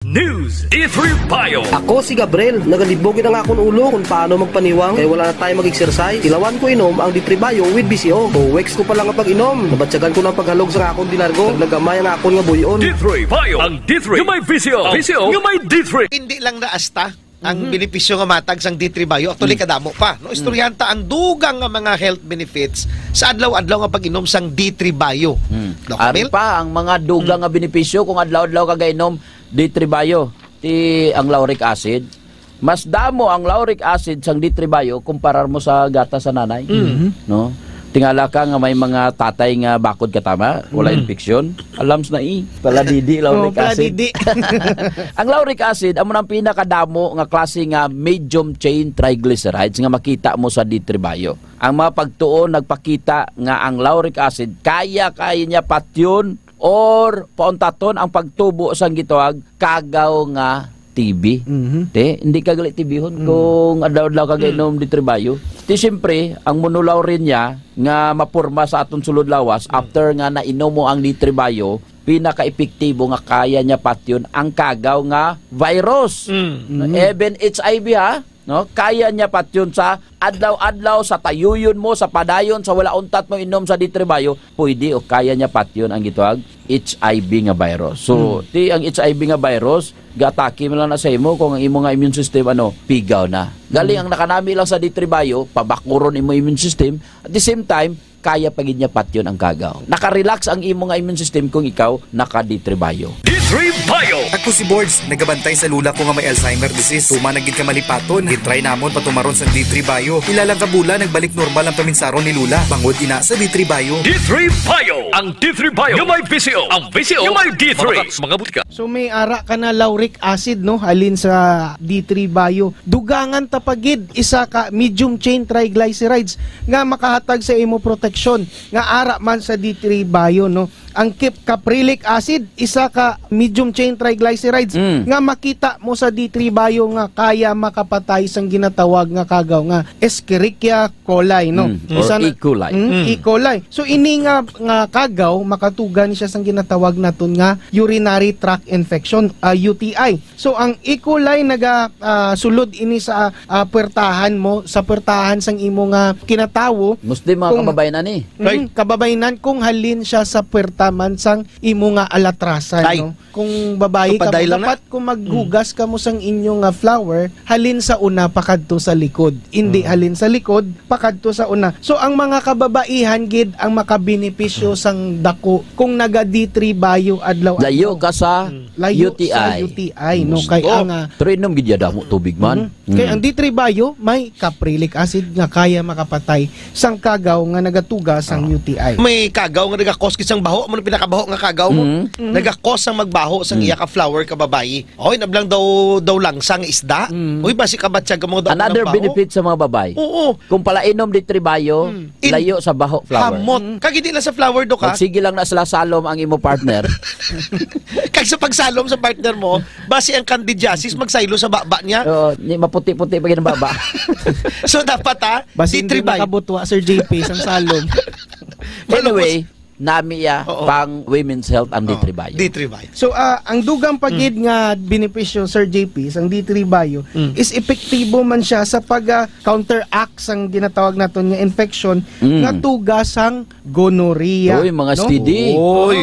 News D3 Bio. Ako si Gabriel, nagalibogin ang akong ulo kung paano magpaniwang kaya wala na tayo mag-exercise. Ilawan ko inom ang D3 Bio with BCO. 2 weeks ko pa lang ang pag-inom. Nabatsagan ko ng paghalog sa akong dinargo. Naglagamay ang akong nga buyon. D3 Bio. Ang D3 yung may VCO. VCO yung may D3. Hindi lang naasta ang benepisyo nga matag sang D3 Bio. Actually kadamo pa. No? Istoryanta ang dugang nga mga health benefits sa adlaw-adlaw nga pag-inom sang D3 Bio. No, Ari pa ang mga dugang nga benepisyo kung adlaw-adlaw ka gainom D3 Bio ti ang lauric acid. Mas damo ang lauric acid sang D3 Bio kumparar mo sa gata sa nanay. No? Tingala ka nga may mga tatay nga bakod katama, wala infeksyon. Alams na paladidi lauric acid. Ang lauric acid amo nang pinakadamo nga klase nga medium chain triglycerides nga makita mo sa D3 Bio. Ang mga pagtuon nagpakita nga ang lauric acid kaya niya patyon or pauntaton ang pagtubo sang gitawag kagaw nga TB. Te, hindi ka gali TB-hon kung adlaw-adlaw ka gainom D3 Bio. Ti siyempre, ang monolaw rin niya nga mapurma sa aton sulod lawas after nga nainom mo ang D3 Bio, pinaka-epektibo nga kaya niya patyon ang kagaw nga virus. Even HIV ha, no? Kaya niya patyon sa adlaw-adlaw sa tayuyon mo, sa padayon, sa wala untat mo inom sa D3 Bio, pwede o kaya niya patyon ang gitawag HIV nga virus. So, ti ang HIV nga virus, gatake mo lang na sa imo kung ang imo nga immune system pigaw na. Galing ang nakanami lang sa D3 Bio, pabakuron imo immune system, at the same time, kaya pagid niya patyon ang kagaw. Naka-relax ang imo nga immune system kung ikaw naka D3 Bio. D3 Bio. Ako si Boards, nagabantay sa lula ko nga may Alzheimer disease. Tumanagid ka malipaton, gitry namon patumaron sa D3 Bio. Ilalang kabula, nagbalik normal ang paminsaron ni Lula. Bangod ina sa D3 Bio. D3 Bio. Ang D3 Bio yung may VCO. Ang VCO yung may D3. Mga butika. So may ara ka na lauric acid no halin sa D3 Bio. Dugangan tapagid isa ka medium chain triglycerides nga makahatag sa imo protection nga ara man sa D3 Bio no. Ang caprylic acid isa ka medium chain triglycerides nga makita mo sa D3 Bio nga kaya makapatay sang ginatawag nga kagaw nga Escherichia coli no. Or E. coli. E. coli. So ini nga kagaw makatugan siya sang ginatawag naton nga urinary tract infection UTI. So ang E. coli naga sulod ini sa puwertahan mo sa puwertahan sang imo nga kinatawo. Musti mga kababayan ni. Kababayanan kung halin siya sa puwerta man sang imo nga alatrasan no. Kung babae ka dapat kung maghugas ka mo sang inyo nga flower halin sa una pakadto sa likod. Hindi halin sa likod pakadto sa una. So ang mga kababaihan gid ang makabenepisyo sang dako kung naga D3 Bio adlaw. Layo ka sa Layo UTI. sa UTI no kay ang Trinom gid yada mo tubig man. Kay ang D3 Bio may caprylic acid nga kaya makapatay sang kagaw nga nagatuga sang UTI. May kagaw nga nagakos kisang baho mo pinakabaho nga kagaw mo. Nagakos ang magbaho sang iya ka flower ka babayi. Oy nablang daw lang sang isda. Oy basi ka batsyag mo daw Another benefit sa mga babae. Oo. Kung pala inom D3 Bio, layo sa baho flower. Hamot. Kagidi lang sa flower do ka. Sige lang na sila salom ang imo partner. Kag sa pagsalom sa partner mo, basi ang candidiasis magsaylo sa baba niya. Ni maputi-puti pa ng baba. So dapat Basi D3 hindi Bio. nakabutwa Sir JP sang salon. Anyway, nami pang women's health ang D3 Bio. D3 Bio. So ang dugang pagid nga benepisyo Sir JP sang D3 Bio is epektibo man siya sa pag counteract sang ginatawag naton nga infection nga tugas sang gonorrhea. Uy, mga STD.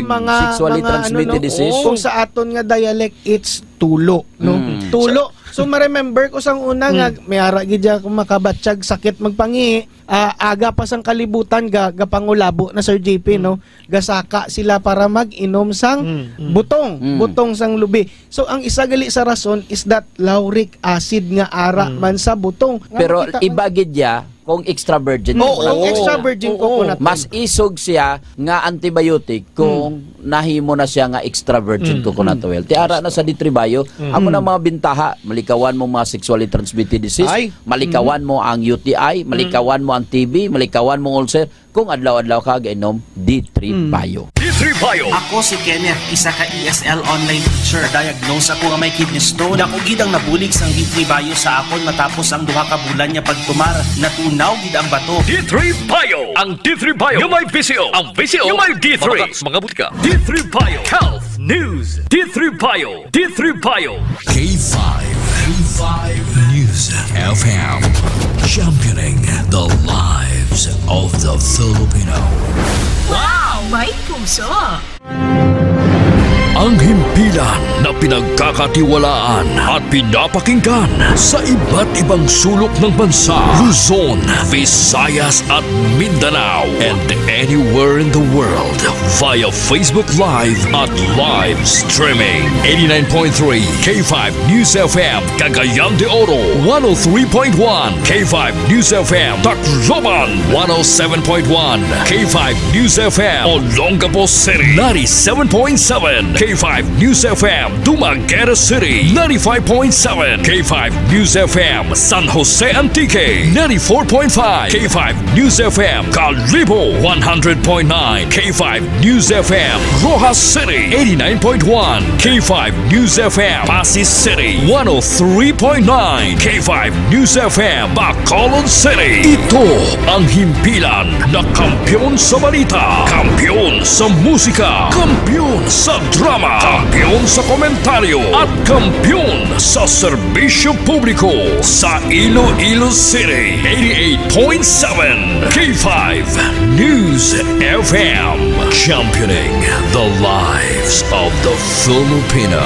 Mga sexually transmitted disease. Kung sa aton nga dialect it's tulo, no? Tulo. So ma-remember ko sang una nga may ara gid kung makabatsyag sakit magpangi aga pa sang kalibutan gapangulabo na Sir JP no gasaka sila para mag-inom sang butong sang lubi. So ang isa gali sa rason is that lauric acid nga ara man sa butong. Pero iba gid ya kung extra virgin. Ang extra virgin coconut. Mas isog siya nga antibiotic kung nahimo na siya nga extra virgin coconut oil. Ti ara na sa D3 Bio, amo na mga bintaha, malikawan mo mga sexually transmitted disease, malikawan mo ang UTI, malikawan mo ang TB, malikawan mo ulcer kung adlaw-adlaw ka gainom D3 Bio. D3 Bio. Ako si Kenneth, isa ka ESL online teacher. Diagnose ako nga may kidney stone. Dako gid ang nabulig sang D3 Bio sa akon matapos ang duha ka bulan niya pagtumar. Natunaw gid ang bato. D3 Bio. Ang D3 Bio yung may VCO. Ang VCO yung may D3. Mga butika. D3 Bio. Health News. D3 Bio. D3 Bio. K5 News FM, championing the lives of the Filipino. Wow! May puso! Ang himpilan na pinagkakatiwalaan at pinapakinggan sa iba't ibang sulok ng bansa, Luzon, Visayas at Mindanao, and anywhere in the world via Facebook Live at live streaming. 89.3 K5 News FM, Cagayan de Oro, 103.1 K5 News FM, Tacloban, 107.1 K5 News FM, Olongapo City, 97.7 K5 News FM, Dumaguete City, 95.7 K5 News FM, San Jose Antique, 94.5 K5 News FM, Calibo, 100.9 K5 News FM, Rojas City, 89.1 K5 News FM, Pasig City, 103.9 K5 News FM, Bacolod City. Ito ang himpilan na kampyon sa balita, kampyon sa musika, kampyon sa drama, kampyon sa komentaryo at kampyon sa serbisyo publiko sa Iloilo City. 88.7 K5 News FM, championing the lives of the Filipino.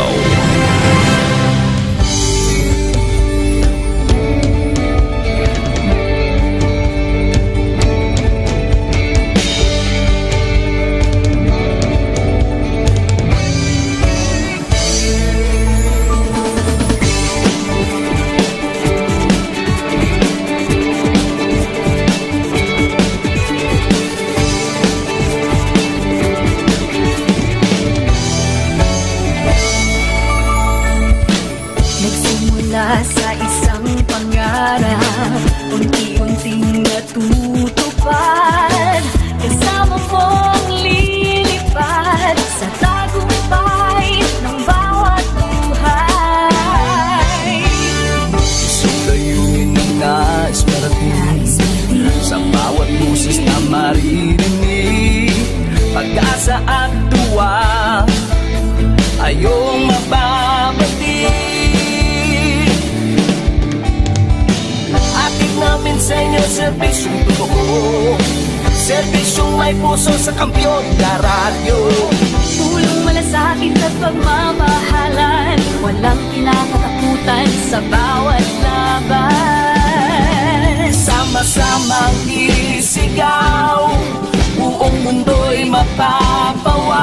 Sa isang pangarap, unti-unting natutupad, kasama mong lilipad sa tagumpay ng bawat buhay. Isang layunin ng nais marating, sa bawat busis na maririnig, pag-asa at tuwa ayong mababati. Namin sa inyo, serbisyong totoo, serbisyong may puso sa kampyon na radyo. Tulong malasakit at pagmamahalan, walang kinakatakutan sa bawat laban. Sama-samang isigaw, buong mundo'y mapapawaw.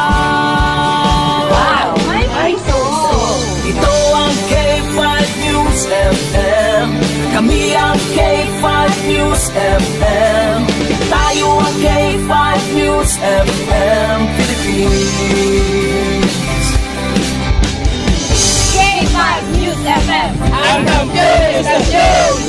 Wow! May puso! Ito ang K5 News FM, kami ang K5 News FM, tayo ang K5 News FM Philippines. K5 News FM, ang kampiyon sa news!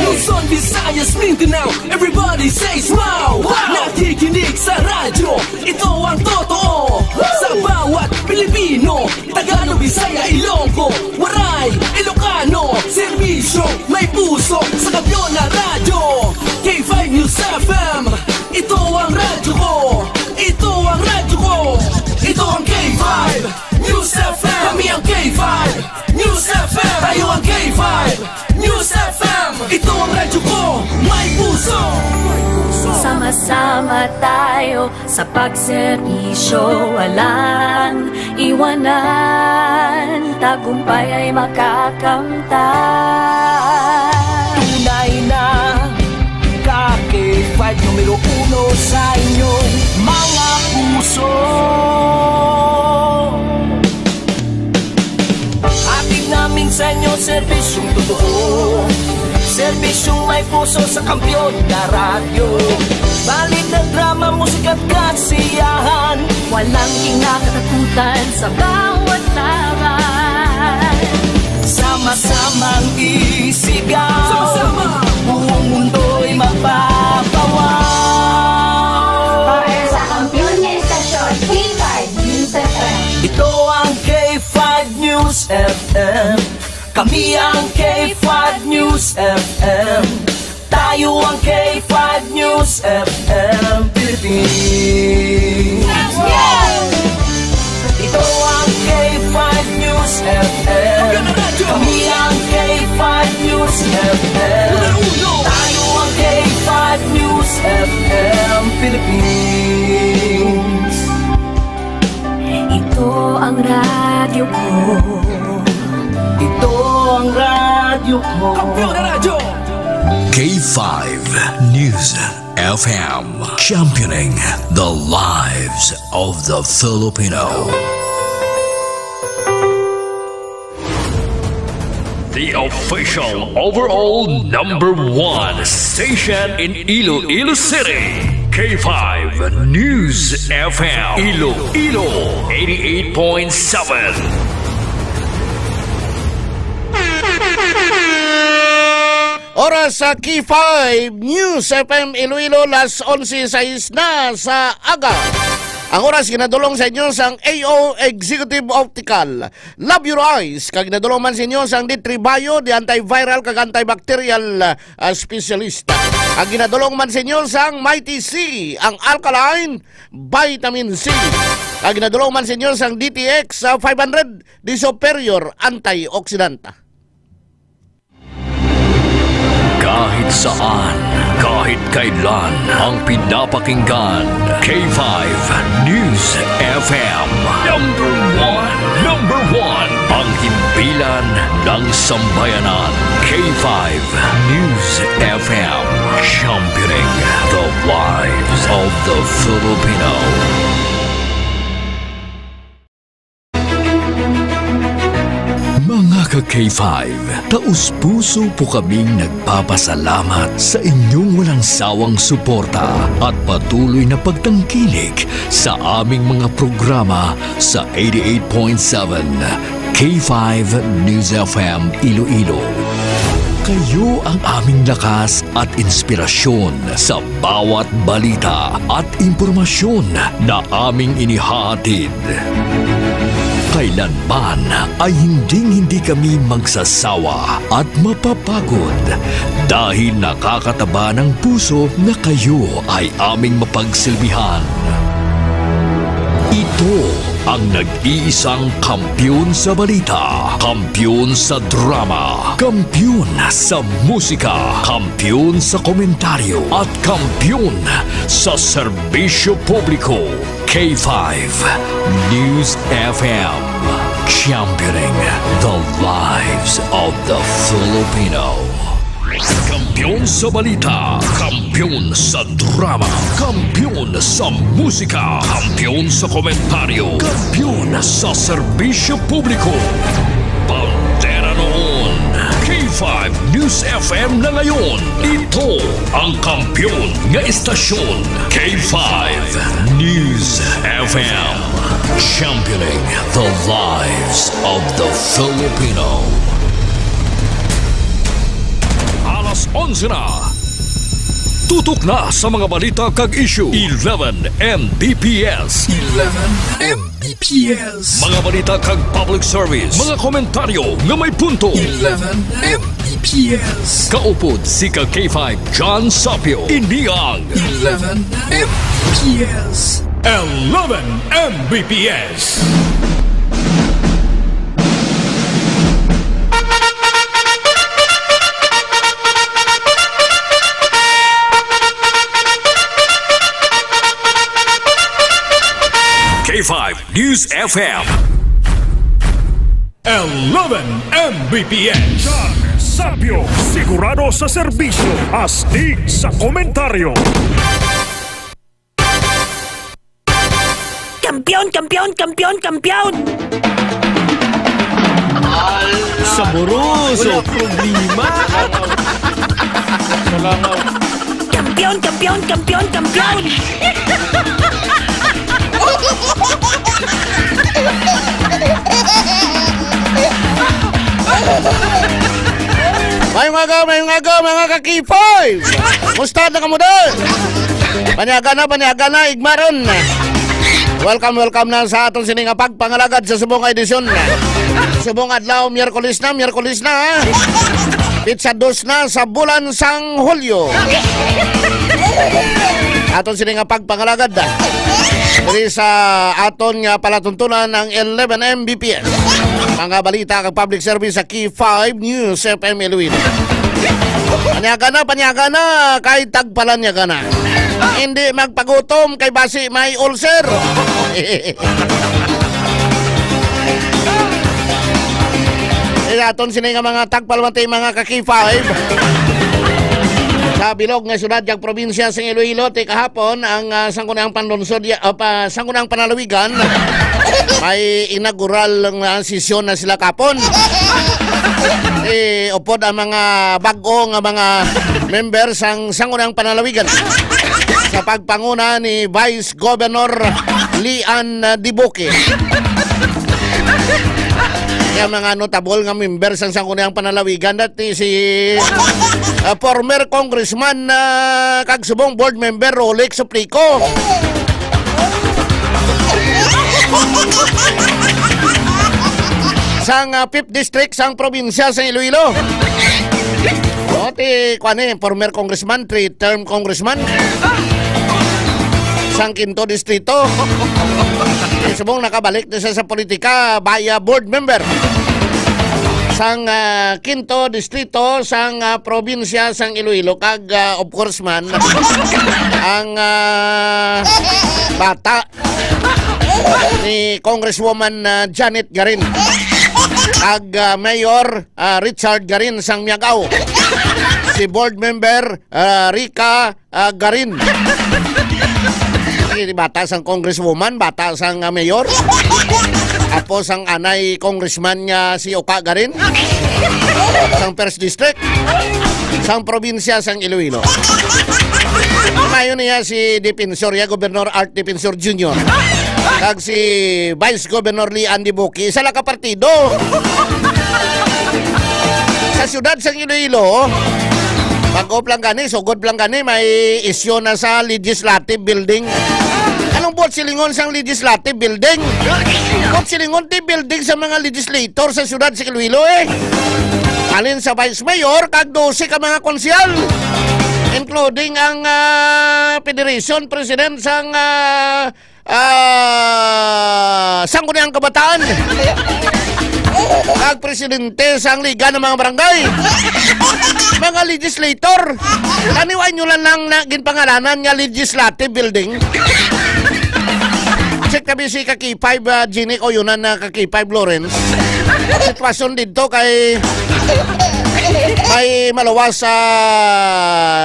Luzon, Visayas, Mindanao, everybody says wow! Nakikinig sa radyo, ito ang totoo. Sa bawat Pilipino, Tagalog, Bisaya, Ilonggo, Waray, Ilocano, serbisyo, may puso sa kampyon na radyo. K5 News FM, ito ang radyo ko, ito ang radyo ko, ito ang K5 News FM. Kami ang K5 News FM, tayo ang K5 News FM, ito ang radyo ko, may puso. Sama-sama tayo sa pagserbisyo, walang iwanan, tagumpay ay makakamtan. Tunay na K5 numero 1 sa inyong mga puso. Hatid namin sa inyo, serbisyong totoo, serbisyong may puso sa kampyon na radyo. Balit ng drama, musika at kasiyahan, walang kinakatakutan sa bawat laban. Sama-samang isigaw, sama-sama, buong mundo'y mapapawaw. Para sa kampyon niya istasyon, K5 News FM. Ito ang K5 News FM, kami ang K5 News FM, tayo ang K5 News FM Philippines. Philippines. Ito ang K5 News FM. Kami ang K5 News FM. Tayo ang K5 News FM Philippines. Ito ang radyo ko. Ito ang radyo ko. K5 News FM, championing the lives of the Filipino. The official overall #1 station in Iloilo City. K5 News FM. Iloilo 88.7. Oras sa K5 News FM Iloilo, las 11:06 na sa aga. Ang oras ginadulong sa inyo sang AO Executive Optical. Love your eyes. Kag ginadulong man sa inyo sang Ditribayo, di antiviral kag antibacterial specialist. Ang ginadulong man sa inyo sang Mighty C, ang alkaline vitamin C. Ang ginadulong man sa inyo sang DTX 500, di superior antioxidant. Kahit saan, kahit kailan, ang pinapakinggan. K5 News FM. Number one, ang himpilan ng sambayanan. K5 News FM. Championing the lives of the Filipino. Mga ka-K5, taus-puso po kaming nagpapasalamat sa inyong walang sawang suporta at patuloy na pagtangkilik sa aming mga programa sa 88.7 K5 News FM Iloilo. Kayo ang aming lakas at inspirasyon sa bawat balita at impormasyon na aming inihahatid. Kailanman ay hindi kami magsasawa at mapapagod dahil nakakataba ng puso na kayo ay aming mapagsilbihan. Ito ang nag-iisang kampiyon sa balita, kampiyon sa drama, kampiyon sa musika, kampiyon sa komentaryo, at kampiyon sa serbisyo publiko. K5 News FM, championing the lives of the Filipino. Kampiyon sa balita, kampiyon sa drama, kampiyon sa musika, kampiyon sa komentaryo, kampiyon sa serbisyo publiko. Pantera noon, K5 News FM na ngayon. Ito ang kampiyon nga istasyon. K5 News FM, championing the lives of the Filipino. Alas 11 na. Tutok na sa mga balita kag issue. 11 Mbps. 11 Mbps. Mga balita kag public service. Mga komentaryo nga may punto. 11 Mbps. Kaupod si K5 John Sapio. Iniang 11 Mbps. 11 Mbps. K5 News FM. 11 Mbps. John Sapio, sigurado sa serbisyo, astig sa komentaryo. Kampiyon, kampiyon, kampiyon, kampiyon! Saboroso! Problema! Kampiyon, kampiyon, kampiyon, kampiyon! May mga kakipoy! Musta na kamu doon? Banyaga na, igmaron. Welcome na sa atong sining pagpangalagad sa subong edisyon. Subong adlaw, Miyerkules na ha? Pizza 2 na sa bulan sang Hulyo. Aton sila nga pagpangalagad diri sa aton nga palatuntunan ng 11 Mbps. Mga balita kag public service sa Key 5 News FM Iloilo. Panyaga na, kahit tagpalan niya ka na. Hindi magpagutom kay basi may ulcer. Aton sila nga mga tagpalmatay mga ka-Key 5. Sa bilog nga syudad kag probinsya sa Iloilo kahapon ang sangkunang panlungsod sangkunang panalawigan may inaugural nga sesyon na sila kapon. Upod ang mga bag-o nga mga members sang sangkunang panalawigan sa pagpanguna ni Vice Governor Lian Dibuque. Kaya mga notable nga members ang sangkunang panalawigan dati si former congressman kag subong board member Rolex Suplico. Sang 5th district sang probinsya sa Iloilo. Ti former congressman, 3-term congressman. Sang 5th distrito. Subong nakabalik na sa politika via board member. Sang 5th distrito sang probinsya sang Iloilo kag of course man ang bata ni Congresswoman Janet Garin kag Mayor Richard Garin sang Miagao, si board member Rica Garin. Bata sang congresswoman, bata sang mayor. Apo sang anay congressman nga si Oka Garin. Sang 1st district. Sang probinsya sang Iloilo. Mayon niya si Defensor Gobernador Art Defensor Jr. Kag si Vice Governor Lian Dibuque sa laka partido. Sa syudad sang Iloilo, pag-op lang gani, sugod lang gani, may isyo na sa legislative building. Anong buot silingon sang legislative building? Buot silingon ti building sa mga legislator sa syudad sa Iloilo Alin sa vice mayor, kag 12 ka mga konsyal. Including ang federation president sang Sangguniang Kabataan. Kag presidente sang liga ng mga barangay. Mga legislator. Kaniwan nyo lang na ginpangalanan nga legislative building. Check kami si Kaki 5 Gini o yunan na Kaki 5 Lawrence. Sitwasyon dito kay may malawas sa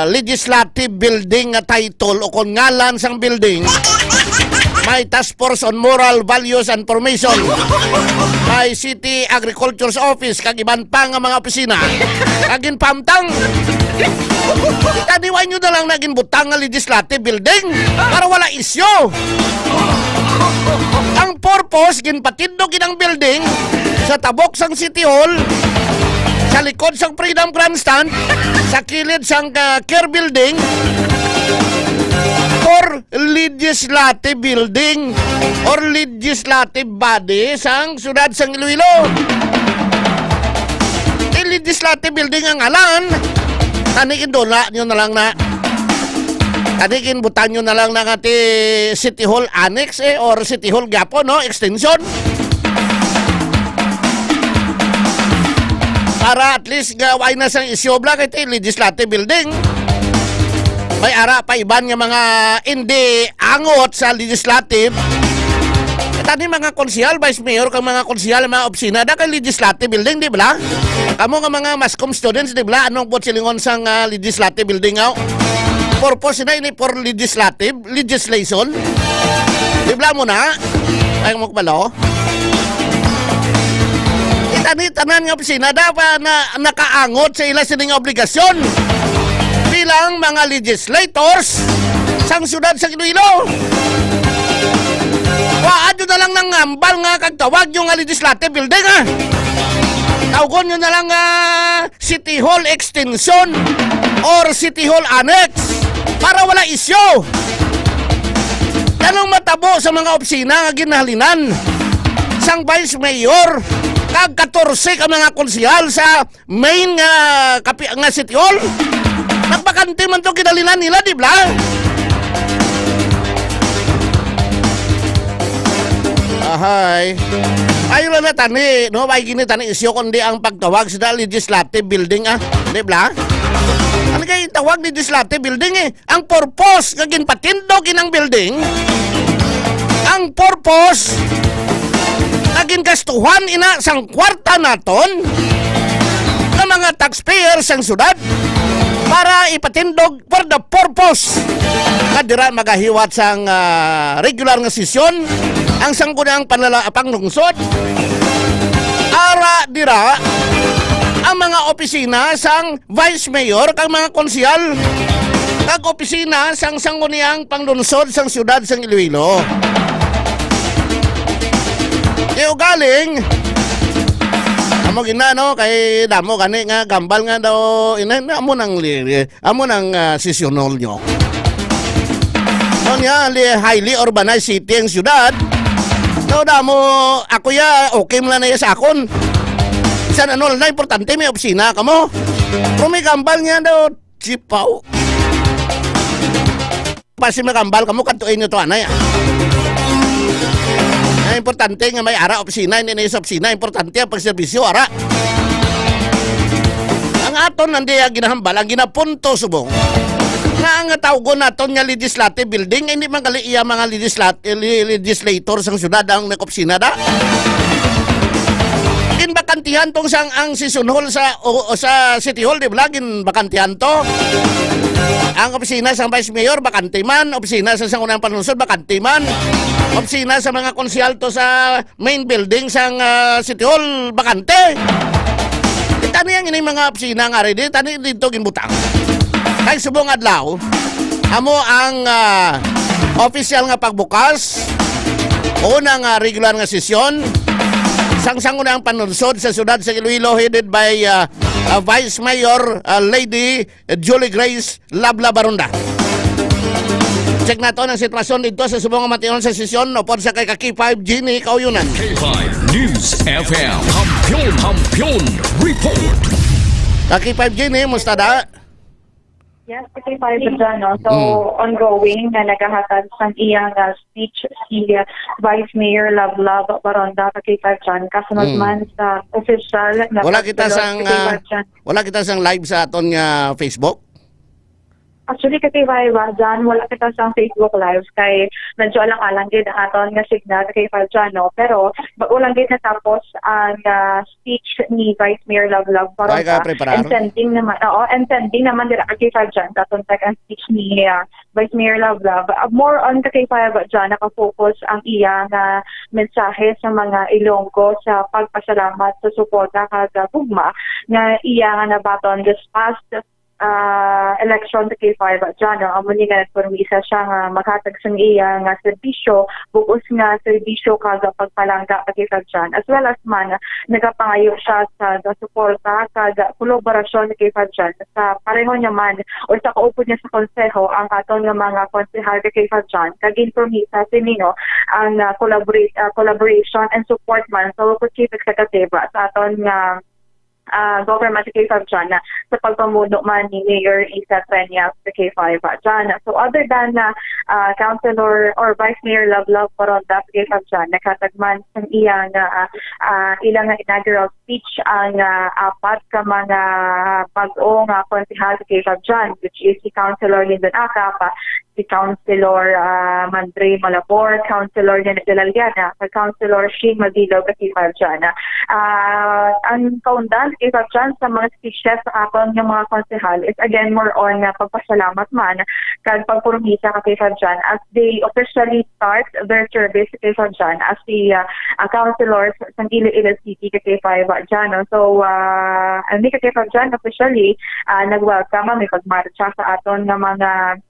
legislative building nga title o kon ngalan sang building. May Task Force on Moral Values and Formation. May City Agriculture's Office kag iban pa nga mga opisina. Kagin pamtang. Itaniwan nyo na lang naging butang nga legislative building para wala isyo. Ang purpose, ginpatindog ginang building sa tabok sang City Hall, sa likod sang Freedom Grandstand, sa kilid sang Care Building, or legislative building or legislative body sang syudad sang Iloilo. Legislative building ang alan, tanikin dola nyo na lang na tanikin butan nyo na lang na ngati City Hall Annex or City Hall Gapo, no? Extension para at least gaway na sang isyobla kay legislative building. May ara pa iban nga mga hindi angot sa legislative. Tani mga konsyal, vice mayor, kang mga konsyal, mga opisina, da kay legislative building, di ba? Kamo nga mga mascom students, di ba? Anong po silingon sang legislative building nga? Purpose na ini for legislation. Di ba mo na? Ay mo kabalo? Tanan nga opisina, da pa na nakaangot sa ila sining obligasyon bilang mga legislators sang syudad sa Iloilo. Waan nyo na lang ng ngambal nga kagtawag yung legislative building Tawgon nyo na lang City Hall Extension or City Hall Annex para wala isyo. Tanong matabo sa mga opisina nga ginahalinan sang Vice Mayor kag 14 ka mga konsyal sa main nga City Hall. Nagbakanti man to kinalinan nila, di ba? Ahay. Ayun na tani, no? May gini tani isyo kundi ang pagtawag sa legislative building, Di ba? Ano kayo tawag legislative building Ang purpose kagin patindog inang building, ang purpose naging gastuhan ina sang kwarta naton ng mga taxpayers sang syudad para ipatindog for the purpose nga dira magahiwat sang regular nga sesyon ang sanggunang panglungsod ara dira ang mga opisina sang vice mayor kang mga konsyal kag opisina sang sangguniang panglungsod sang syudad sang Iloilo. Kaya galing amo gina no kay damo gani nga gambal nga daw amo nang seasonal nyo. Nonya highly urbanized city ang syudad. No damo ako ya okay man na sa akon. San ano na importante may opisina kamo. Kung may gambal nga daw sipaw. Pasi magambal kamo kantuin nyo to anay. Importante nga may ara opisina, hindi na sa opisina. Importante ang pagserbisyo, ara. Ang aton nandi ginahambal, ang ginapunto subong. Nga ang tawgon naton nga legislative building, hindi man kali iya mga legislator sang syudad ang opisina da. Gin bakantihan tong sang ang season hall sa City Hall, di ba? Gin bakantihan to. Ang opisina sa Vice Mayor, bakante man. Opisina sa sangunang panunsod, bakante man. Opisina sa mga konsyalto sa main building sang City Hall, bakante. Tani ang ining mga opisina nga rin, tani dito ginbutang. Kay subong adlaw, amo ang official nga pagbukas, unang regular nga sesyon, sang-sangunang panunsod sa syudad sa Iloilo headed by Vice Mayor Lady Julie Grace Labla Baronda. Check nato ang sitwasyon dito sa subong mation sa sesyon upod sa kay K5 Gini Kauyunan. K5 News FM Hampion Report. K5 Gini, musta da? Yes, kasi para dyan, no? So, ongoing na naghahatag sa iyang speech si Vice Mayor Love Baronda kay Dyan. Kasunod man sa official na wala kita sang live sa aton nga Facebook? Actually, kasi dyan, wala kita sa Facebook Live kay medyo alang-alang din ang aton nga signal kay dyan, no? Pero, ulang din natapos ang speech ni Vice Mayor Love Baronda. And sending naman dira kay dyan, katuntag ang speech ni Vice Mayor Love. More on kay dyan, nakafocus ang iya nga mensahe sa mga Ilonggo sa pagpasalamat sa suporta kag gugma nga iya nga nabaton this past election to K5 dyan, amo ni nga nagpurmisa siya nga maghatag sa iya nga serbisyo, bukos nga serbisyo kaga pagpalangga at K5 dyan. As well as man, nagapangayo siya sa suporta kaga kolaborasyon ni K5 dyan. Sa pareho niya man, o sa kaupod niya sa konseho, ang aton nga mga konsehal ni K5 dyan, kaging purmisa sinino ang collaboration and support man sa local chief executive sa aton nga government sa K5 dyan sa pagpamuno man ni Mayor Isa Treñas sa K5 dyan. So other than Councilor or Vice Mayor Love Baronda sa K5 dyan, nakatagman sa iyang ilang inaugural speech ang apat ka mga pag-o nga konsehal sa K5 dyan, which is si Councilor Lyndon Acapa, si Councilor Mandre Malabor, Councilor Janet de la Liana, Councilor Shane Madilo sa K5 dyan. Ang kaundan sa K5 dyan sa mga speeches sa aton ng mga konsehal is again more on pagpasalamat man kag pagpurmisa sa K5 dyan as they officially start their service sa K5 dyan as the councilors sa Iloilo City sa K5 dyan. So, hindi ka K5 dyan officially nag-welcome, may pagmarcha sa aton ng mga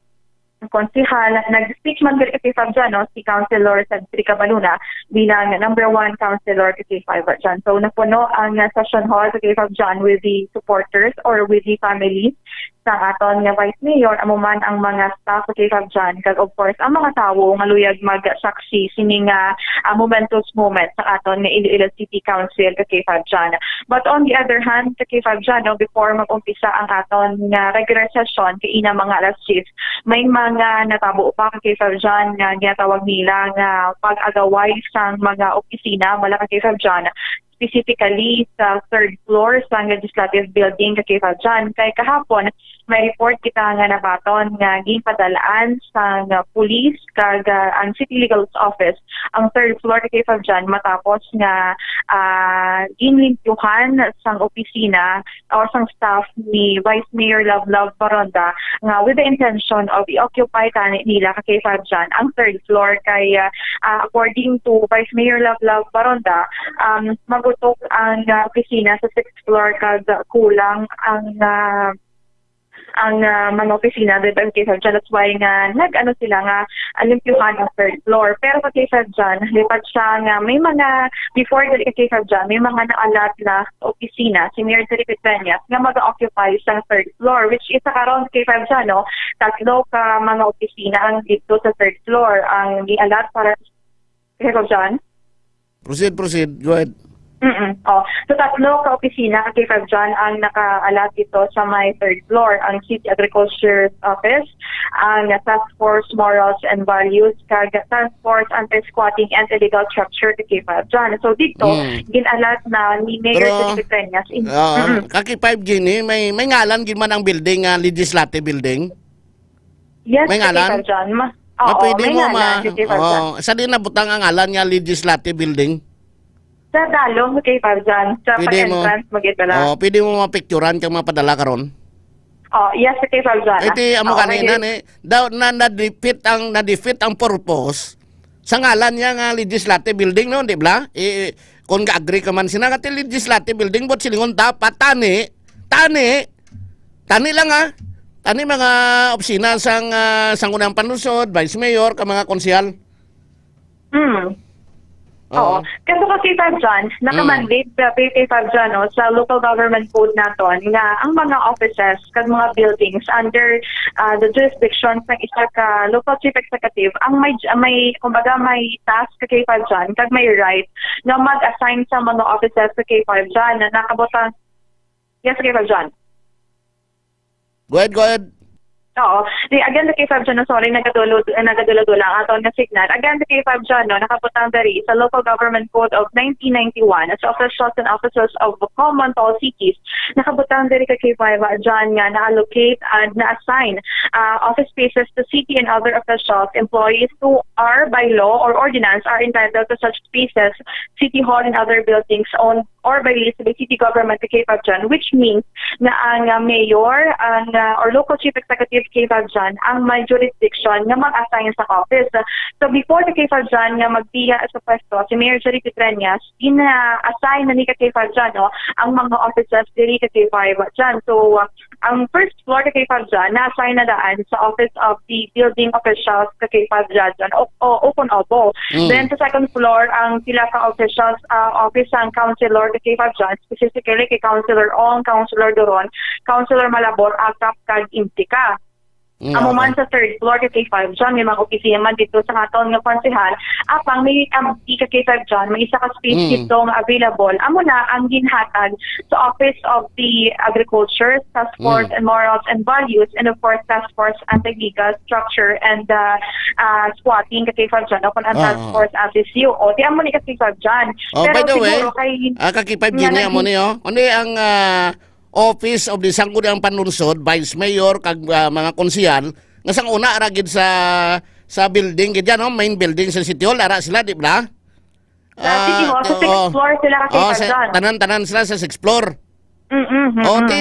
konsihal. Nag-speech man kay K5 dyan, no? Si Councilor Cedric Cabaluna bilang number 1 councilor kay K5 dyan. So, napuno ang session hall sa K5 dyan with the supporters or with the families sa aton nga Vice Mayor, amuman ang mga staff sa KFAB dyan, kag of course, ang mga tawo nga luyag magsaksi sini nga momentous moment sa aton nga Iloilo City Council sa KFAB dyan. But on the other hand, sa KFAB dyan, no, before mag-umpisa ang aton nga regular session, kay ina mga alas 6, may mga natabo pa sa KFAB dyan nga ginatawag nila nga pag-agaway sa mga opisina wala sa KFAB dyan, specifically sa third floor sa Legislative Building sa KFAB dyan. Kay kahapon, may report kita nga nabaton nga ginpadalaan sa police kag ang City Legal Office ang third floor sa KFAB dyan matapos nga ginlimpyuhan sang opisina or sang staff ni Vice Mayor Love Baronda nga with the intention of i-occupy nila sa KFAB dyan ang third floor. Kay according to Vice Mayor Love Baronda, magutok ang opisina sa 6th floor kag kulang ang mga opisina dito sa KFAB dyan. That's why nga nag-ano sila nga limpyuhan ang third floor. Pero sa KFAB dyan, lipat siya nga may mga, before the KFAB dyan, may mga naalat na opisina, si Mayor Jericho Peñas, nga mag-occupy sa third floor, which is karon sa KFAB dyan, no? Tatlo ka mga opisina ang dito sa third floor. Ang nialat para sa KFAB dyan. Proceed. Go ahead. So tatlo ka opisina kay KFAB dyan ang nakaalat dito sa may third floor. Ang City Agriculture Office, ang Task Force Morals and Values, kag Task Force Anti-Squatting and Illegal Structure kay KFAB dyan. So dito, ginalat na ni Mayor Jericho Peñas. Kaki 5 gini, may ngalan gin man ang building, legislative building? Yes, may ngalan? KFAB dyan. Pwede may mo ngalan. Sa din nabutang ang ngalan nga legislative building? Sa dalong kay KFAB dyan, sa pag-entrance mag-itala. Pwede mo mapicturan kang mapadala karon. Yes, sa KFAB dyan. Iti amo kanina daw na-defeat ang purpose sa ngalan niya nga legislative building, no, di ba? Kung ga-agree ka man sina nga legislative building, but silingon dapat tani lang tani mga opisina sang sangunang panlusod, vice mayor, ka mga konsyal. Oo. Kasi kasi KFAB dyan, nakamandate KFAB dyan sa local government code naton nga ang mga offices kag mga buildings under the jurisdiction ng isa ka local chief executive ang may kumbaga may task ka KFAB dyan kag may right na mag-assign sa mga offices sa KFAB dyan na nakabutang. Yes, KFAB dyan. Go ahead. Oo. Again, the KFAB dyan, sorry, nagadulo lang aton nga signal. Again, the KFAB dyan, nakaputang dari sa Local Government Code of 1991 as officials and officers of common tall cities. Nakaputang dari ka KFAB dyan nga na-allocate and na-assign office spaces to city and other officials, employees who are by law or ordinance are entitled to such spaces, city hall and other buildings owned or by the city government ka KFAB dyan, which means na ang mayor or local chief executive KFAB dyan ang may jurisdiction nga mag-assign sa office. So before the KFAB dyan nga magbiya sa pwesto, si Mayor Jericho Peñas, ina-assign na ni ka KFAB dyan ang mga offices diri ka KFAB dyan. So ang first floor ka KFAB dyan, na-assign na daan sa office of the building officials ka KFAB dyan, open opo. Then sa second floor, ang sila ka officials, office ang councilor ka KFAB dyan, specifically kay Councilor Ong, Councilor Doron, Councilor Malabor, Akap, kag Imtika. Amo man sa third floor ka KFAB dyan, may mga opisina man dito sa aton nga konsehal. Apang may ka KFAB dyan, may isa ka space dito nga available. Amo na ang ginhatag sa Office of the Agriculture, Task Force and Morals and Values, and of course Task Force Anti-Legal Structure and Squatting ka KFAB dyan, o kung ang Task Force Anti-CU. O, di amo ni ka KFAB dyan. Pero by the way, kakipag gini amo niyo, ano ang Office of the Sangguniang Panlunsod, Vice Mayor, kag mga konsehal, nga sang una aragid sa building, gid yan, main building sa City Hall, ara sila, di ba? City Hall, sa 6th floor sila kasi tanan sila sa 6th floor.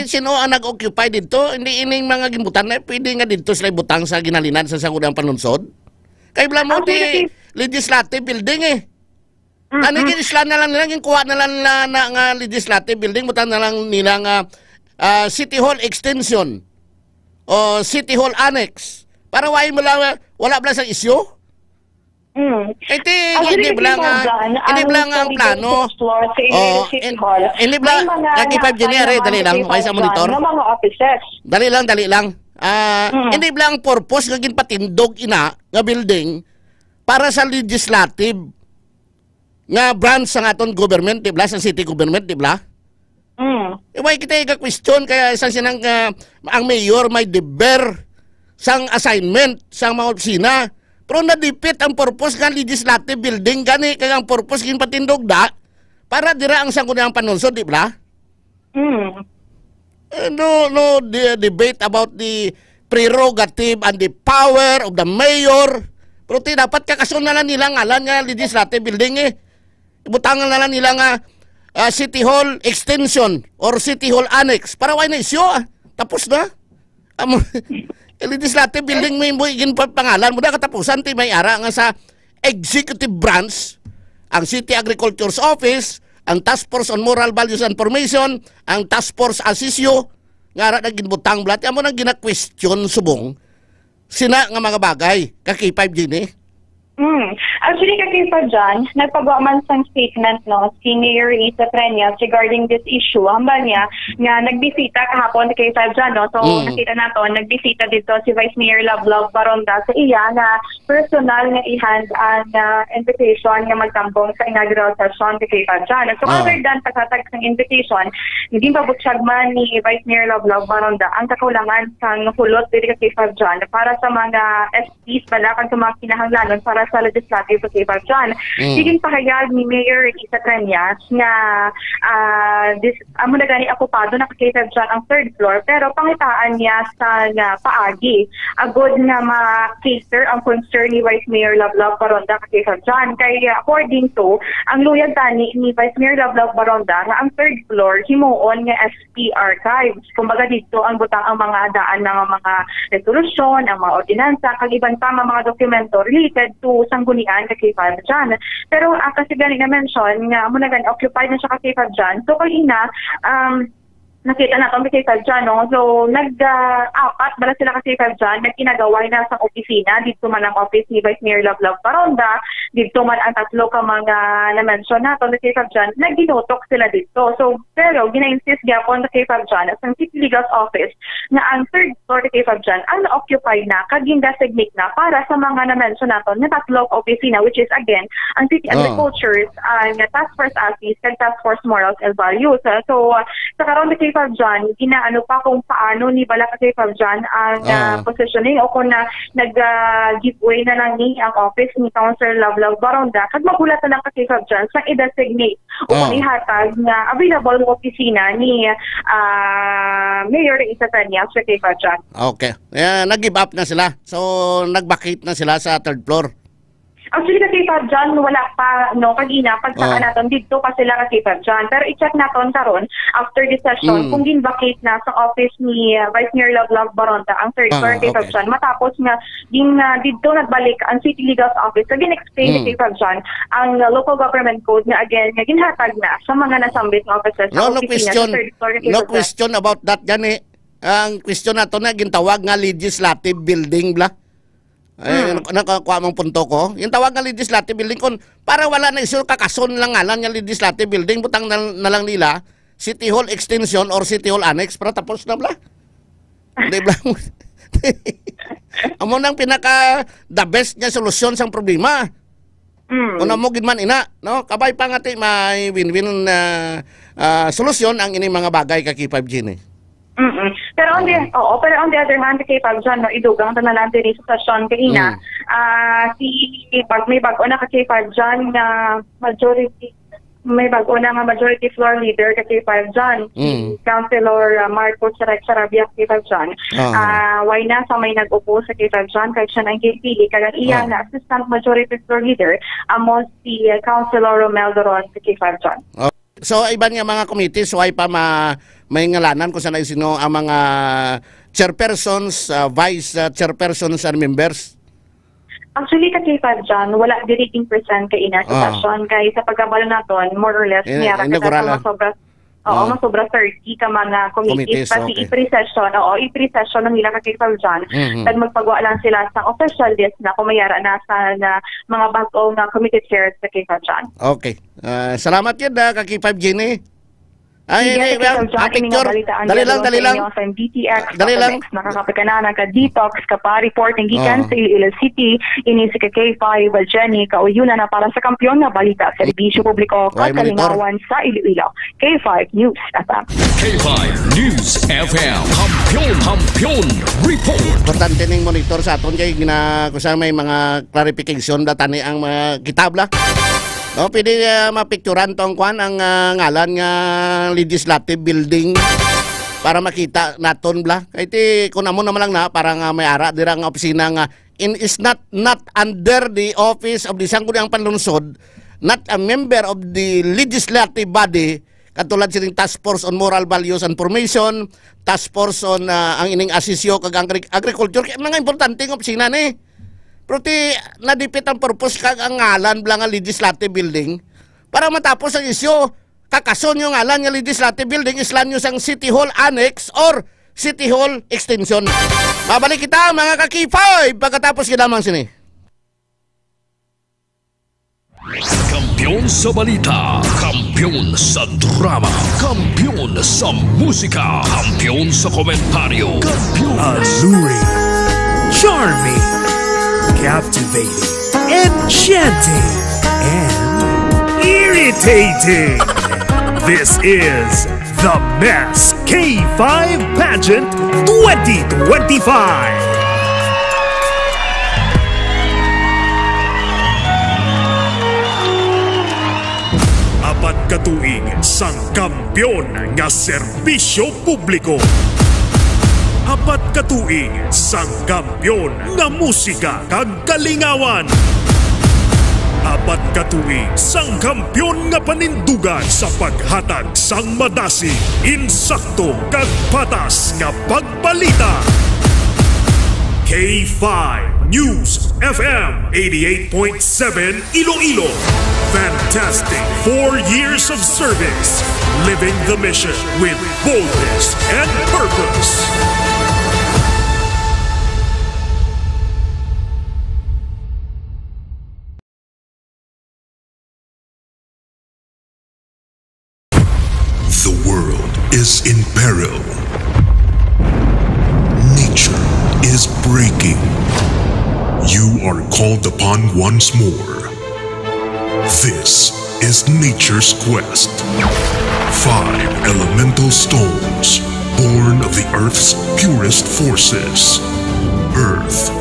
Sino ang nag-occupy dito? Hindi ining mga ginbutan na, pwede nga dito sila butang sa ginalinan sa Sangguniang Panlunsod. Kay bla mo di legislative building Ano isla na lang nila, kuha na lang na nga legislative building, butang na lang nila nga City Hall Extension o City Hall Annex. Para wala bala sa isyo. Iti, hindi lang ang plano. Hindi lang nag-5 January, dali lang, okay sa monitor. Mga offices. Dali lang. Hindi lang purpose nga ginpatindog ina nga building para sa legislative nga branch sa aton government, di ba? Sa city government, di ba? Iway kita i-question kaya isang sinang ang mayor may deber sang assignment sang mga opisina. Pero nadipit ang purpose ng legislative building gani kaya ang purpose kin patindog da para dira ang sangguniang panunsod, di ba? No debate about the prerogative and the power of the mayor. Pero dapat kakasunalan nila ngalan nga legislative building Ibutangan na lang nila nga City Hall Extension or City Hall Annex. Para why na isyo? Tapos na. Legislative building mo yung pangalan mo na katapusan ti may ara nga sa executive branch, ang City Agriculture's Office, ang Task Force on Moral Values and Formation, ang Task Force Asisyo, nga ara na ginbutang blat. Yan mo nang gina-question subong sina nga mga bagay. Kaki-5 gini. Actually, kakipa dyan, nagpagawa man sang statement si Mayor Isa Treñas regarding this issue. Hambal niya nga nagbisita kahapon kay Five dyan, So, nakita nato, nagbisita dito si Vice Mayor Lovelove Baronda sa iya na personal nga i-hand ang invitation nga magtambong sa inaugural session kay Five dyan. So, other than pagkatag ng invitation, hindi pabutsyag man ni Vice Mayor Lovelove Baronda ang kakulangan sang hulot dito kay Five dyan para sa mga SPs pala kung sa mga kinahanglanon para sa legislative kay Five dyan. Siging pahayag ni Mayor Isa Treñas nga amo na gani okupado na kay Five dyan ang third floor pero pangitaan niya sa paagi. Agod nga ma-cater ang concern ni Vice Mayor Lovelove Baronda kay Five dyan. Kaya according to, ang luyag tani ni Vice Mayor Lovelove Baronda nga ang third floor himuon nga SP archives. Kumbaga dito ang butang ang mga daan ng mga resolusyon, ang mga ordinansa, kag iban pa mga dokumento related to sanggunian kay Five dyan. Pero kasi gani na mention nga muna gani occupied na siya kay Five dyan. So kanina nakita na kami kay Five dyan, So nag-apat bala sila kasi Five dyan, nagkinagaway na sa opisina, dito man ang office ni Vice Mayor Lovelove Baronda, dito man ang tatlo ka mga na-mention na kay Five dyan, nagdinutok sila dito. So pero gina-insist gyapon kay Five dyan sa City Legal Office na ang third floor kay Five dyan ang na-occupy na, kaging designate na para sa mga na-mention nato na tatlo opisina, which is again ang City Agriculture, ang Task Force Assis, and Task Force Morals and Values. So sa karon kay Five dyan, ginaano pa kung paano ni bala kay Five dyan ang positioning o kung nag-giveaway na lang ni ang office ni Councilor Lovelove Baronda kag magulat na lang kay Five dyan sa i-designate o kung ihatag na available ng opisina ni Mayor Isa Treñas sa kay Five dyan. Okay. Nag-give up na sila. So, nag-vacate na sila sa third floor. Actually, kasi Five dyan, wala pa, kagina, pagsaka natin, dito pa sila kasi Five dyan. Pero i-check natin karon after this session, kung gin-vacate na sa office ni Vice Mayor Lovelove Baronda, ang third floor kay Five dyan. Matapos nga, dito nagbalik ang City Legal Office, so gin-explain kay Five dyan, ang local government code na again, nga ginhatag na sa mga nasambit ng offices. No question about that, gani. Ang question na to na, gintawag nga legislative building, bla. Nakakuha mong punto ko. Yung tawag ng legislative building kon para wala na isul kakason lang ngalan yung legislative building, butang na lang nila City Hall Extension or City Hall Annex para tapos na bla. Di ba? Amo nang pinaka the best nga solusyon sang problema. Una mo gid man ina, no? Kabay pa nga may win-win solusyon ang ini mga bagay kay 5G ni. Pero on the other hand, kay Five dyan, idugang na lang din sa session kanina, may bago na kay Five dyan na majority floor leader kay Five dyan, Councilor Marcos Sarabia kay Five dyan. Why na sa may nag-upo sa kay Five dyan, kahit siya nang pili, kaya iya na assistant majority floor leader, amo si Councilor Romel Doron kay Five dyan. So, iban nga mga committees, so ay pa may ngalanan kung saan ay sino ang mga chairpersons, vice chairpersons and members? Actually, kasi Five dyan, wala directing percent kay ina sa session. Kaya sa pagkabalo natin, more or less, niyara ka sa sobra Oo, masobra 30 ka mga committees. Pati i-pre-session, i-pre-session ng nila kay John. Tag magpagawa lang sila sa official list na kumayara na sa mga bago na committee chairs sa kay John. Okay. Salamat yun kay 5 Jenny. Ay, picture. Dali lang. Dali lang. Nakakapit ka na, nagka-detox ka pa, reporting gikan sa Iloilo City, ini si K5, Jenny, kauyuna na para sa kampiyon na balita sa Serbisyo Publiko, Kalingawan sa Iloilo. K5 News FM. K5 News FM. Kampiyon Report. Importante ning monitor sa aton kay kusang may mga clarification datani ang mga kitabla. No, pwede mapicturan tong kwan ang ngalan nga legislative building para makita naton bla. Kay ti kun amo naman lang na para nga may ara dira nga opisina nga is not under the office of the Sangguniang Panlungsod, not a member of the legislative body katulad sining Task Force on Moral Values and Formation, Task Force on ang ining asisyo kag agriculture. Kaya mga importanteng opisina ni. Pero nadipit ang purpose kag ang ngalan blang nga legislative building para matapos ang isyo kakason yung ngalan nga legislative building islan nyo sang City Hall Annex or City Hall Extension. Babalik kita mga ka-K5 pagkatapos kinamang sini. Kampiyon sa balita, kampiyon sa drama, kampiyon sa musika, kampiyon sa komentaryo, kampiyon alluring, charming, captivating, enchanting, and irritating. This is the Mess K5 Pageant 2025. Apat katuig sang kampiyon nga serbisyo publiko. Apat katuig sang kampiyon nga musika kag kalingawan. Apat katuig sang kampiyon nga panindugan sa paghatag sang madasi, insakto kag patas nga pagbalita. K5 News FM 88.7 Iloilo. Fantastic 4 years of service, living the mission with boldness and purpose. The world is in peril. Nature is breaking. You are called upon once more. This is nature's quest. 5 elemental stones, born of the earth's purest forces. Earth,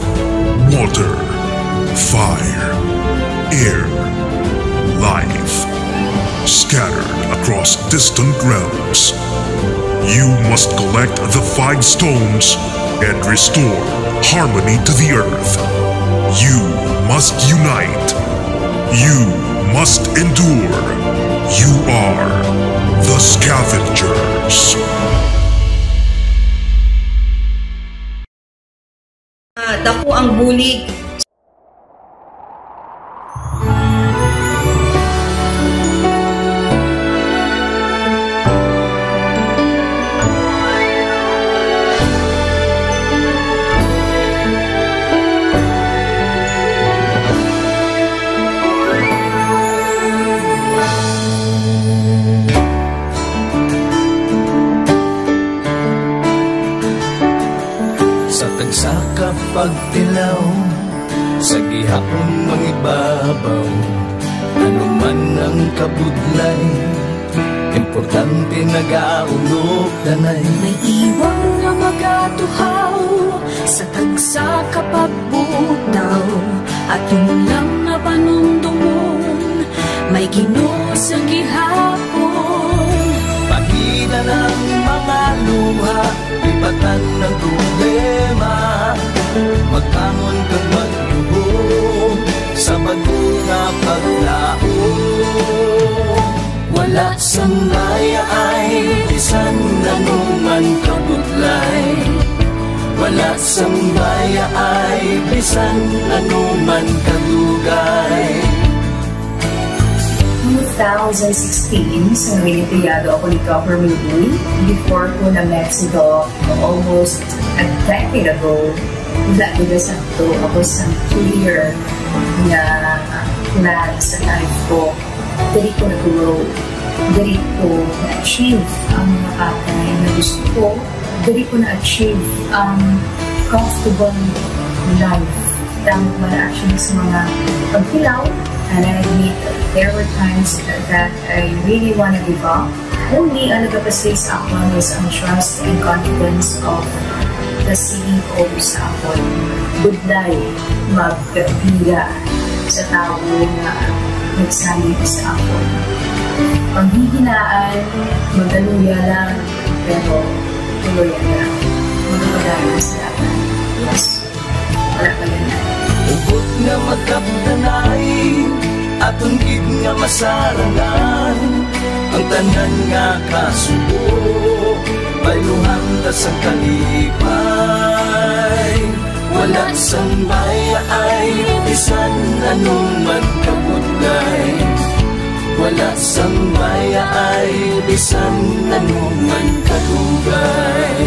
water, fire, air, life. Scattered across distant realms. You must collect the 5 stones and restore harmony to the earth. You must unite. You must endure. You are the Scavengers. Dako ang bulig. Sa kapagtilaw, sa gihapon mangibabaw, ano man ang kabudlay, importante nagaulog danay. May iwang nga magatuhaw, sa tagsa kapagbutaw, at yung lang na panumdumon, may Ginoo sa gihapon. Pagina ng mga luha, lipatan ng problema, magkamon kang magluhog sa bago nga paglaong. Wala sang maya ay bisan nanuman kabudlay. Wala sang maya ay bisan nanuman kadugay. 2016, sa Olimpiyado ako ni Dr. Mili. Before ko na Mexico, almost a decade ago, ako sa clear na plan sa life ko. Dali ko na-grow. Dali ko na-achieve ang mga patay na gusto ko. Dali ko na-achieve ang comfortable life. Dahil wala actually sa mga pagkilaw. And I admit there were times that I really want to give up. Only ang nagpapasay sa ako is ang trust and confidence of the CEO sa ako. Budlay magpila sa tao na nagsalit sa ako. Paghihinaan, magaluya lang, pero tuloy lang. Magpapagaya sa laban. Yes. Wala pa yan. Ubot nga magkaptanay at unggid nga masarangan ang tanan nga kasubo bayluhan ta sa kalipay wala sang baya ay bisan anong magkabudlay wala sang baya ay bisan anong magkadugay.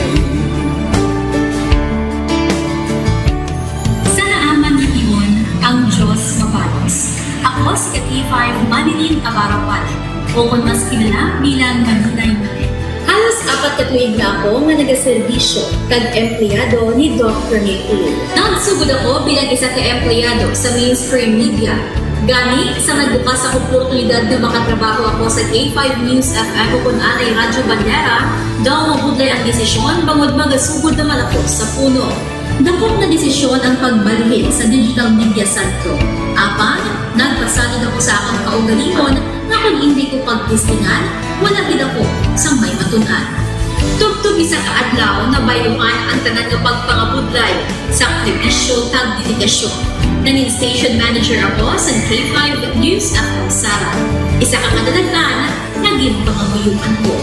Ang Diyos mapalos. Ako si Kati5 Manilin Abarapan o kung mas kilala bilang Manilay Manil. Halos 4 ka tuig na ako nga nagaserbisyo kag-empleyado ni Dr. Nick. Nagsugod ako bilang isa ka-empleyado sa mainstream media. Gani sa nagbukas ang oportunidad na makatrabaho ako sa K5 News FM o kung anay Radyo Bandera, daw mabudlay ang desisyon bangod magasugod naman ako sa puno. Dakot na desisyon ang pagbalhin sa digital media sentro. Apan, nagpasalig ako sa akong kaugalingon na kung hindi ko pagtistingan, wala gid ako sa may matunan. Tugtog isa kaadlaw na bayuhan ang tanan nga pagpangabudlay sa sakripisyo kag dedikasyon. Nanging station manager ako sa K5 News FM Sara. Isa ka kadagdagan, naging pangabuyuan ko.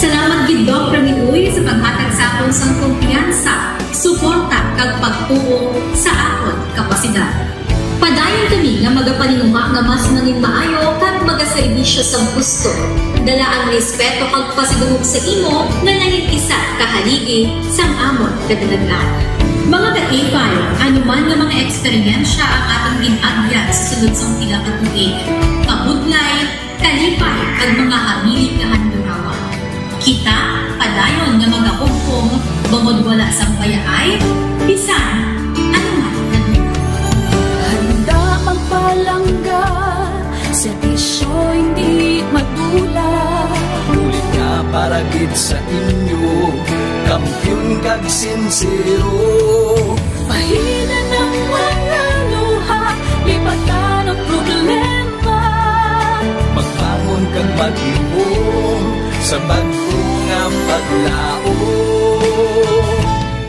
Salamat gid Dr. Niuy sa paghatag sa akon sang kumpiyansa, suporta kag pagtuo sa akon kapasidad. Padayon kami nga magapaninuma nga mas nanging maayo kag magaserbisyo sa gusto. Dala ang respeto kag pasigugog sa imo nga nanging isa kahaligi sang amon kadalagan. Mga ka-K5, anuman nga mga eksperyensya ang atong ginagyan sa sunod sang pila ka tuig. Kabudlay, kalipay kag mga hamilig nga handurawa. Kita, padayon nga magakugkong, bangod wala sa bayaay, bisan, anuman. Handa magpalangga, servisyo hindi madula. Ulit nga para gid sa inyo, kampiyon kag sincero. Pahina ng mga luha, lipatan ang problema. Magbangon kag mag-iwong, sa bago nga paglao.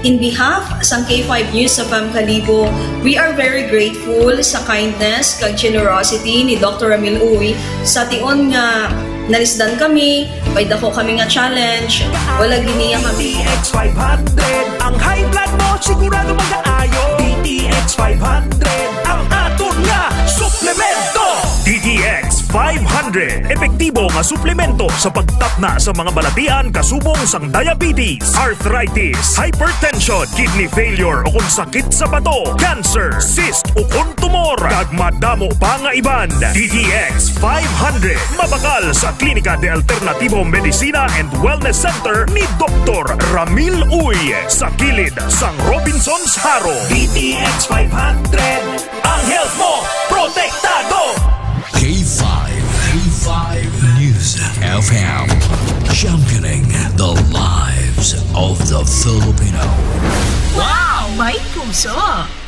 In behalf sa K5 News sa Kalibo, we are very grateful sa kindness kag generosity ni Dr. Ramil Uy sa tion nga nalisdan kami, may dako kami nga challenge, wala giniya kami. DTX 500, ang high blood mo sigurado mag-aayo. DTX 500, ang aton nga suplemento. DTX 500, epektibo nga suplemento sa pagtapna sa mga balatian kasubong sang diabetes, arthritis, hypertension, kidney failure o kung sakit sa bato, cancer, cyst o kung tumor, kag madamo pa nga iban. DTX 500, mabakal sa Klinika de Alternativo Medicina and Wellness Center ni Dr. Ramil Uy sa kilid sang Robinson's Haro. DTX 500, ang health mo protektado. K5 News FM, championing the lives of the Filipino. Wow! May puso!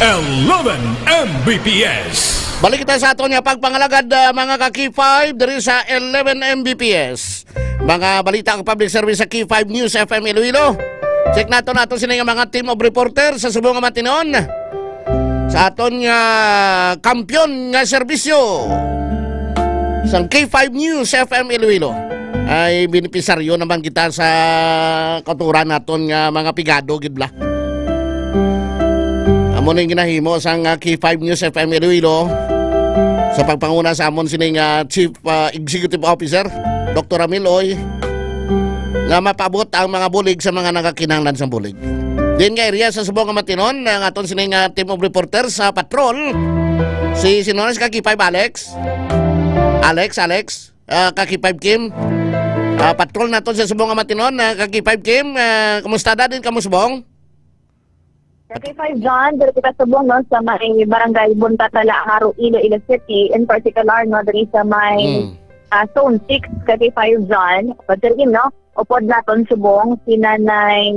11 Mbps. Balik kita sa ato niya pagpangalagad mga ka-K5 diri sa 11 Mbps. Mga balita ang public service sa K5 News FM Iloilo. Check nato sila yung mga team of reporter sa subong nga matinon. Sa aton nga kampyon nga serbisyo sa K5 News FM Iloilo ay benepisaryo naman kita sa katuran naton nga mga pigado gidla. Amo na yung ginahimo sa K5 News FM Iloilo sa pagpanguna sa amon sining Chief Executive Officer Dr. Ramil Uy nga mapabot ang mga bulig sa mga nakakinahanglan sa bulig. Din nga area sa Subong nga Matinon ang aton sining team of reporters sa patrol si Sinones Kaki 5 Alex Kaki 5 Kim patrol naton sa Subong nga Matinon Kaki 5 Kim kumusta din kamo Subong? Kaki 5 John, dito kita subong no sa may barangay Buntatala, Haro, Iloilo City, in particular no diri sa may Zone 6 Kaki 5 John. Pagdirin no, upod naton subong si Nanay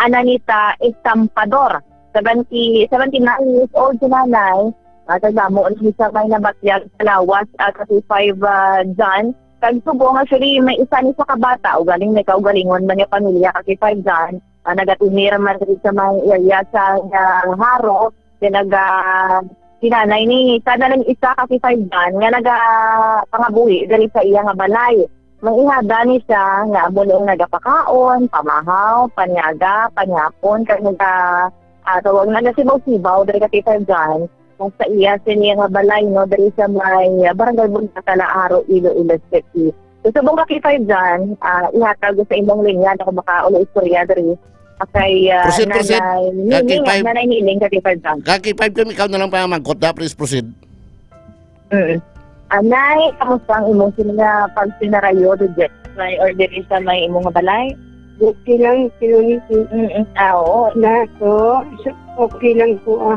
Ananita Estampador, 79 years old si Nanay. Tagdamo ni sa may nabatyag sa lawas Kaki 5 John. Kag subong actually may isa ni sa kabata ugaling may kaugalingon man nga pamilya Kaki 5 John. Nagatumira man sa mga area sa Haro, sinanay ni sana lang isa kasi 5 dan nga pangabuhi dali sa iya nga balay. Mangihada ni siya nga bulong nagapakaon, pamahaw, panyaga, panyapon, kag tawag na sibaw-sibaw dali ka 5 dan kung sa iya siya nga balay no dali sa may barangay Buntatala, Haro, Iloilo City. So subong ka 5 dan ihatag sa imong linya na kung makaulo istorya dali. Okay, proceed. Nanay hiling Kaki 5 John. Kaki 5 Kim, ikaw na lang pa magkot na, please proceed. Nay, kamusta ang imong sila pag sinarayo do jet? May order sa may imong balay? Okay lang, kiloniti. Oo. So, okay lang po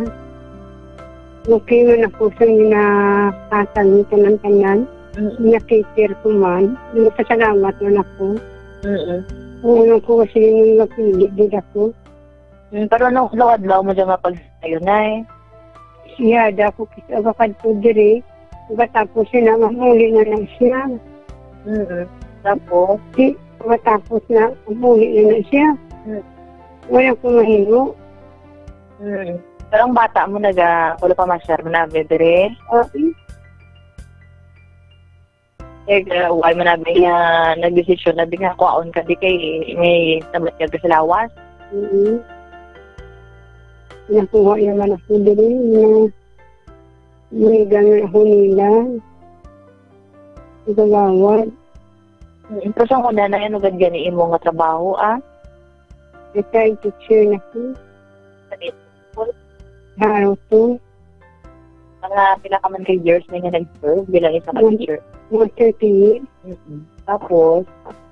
Okay man ako sa nakasal ko ng tanan. Nakikir ko man. Nakasalamat man ako. Ano ko kasi yung napilit din ako. Pero anong adlaw mo dyan mapagsayo na Siya, ako kita bakad po diri. Tapos sila, mamuli na lang siya. Tapos? Tapos na, mamuli na lang siya. Wala ko mahino. Pero ang bata mo wala pa masyar mo na, diri? Why man nabi nga nagdesisyon na nga kuwaon ka di kay may tablet ka sa lawas. Nakuha naman ako diri na may ganun ako nila. Igawawad. Pero sa kuna na yan, agad ganiin mo nga trabaho, Retired teacher na ko. Haro to. Mga pila ka man kay years na nga nag-serve bilang isang teacher. 30 years. Tapos,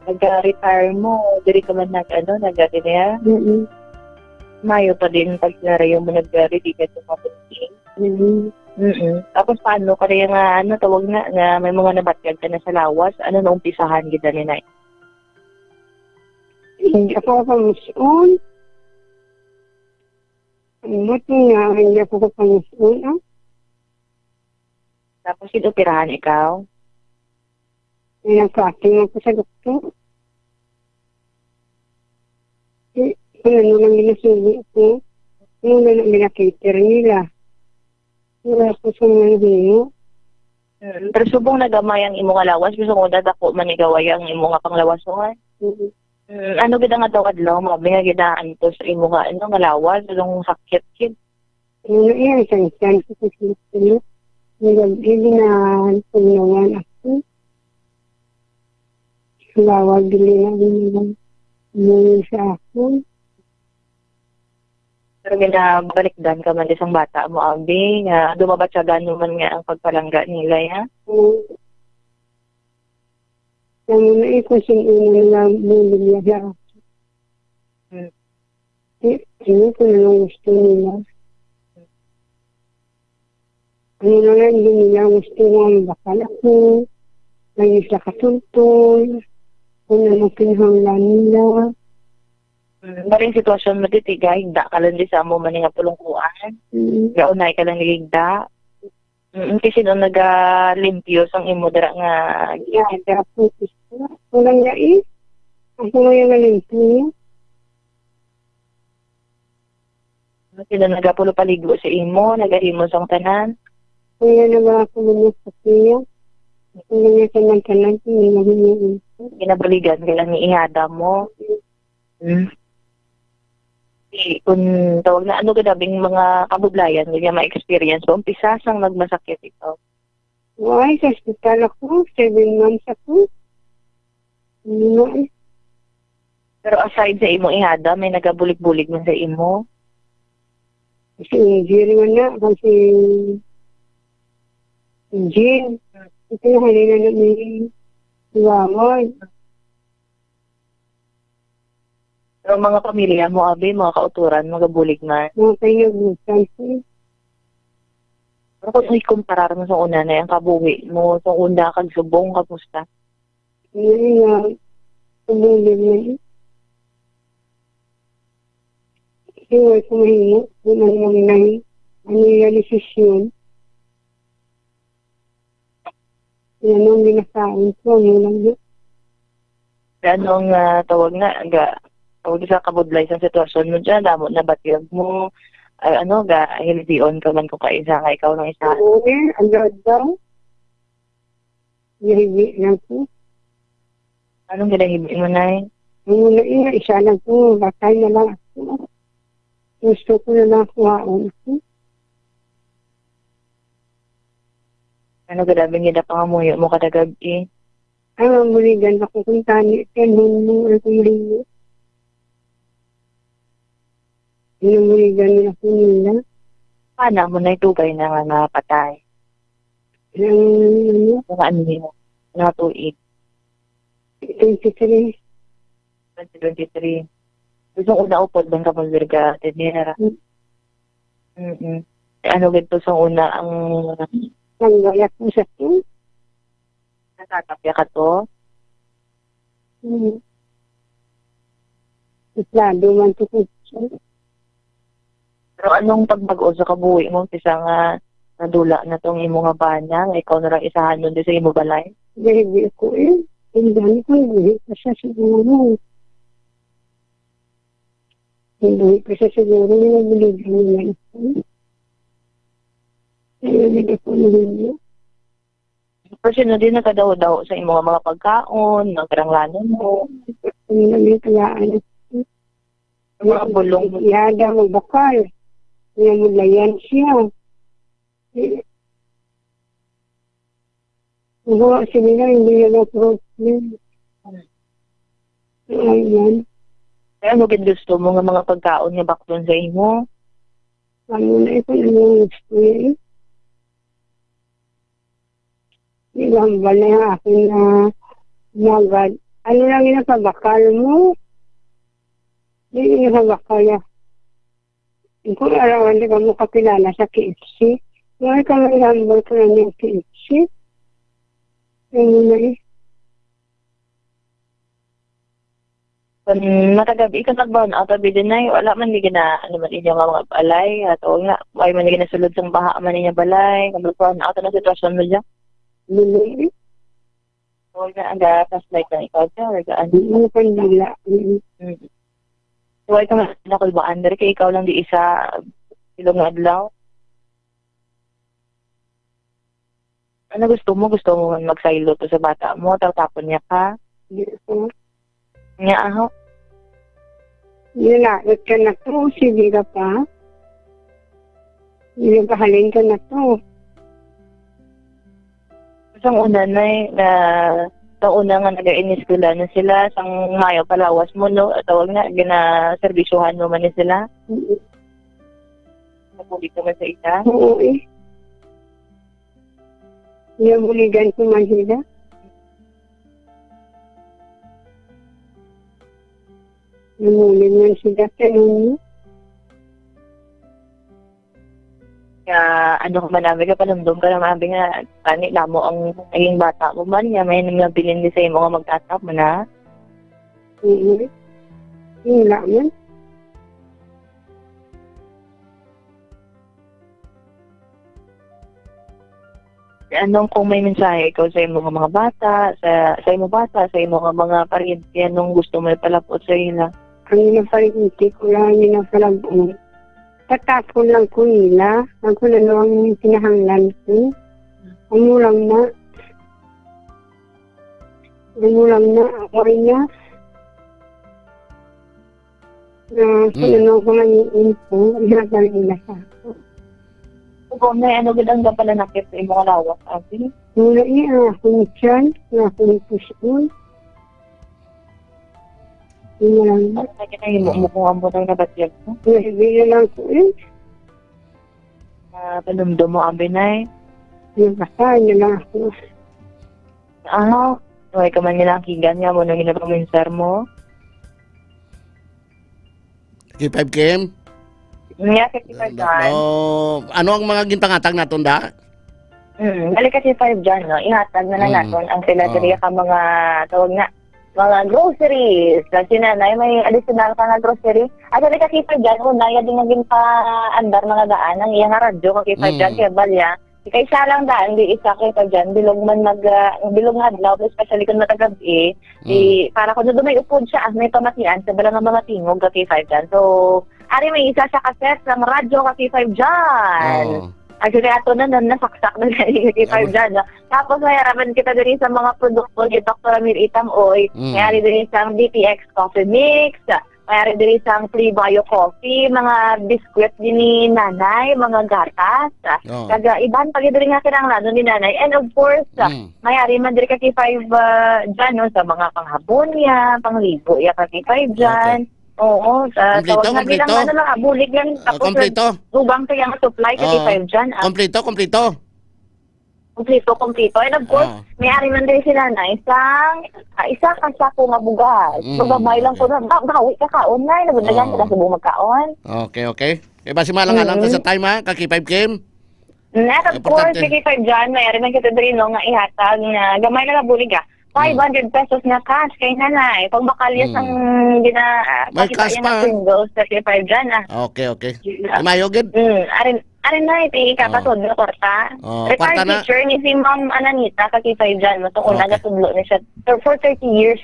nag-retire mo, diri ka man nag-retire? Mayo pa din pag-retire mo nag-ready ka sa mabuting. Tapos, paano ka rin nga, tawag na may mga nabatyag ka na sa lawas, ano na umpisahan kita ni Nay? Hindi ako kamusun. Hindi ako kamusun, Tapos, sinupirahan ikaw? Nagkating ako sa doktor. Ano lang minasubi ko. Ano lang minakater nila. Wala ko sa mga hino. Pero subong nagamay ang imong alawas. Gusto ko dadako manigaway ang imong panglawason. Ano gida nga tawad lang? Mabi nga gidaan to sa imong alawas. Anong sakit kid? Ano yan? Isang ko sa sila. Hindi na tulungan ako. Lawag dili na din muli sa ako. Pero ginabalikdan ka man isang bata mo, Abi, nga dumabatsagan mo man nga ang pagpalangga nila, ya? Namun na ikusin ina na muli niya sa ako. Ano ko na gusto nila? Ano na lang hindi nila gusto ang bakal ako. Nagis na katuntol. Kung ano pinahanglan nila. Maring sitwasyon mo dito, higda ka lang di sa mo man nga pulungkuan. Gaunay ka lang higda. Kasi doon nag-limpyo sang imo dira nga. Dira po. Walang yai. Ako nga yung nalimpyo. Sila nagapulo paligo sa imo, nagahimo sang tanan. Kaya na ba ako muna sa siya? Kung nga tanan-tanan, hindi na hinihin. Ginabaligan ka lang ni ihada mo. Kung tawag na ano gadabing mga kabudlayan, hindi ma-experience mo, umpisa sang nagmasakit ito. Why, sa hospital ako, 7 months ako. Pero aside sa imo ihada, may nagabulig-bulig man sa imo? Kasi Jiri man na, kasi Jin, ito na halina na ni Iwamon. Pero mga pamilya mo, abi, mga kauturan, magabulig man. Mga kainubusan siya. Pero kung ikumparar mo sa una na yung kabuhi mo, sa una kag subong, kamusta? Yun nga, kabulig na yun. Iway ko mahimo, kung ano lang ano yung desisyon. Yan ang ginasaan ko, ano lang yun. Anong tawag tawag sa kabudlay sa sitwasyon mo dyan, damo na batiyag mo, ay hildion ka man kung kaisa ka, ikaw ng isa. Oo, agad daw. Hihibi lang po. Anong ginahibi mo na Muna isa lang po, bakay na lang ako. Gusto ko na lang kuhaan ako. Ano gadabing gina pangamuyo mo kadagag Ang mamuligan ako kung tani, kanun mo ang kuliyo. Inamuligan nila ko nila. Paano mo na itugay na nga napatay? Mga ano nila? Natuig? 23. 2023. Gusto una upod bang kapag ka, Tenera? Ano ganito sa una ang... Nanggayak mo sa akin? Natatapya ka to? Islado man to ko siya. Pero anong pagbago sa kabuhi mo? Isa nga nadula na tong imo nga bana, ikaw na lang isahan nun din sa imo balay? Hindi ko Hindi ko hindi pa siya siguro. Hindi pa siya siguro nilabiligan nila ito. Hindi ko nililiyo. Pero sino din nakadaw-daw sa imo mga pagkaon, mga karanglanan mo? Hindi namin kayaan. Mga bulong mo. Yada mo bakal. Kaya mo layan siya. Huwag sila hindi na problem. Ayan. Kaya ano gusto mo nga mga pagkaon nga bakton sa imo? Ano na ito yung gusto niya eh. Igambal na yung akin na magad. Ano lang yung napabakal mo? Hindi yung napabakal ya. Kung arawan na ka mo kapilala sa KFC, ngayon ka mag-igambal ko lang yung KFC. Ano na eh. Kung matagabi ka nagbaon out of dinay, wala man di gina ano man inyo nga mga balay ato nga ay man di gina sulod sang baha man niya balay kung nagbaon out na sitwasyon mo diya. Lili. O nga aga flashlight na ikaw siya or gaan. Ano pa nila. So ay ka man nakul ba under kay ikaw lang di isa ilong nga adlaw. Ano gusto mo? Gusto mo magsaylo to sa bata mo? Tapon niya ka? Yes. Nga aho? Nilakot ka na to. Sige ka pa. Nilagahalin ka na to. Isang una na sa una nga nag-iniskwela na sila. Sang mayo palawas mo, no? Tawag nga, gina-serbisyuhan mo man ni sila. Napulit naman sa isa? Oo eh. Nabuligan ko man sila. Namulig man sila sa inyo. Kaya ano ka man namin ka panumdum ka naman nga kani lamo ang naging bata mo man nga may nabilin din sa imo nga magtatap mo na. Wala man. Anong kung may mensahe ikaw sa imo mga bata, sa imo bata, sa imo mga pariente, anong gusto mo ipalapot sa ila? Ang pariente ko lang yung napalabong. Tatapon lang ko nila. Ako na lang pinahanglan ko. Umulang na. Ako niya. Kung ano ko nga yung info, hinagdal nila sa ako. Kung may ano gudang ka pala nakit sa imong lawas, abi. Mula iya, akong tiyan, akong pusoon. Nakita yung mukha mo ng nabatyag mo. Hindi lang ko Panumdo mo, abi na Nagkasal niya lang ako. Ano? Huwag ka man nilang kigan nga mo nung hinapaminser mo. K5 Kim? Nga, kasi 5 dyan. Ano ang mga ginpangatag naton da? Balik kasi 5 dyan, no? Ihatag na lang natin ang sila ka mga, tawag nga, mga groceries. Kasi nanay, may additional ka na grocery. At balik kasi 5 dyan, unaya din naging pa-andar mga daan. Ang iyang radyo, kasi 5 dyan, kaya balya. Kaya isa lang daan, di isa kita dyan, bilog man bilog hadlaw, especially kung matagabi, para kung doon may upod siya, may pamatian, sa balang mga tingog, kaki 5 dyan. So, ari may isa sa kaset ng radyo, kaki 5 dyan. Actually, ato na nasaksak na kaki 5 dyan. Tapos, mayaraman kita din sa mga produkto ni Dr. Amir Itamoy, mayari din sa DTX Coffee Mix, mayari din isang free bio coffee, mga biskwit din ni nanay, mga gatas. Kaga iban pag din nga kinanglan ni nanay. And of course, mayari man din kaki 5 dyan, no, sa mga panghabon niya, panglibo ya kaki 5 dyan. Oo, sa tawag na bilang ano lang, bulig lang. Tapos ubang to yung supply kaki 5 dyan. Kompleto. And of course, may-ari man din sila na isa ka sa kung mabugas. Magabay lang ko na, bawi ka kaon na, nabundagan ka na subong magkaon. Okay. Kaya basi malang-alang sa time ha, kaki 5 Kim? Of course, kaki 5 dyan, may-ari man kita din nga ihatag na gamay na nabulig ka. 500 pesos na cash kay nanay. Pag bakalyas ang pakita yan na singles, kaki 5 dyan Okay. Mayogid? Arin na, ikapatod na kwarta. Retired teacher ni si Ma'am Ananita, kakipay dyan. Matungkol nagatudlo na siya. For 30 years,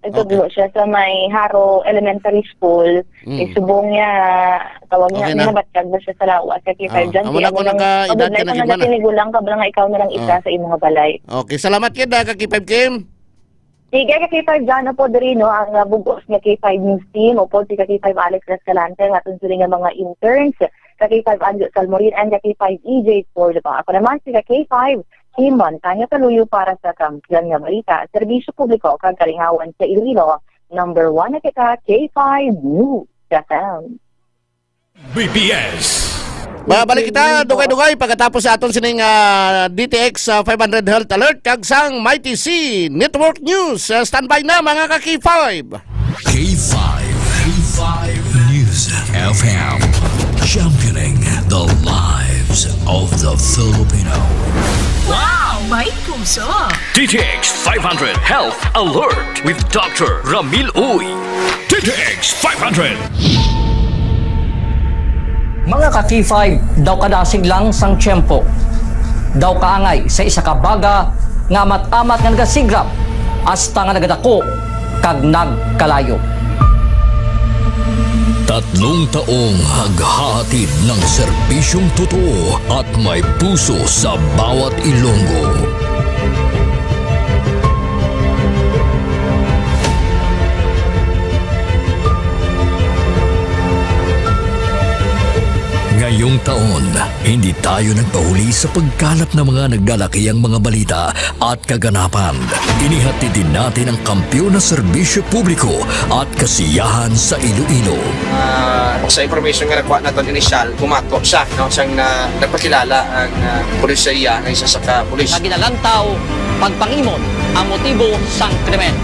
nagtudlo siya sa may Haro Elementary School. Subong niya, tawag niya, nabatag na siya sa lawas. Kakipay dyan. Amo na ko naka-edad ka na Pag tinigulang ka, nga ikaw na lang isa sa imong balay. Okay, salamat kita, kakipay Kim. Sige, kaki 5 dyan na po din, no, ang bugos ng K5 News Team, o po si kaki 5 Alex Escalante, at sila nga mga interns, kaki 5 Andrew Salmorin, and kaki 5 EJ Ford. Ako naman si kaki 5 Kimon, kanya kaluyo para sa kampiyan nga balita, serbisyo publiko, kagalingawan sa Iloilo, number 1 na kita, K5 News FM. BPS. Babalik kita dugay-dugay pagkatapos sa aton sining DTX 500 Health Alert kag sang Mighty C Network News. Standby na mga kaki 5. K5 News FM, championing the lives of the Filipino. Wow! May puso! DTX 500 Health Alert with Dr. Ramil Uy. DTX 500. Mga ka-K5, daw kadasig lang sang tiyempo. Daw kaangay sa isa ka baga nga amat-amat nga nagasigrap hasta nga nagadako kag nagkalayo. 3 taong haghahatid ng serbisyong totoo at may puso sa bawat Ilonggo. Ngayong taon, hindi tayo nagpahuli sa pagkalat ng mga naglalakihang mga balita at kaganapan. Inihatid din natin ang kampiyon na serbisyo publiko at kasiyahan sa Iloilo. Sa information nga nakuha natin inisyal, bumato siya. Siyang nagpakilala ang pulisya na isa sa ka-pulis. Naginalantaw, pagpangimon ang motibo sang krimen.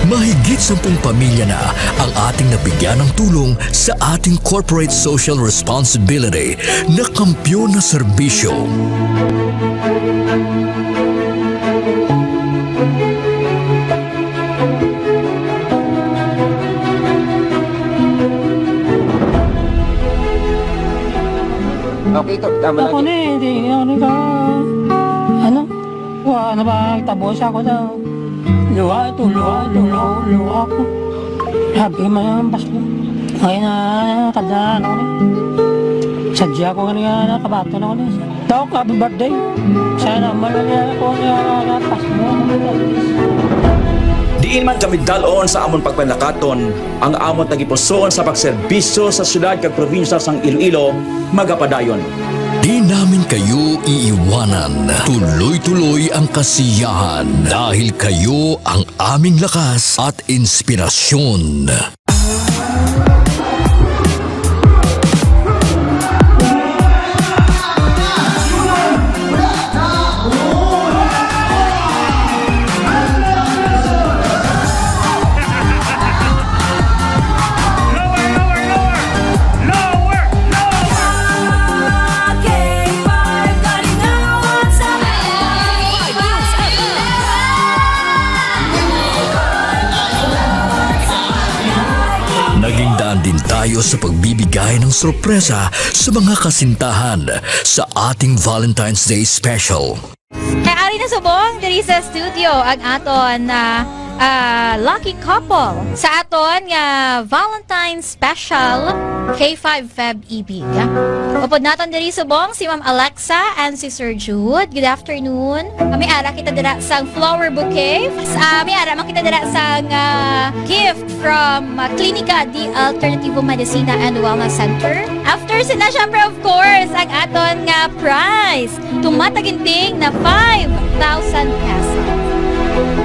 Mahigit 10 pamilya na ang ating nabigyan ng tulong sa ating corporate social responsibility na kampiyon na serbisyo. Okay, ito. Tama ako na eh. Hindi ako ka. Ano? Wala na ba? Tabos ako daw. Luha ko. Sabi man ang basko. Ngayon na, kadaan ako Sadya ko nga nakabato na ko niya. Daw ka, happy birthday. Sana malala ko niya napas mo. Diin man kami dalon sa amon pagpanlakaton, ang amon tagipuson sa pagserbisyo sa syudad kag probinsya sang Iloilo, magapadayon. Di namin kayo iiwanan. Tuloy-tuloy ang kasiyahan dahil kayo ang aming lakas at inspirasyon. Din tayo sa pagbibigay ng sorpresa sa mga kasintahan sa ating Valentine's Day Special. Kaya ari na subong diri sa studio ang aton na lucky couple sa aton nga Valentine's Special K5 Feb Ibig. Upod naton diri subong si Ma'am Alexa and si Sir Jude. Good afternoon. Kami ara kita dira sang flower bouquet. Kami ara makita dira sang gift from Clinica di Alternativo Medicina and Wellness Center. After sila syempre of course ang aton nga prize. Tumataginting na 5,000 pesos.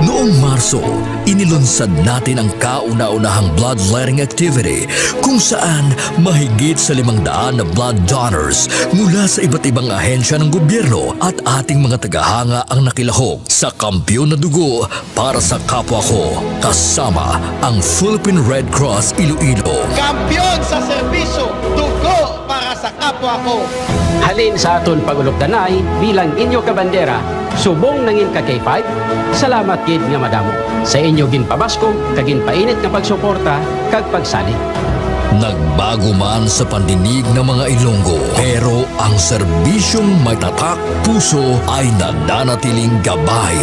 Noong Marso, inilunsad natin ang kauna-unahang bloodletting activity kung saan mahigit sa 500 na blood donors mula sa iba't ibang ahensya ng gobyerno at ating mga tagahanga ang nakilahok sa Kampiyon na Dugo para sa kapwa ko, kasama ang Philippine Red Cross Iloilo. Kampiyon sa serbisyo, dugo para sa kapwa ko. Halin sa aton pagulokdanay bilang inyo kabandera, subong nangin ka K5, salamat gid nga madamo. Sa inyo ginpabasko, kagin painit nga pagsuporta, kag pagsali. Nagbago man sa pandinig ng mga Ilonggo, pero ang serbisyong may tatak puso ay nananatiling gabay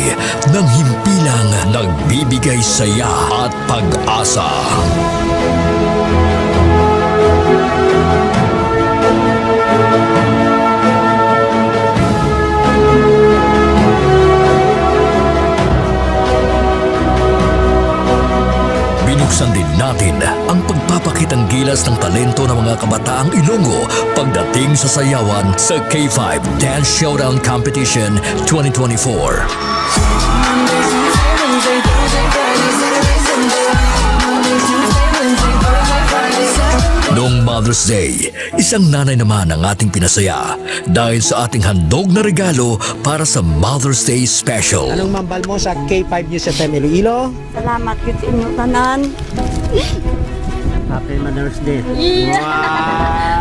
ng himpilang nagbibigay saya at pag-asa. Binuksan din natin ang pagpapakitang gilas ng talento ng mga kabataang Ilonggo pagdating sa sayawan sa K5 Dance Showdown Competition 2024. Noong Mother's Day, isang nanay naman ang ating pinasaya dahil sa ating handog na regalo para sa Mother's Day Special. Anong mambal mo sa K5 News FM Iloilo? Salamat yun sa inyo tanan. Happy Mother's Day. Wow!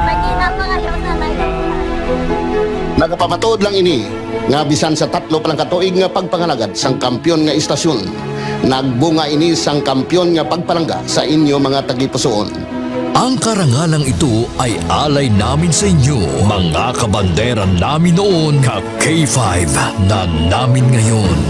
Magina pa kayo nanay. Nagapamatuod lang ini nga bisan sa 3 pa lang katuig nga pagpangalagad sang kampiyon nga istasyon. Nagbunga ini sang kampiyon nga pagpalangga sa inyo mga tagipusoon. Ang karangalang ito ay alay namin sa inyo, mga kabandera namin noon, ka K5 na namin ngayon.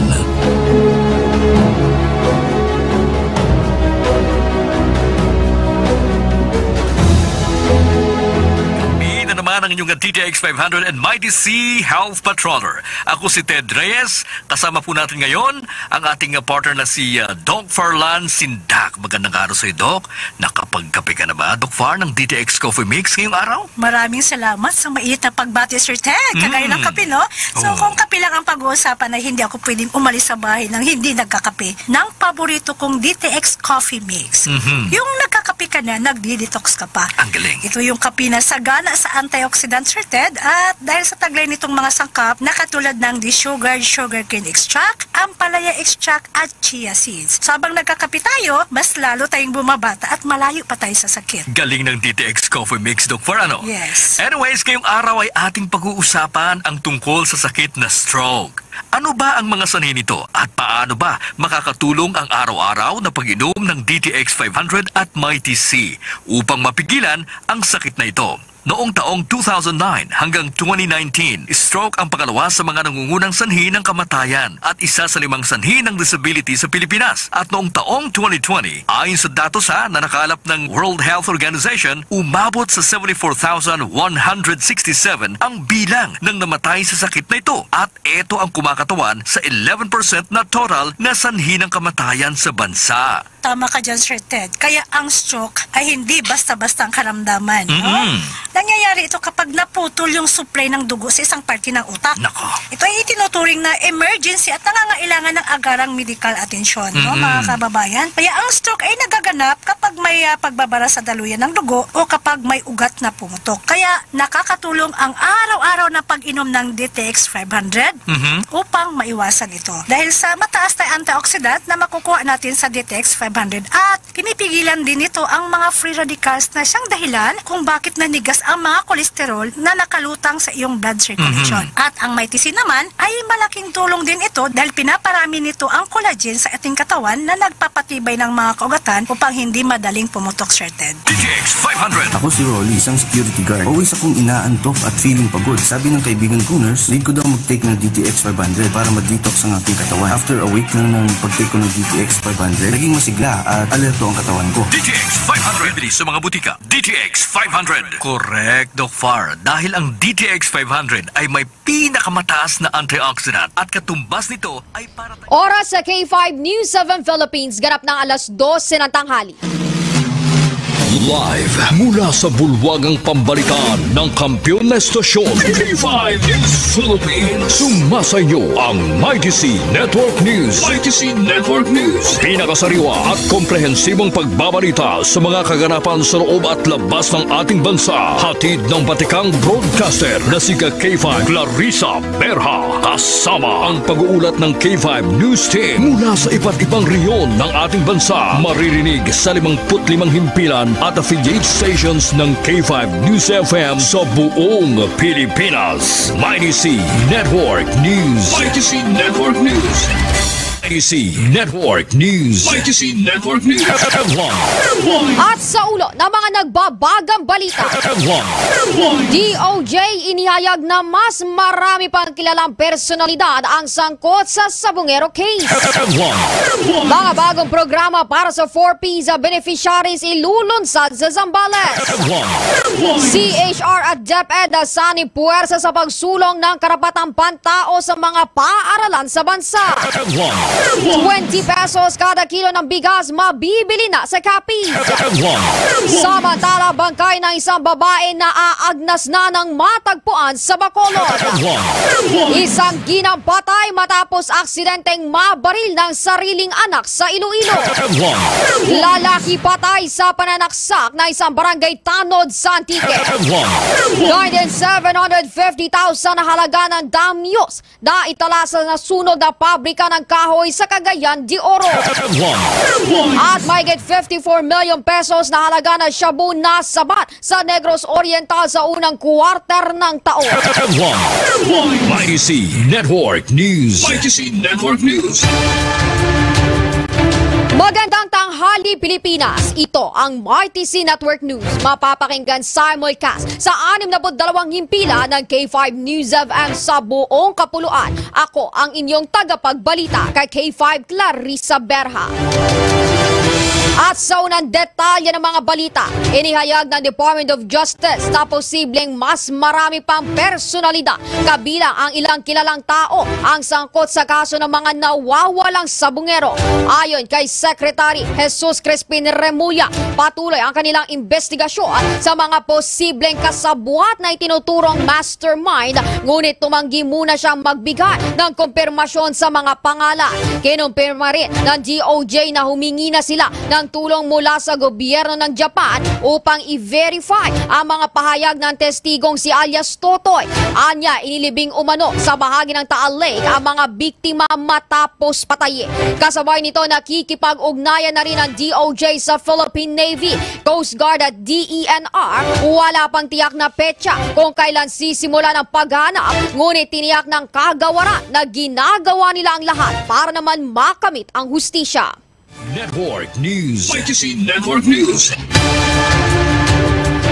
Ang inyong DTX 500 and Mighty C Health Patroller. Ako si Ted Reyes. Kasama po natin ngayon ang ating partner na si Doc Farlan Sindak. Magandang araw sa iyo, Doc. Nakapagkape ka na ba, Doc Far, ng DTX Coffee Mix ngayong araw? Maraming salamat sa mait na pagbati, Sir Ted. Kagaya ng kape, no? So kung kape lang ang pag-uusapan ay hindi ako pwedeng umalis sa bahay nang hindi nagkakape ng paborito kong DTX Coffee Mix. Yung nagkakape ka na, nagdi-detox ka pa. Ang galing. Ito yung kape na sagana sa antioxidant, Sir Ted, at dahil sa taglay nitong mga sangkap na katulad ng desugared sugarcane extract, ampalaya extract at chia seeds. So habang nagkakape tayo, mas lalo tayong bumabata at malayo pa tayo sa sakit. Galing ng DTX Coffee Mix, Doc Far, ano? Yes. Anyways, ngayong araw ay ating pag-uusapan ang tungkol sa sakit na stroke. Ano ba ang mga sanhi nito at paano ba makakatulong ang araw-araw na pag-inom ng DTX 500 at Mighty C upang mapigilan ang sakit na ito? Noong taong 2009 hanggang 2019, stroke ang pangalawa sa mga nangungunang sanhi ng kamatayan at isa sa 5 sanhi ng disability sa Pilipinas. At noong taong 2020, ayon sa datos na nakalap ng World Health Organization, umabot sa 74,167 ang bilang ng namatay sa sakit na ito. At ito ang kumakatawan sa 11% na total na sanhi ng kamatayan sa bansa. Tama ka dyan, Sir Ted. Kaya ang stroke ay hindi basta-basta ang karamdaman. No? Nangyayari ito kapag naputol yung supply ng dugo sa isang parte ng utak. Ito ay itinuturing na emergency at nangangailangan ng agarang medical atensyon, no, mga kababayan. Kaya ang stroke ay nagaganap kapag may pagbabara sa daluyan ng dugo o kapag may ugat na pumutok. Kaya nakakatulong ang araw-araw na pag-inom ng DTX 500 upang maiwasan ito. Dahil sa mataas na antioxidant na makukuha natin sa DTX 500 at pinipigilan din ito ang mga free radicals na siyang dahilan kung bakit nanigas ang mga kolesterol na nakalutang sa iyong blood circulation. At ang Mighty naman ay malaking tulong din ito dahil pinaparami nito ang collagen sa ating katawan na nagpapatibay ng mga kaugatan upang hindi madaling pumutok, Sir Ted. DTX 500. Ako si Rolly, isang security guard. Always akong inaantok at feeling pagod. Sabi ng kaibigan ko, nurse, need ko daw mag-take ng DTX 500 para ma-detox ang aking katawan. After a week lang ng pag-take ko ng DTX 500, naging masigla at alerto ang katawan ko. DTX 500 bilis sa mga butika. DTX 500. Correct, Doc Far. Dahil ang DTX 500 ay may pinakamataas na antioxidant at katumbas nito ay para... Oras sa K5 News 7 Philippines, ganap ng alas 12 ng tanghali. Live mula sa bulwagang pambalitaan ng kampiyon na estasyon K5 News Philippines. Sumasayo ang Mighty Network News. Mighty Network News. Pinakasariwa at komprehensibong pagbabalita sa mga kaganapan sa loob at labas ng ating bansa. Hatid ng batikang broadcaster na si K5 Clarissa Berha. Kasama ang pag-uulat ng K5 News Team mula sa iba't ibang reyon ng ating bansa. Maririnig sa 55 himpilan at affiliate stations ng K5 News FM sa buong Pilipinas. Mighty Network News. Mighty Network News. Mighty Network News. Mighty Network News. At sa ulo ng mga nagbabagang balita, DOJ inihayag na mas marami pang kilalang personalidad ang sangkot sa Sabungero case. Mga bagong programa para sa 4Ps beneficiaries ilulunsad sa Zambales. CHR at DepEd sani puwersa sa pagsulong ng karapatang pantao sa mga paaralan sa bansa. 20 pesos kada kilo ng bigas mabibili na sa Capiz. Samantala, bangkay ng isang babae na aagnas na ng matagpuan sa Bacolod. Isang ginang patay matapos aksidenteng mabaril ng sariling anak sa Iloilo. Lalaki patay sa pananaksak na isang barangay Tanod sa Antique. Guidance 750,000 na halaga ng damyos na itala sa nasunod na pabrika ng kahoy sa Cagayan de Oro. At mahigit 54 million pesos na halaga na shabu na sabat sa Negros Oriental sa unang kuwarter ng taon. Mighty Network News. Mighty Network News. Magandang tanghali, Pilipinas. Ito ang Mighty Network News. Mapapakinggan simulcast sa 62 himpila ng K5 News FM sa buong kapuluan. Ako ang inyong tagapagbalita kay K5 Clarissa Berha. At sa unang detalye ng mga balita, inihayag ng Department of Justice na posibleng mas marami pang personalidad kabilang ang ilang kilalang tao ang sangkot sa kaso ng mga nawawalang sabungero. Ayon kay Secretary Jesus Crispin Remulla, patuloy ang kanilang investigasyon sa mga posibleng kasabwat na itinuturong mastermind, ngunit tumanggi muna siyang magbigay ng kumpirmasyon sa mga pangalan. Kinumpirma rin ng DOJ na humingi na sila ng tulong mula sa gobyerno ng Japan upang i-verify ang mga pahayag ng testigong si alias Totoy. Anya, inilibing umano sa bahagi ng Taal Lake ang mga biktima matapos patayin. Kasabay nito, nakikipag-ugnayan na rin ang DOJ sa Philippine Navy, Coast Guard at DENR. Wala pang tiyak na petsa kung kailan sisimula ng paghanap, ngunit tiniyak ng kagawaran na ginagawa nila ang lahat para naman makamit ang hustisya. Network News. Mighty Network News.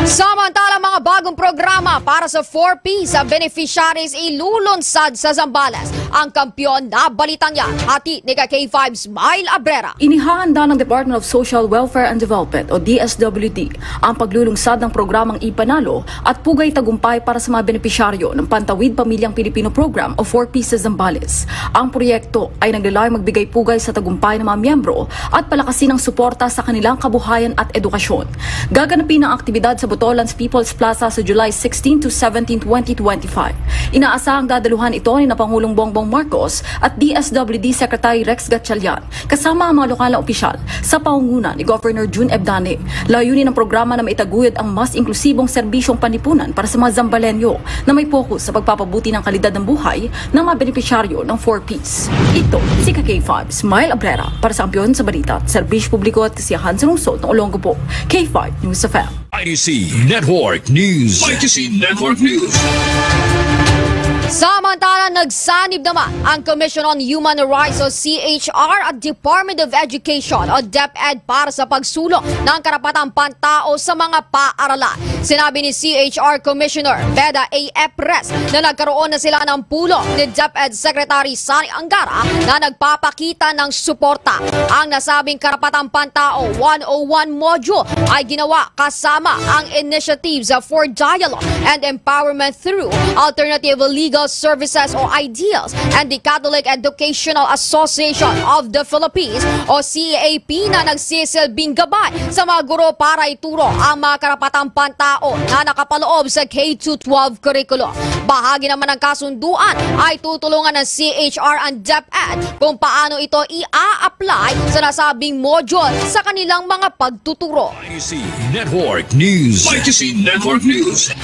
Samantala, mga bagong programa para sa 4P sa beneficiaries ilulunsad sa Zambales. Ang kampyon na balitang yan, hati ni K5 Smile Abrera. Inihahanda ng Department of Social Welfare and Development o DSWD ang paglulunsad ng programang Ipanalo at Pugay Tagumpay para sa mga benepisyaryo ng Pantawid Pamilyang Pilipino Program o 4P sa Zambales. Ang proyekto ay naglalayong magbigay pugay sa tagumpay ng mga miyembro at palakasin ang suporta sa kanilang kabuhayan at edukasyon. Gaganapin ang aktibidad sa Botolan's People's Plaza sa July 16 to 17, 2025. Inaasahang dadaluhan ito ni Pangulong Bongbong Marcos at DSWD Secretary Rex Gatchalian kasama ang mga lokal na opisyal sa pangunguna ni Governor June Ebdane. Layunin ng programa na maitaguyod ang mas inklusibong serbisyong panlipunan para sa mga Zambalenyo na may focus sa pagpapabuti ng kalidad ng buhay ng mga benepisyaryo ng 4Ps. Ito si K5 Smile Abrera para sa Kampiyon sa Balita at Serbisyo Publiko at Kasiyahan sa Lungsod ng Olongapo. K5 News FM. IDC Network News. IDC Network News. Samantala, nagsanib naman ang Commission on Human Rights o CHR at Department of Education o DepEd para sa pagsulong ng karapatang pantao sa mga paaralan. Sinabi ni CHR Commissioner Beda A. Epres na nagkaroon na sila ng pulong ni DepEd Secretary Sani Angara na nagpapakita ng suporta. Ang nasabing karapatang pantao 101 module ay ginawa kasama ang Initiatives for Dialogue and Empowerment through Alternative Legal Services o IDEALS and the Catholic Educational Association of the Philippines o CAP na nagsisilbing gabay sa mga guro para ituro ang mga karapatang pantao na nakapaloob sa K-12 curriculum. Bahagi naman ng kasunduan ay tutulungan ng CHR and DepEd kung paano ito i-a-apply sa nasabing module sa kanilang mga pagtuturo. IDC Network News. IDC Network News.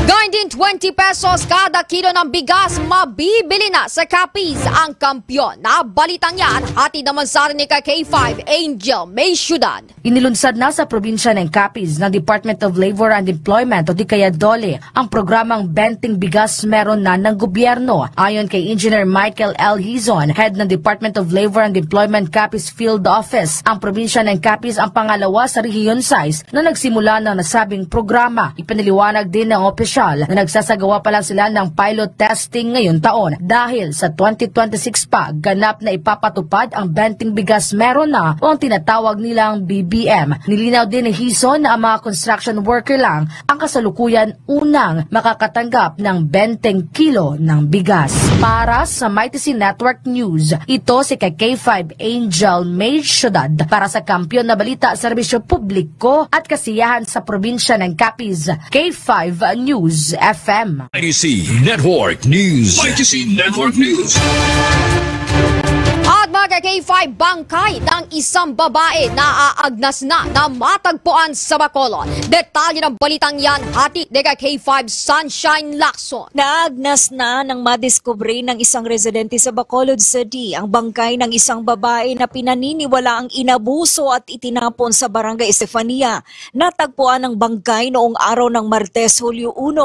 Gayun din 20 pesos kada kilo ng bigas mabibili na sa Capiz. Ang kampyon na balitang yan, hatid naman sa rin ni K5 Angel May Ciudad. Inilunsad na sa probinsya ng Capiz ng Department of Labor and Employment o di kaya DOLE ang programang Benting Bigas Meron Na ng gobyerno. Ayon kay Engineer Michael L. Hizon, head ng Department of Labor and Employment Capiz Field Office, ang probinsya ng Capiz ang pangalawa sa Region 6 na nagsimula ng nasabing programa. Ipinaliwanag din ng opisyal na nagsasagawa pa lang sila ng pilot testing ngayon taon dahil sa 2026 pa ganap na ipapatupad ang Benting Bigas Meron Na o ang tinatawag nilang BBM. Nilinaw din ni Hizon na ang mga construction worker lang ang kasalukuyan unang makakatanggap ng 20 kilo ng bigas. Para sa MyTC Network News, ito si K5 Angel May Ciudad para sa Kampiyon na Balita, Serbisyo Publiko at Kasiyahan sa Probinsya ng Capiz. K5 News FM. IDC Network News. IDC Network News. At mga K5, bangkay ng isang babae na aagnas na matagpuan sa Bacolod. Detalye ng balitang yan, hati ni K5 Sunshine Lacson. Naagnas na nang madiskubre ng isang residente sa Bacolod City ang bangkay ng isang babae na pinaniniwala ang inabuso at itinapon sa Barangay Estefania. Natagpuan ang bangkay noong araw ng Martes, Hulyo 1.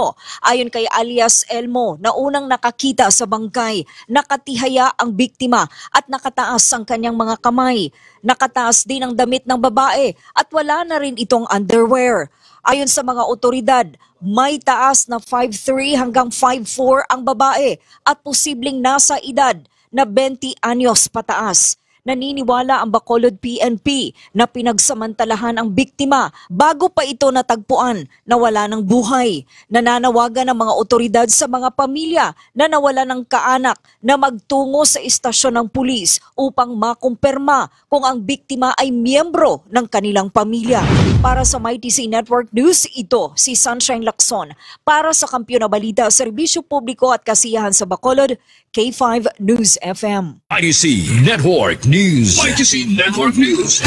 Ayon kay alias Elmo na unang nakakita sa bangkay, nakatihaya ang biktima at nakataas ang kanyang mga kamay. Nakataas din ang damit ng babae at wala na rin itong underwear. Ayon sa mga otoridad, may taas na 5'3 hanggang 5'4 ang babae at posibleng nasa edad na 20 anyos pataas. Naniniwala ang Bacolod PNP na pinagsamantalahan ang biktima bago pa ito natagpuan na wala ng buhay. Nananawagan ng mga otoridad sa mga pamilya na nawala ng kaanak na magtungo sa istasyon ng pulis upang makumpirma kung ang biktima ay miyembro ng kanilang pamilya. Para sa MyTC Network News, ito si Sunshine Lacson. Para sa Kampiyon na Balita, Serbisyo Publiko at Kasiyahan sa Bacolod, K5 News FM. IDC Network News. IDC Network News.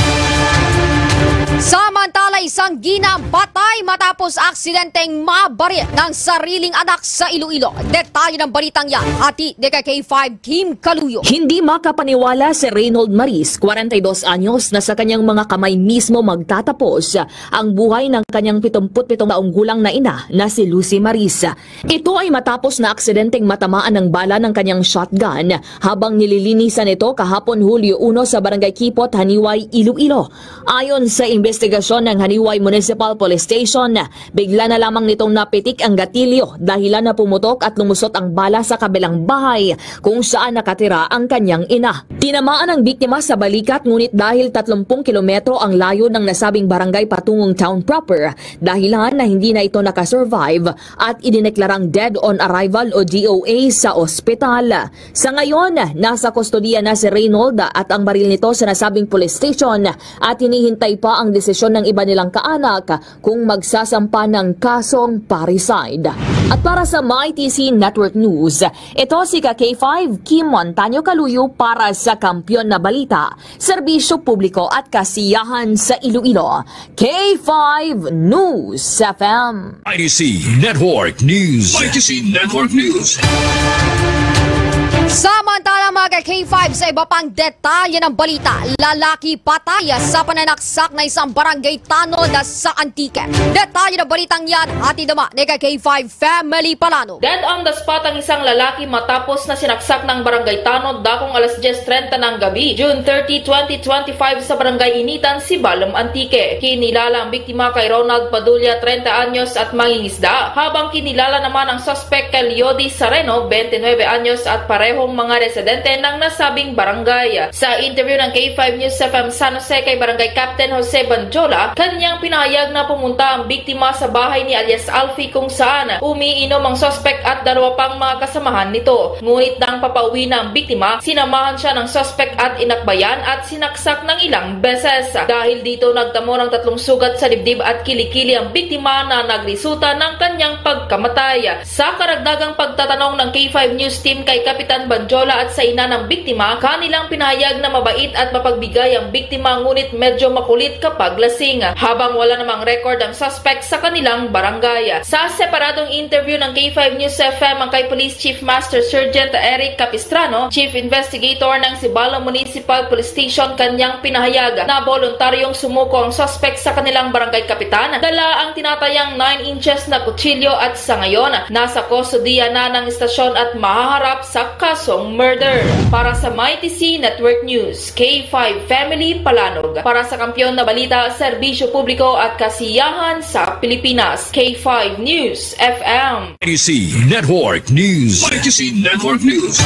Samantala, isang ginang patay matapos aksidenteng mabaril ng sariling anak sa Iloilo. Detalye ng balitang yan, hati ni K5 Kim Kaluyo. Hindi makapaniwala si Reynold Maris, 42 anyos, na sa kanyang mga kamay mismo magtatapos ang buhay ng kanyang 77 taong gulang na ina na si Lucy Maris. Ito ay matapos na aksidenteng matamaan ng bala ng kanyang shotgun habang nililinisan ito kahapon Hulyo Barrio 1 sa Barangay Kipot, Haniway, Iloilo. Ayon sa investigasyon ng Haniway Municipal Police Station, bigla na lamang nitong napitik ang gatilyo dahilan na pumutok at lumusot ang bala sa kabilang bahay kung saan nakatira ang kanyang ina. Tinamaan ang biktima sa balikat ngunit dahil 30 kilometro ang layo ng nasabing barangay patungong town proper, dahilan na hindi na ito nakasurvive at idineklarang dead on arrival o DOA sa ospital. Sa ngayon, nasa kustodiya na si Reynold at ang baril nito sa nasabing police station at hinihintay pa ang desisyon ng iba nilang kaanak kung magsasampa ng kasong parricide. At para sa MyTC Network News, ito si K5 Kim Montaño Caluyo para sa Kampiyon na Balita, Serbisyo Publiko at Kasiyahan sa Iloilo. K5 News FM. ITC Network News. ITC Network News. Samantala mga K5 sa iba pang detalye ng balita, lalaki patay sa pananaksak na isang barangay tanod sa Antique. Detalye ng balitang yan, hatid naman ni K5 Family Palano. Dead on the spot ang isang lalaki matapos na sinaksak ng barangay tanod dakong alas 10:30 ng gabi, June 30, 2025 sa barangay Initan, Sibalom, Antique. Kinilala ang biktima kay Ronald Padilla, 30 anyos at mangingisda, habang kinilala naman ang suspect kay Liody Sareno, 29 anyos at parehong mga residente ng nasabing barangay. Sa interview ng K5 News FM San Jose kay Barangay Captain Jose Banjola, kanyang pinahayag na pumunta ang biktima sa bahay ni alias Alfie kung saan umiinom ang suspect at dalawa pang mga kasamahan nito. Ngunit nang papauwi na ang biktima, sinamahan siya ng suspect at inakbayan at sinaksak ng ilang beses. Dahil dito nagtamo ng 3 sugat sa dibdib at kilikili ang biktima na nagresulta ng kanyang pagkamatay. Sa karagdagang pagtatanong ng K5 News team kay Kapitan Banjola at sa ina ng biktima, kanilang pinahayag na mabait at mapagbigay ang biktima ngunit medyo makulit kapag lasing, habang wala namang record ang suspect sa kanilang barangay. Sa separadong interview ng K5 News FM ang kay Police Chief Master Sergeant Eric Capistrano, Chief Investigator ng Sibalom Municipal Police Station, kanyang pinahayag na voluntaryong sumuko ang suspect sa kanilang barangay kapitan. Dala ang tinatayang 9 inches na kutsilyo at sa ngayon nasa kustodiya na ng istasyon at mahaharap sa kasong murder. Para sa MyTC Network News, K5 Family Palanog. Para sa Kampiyon na Balita, Serbisyo Publiko at Kasiyahan sa Pilipinas, K5 News FM. ITC Network News. ITC Network News.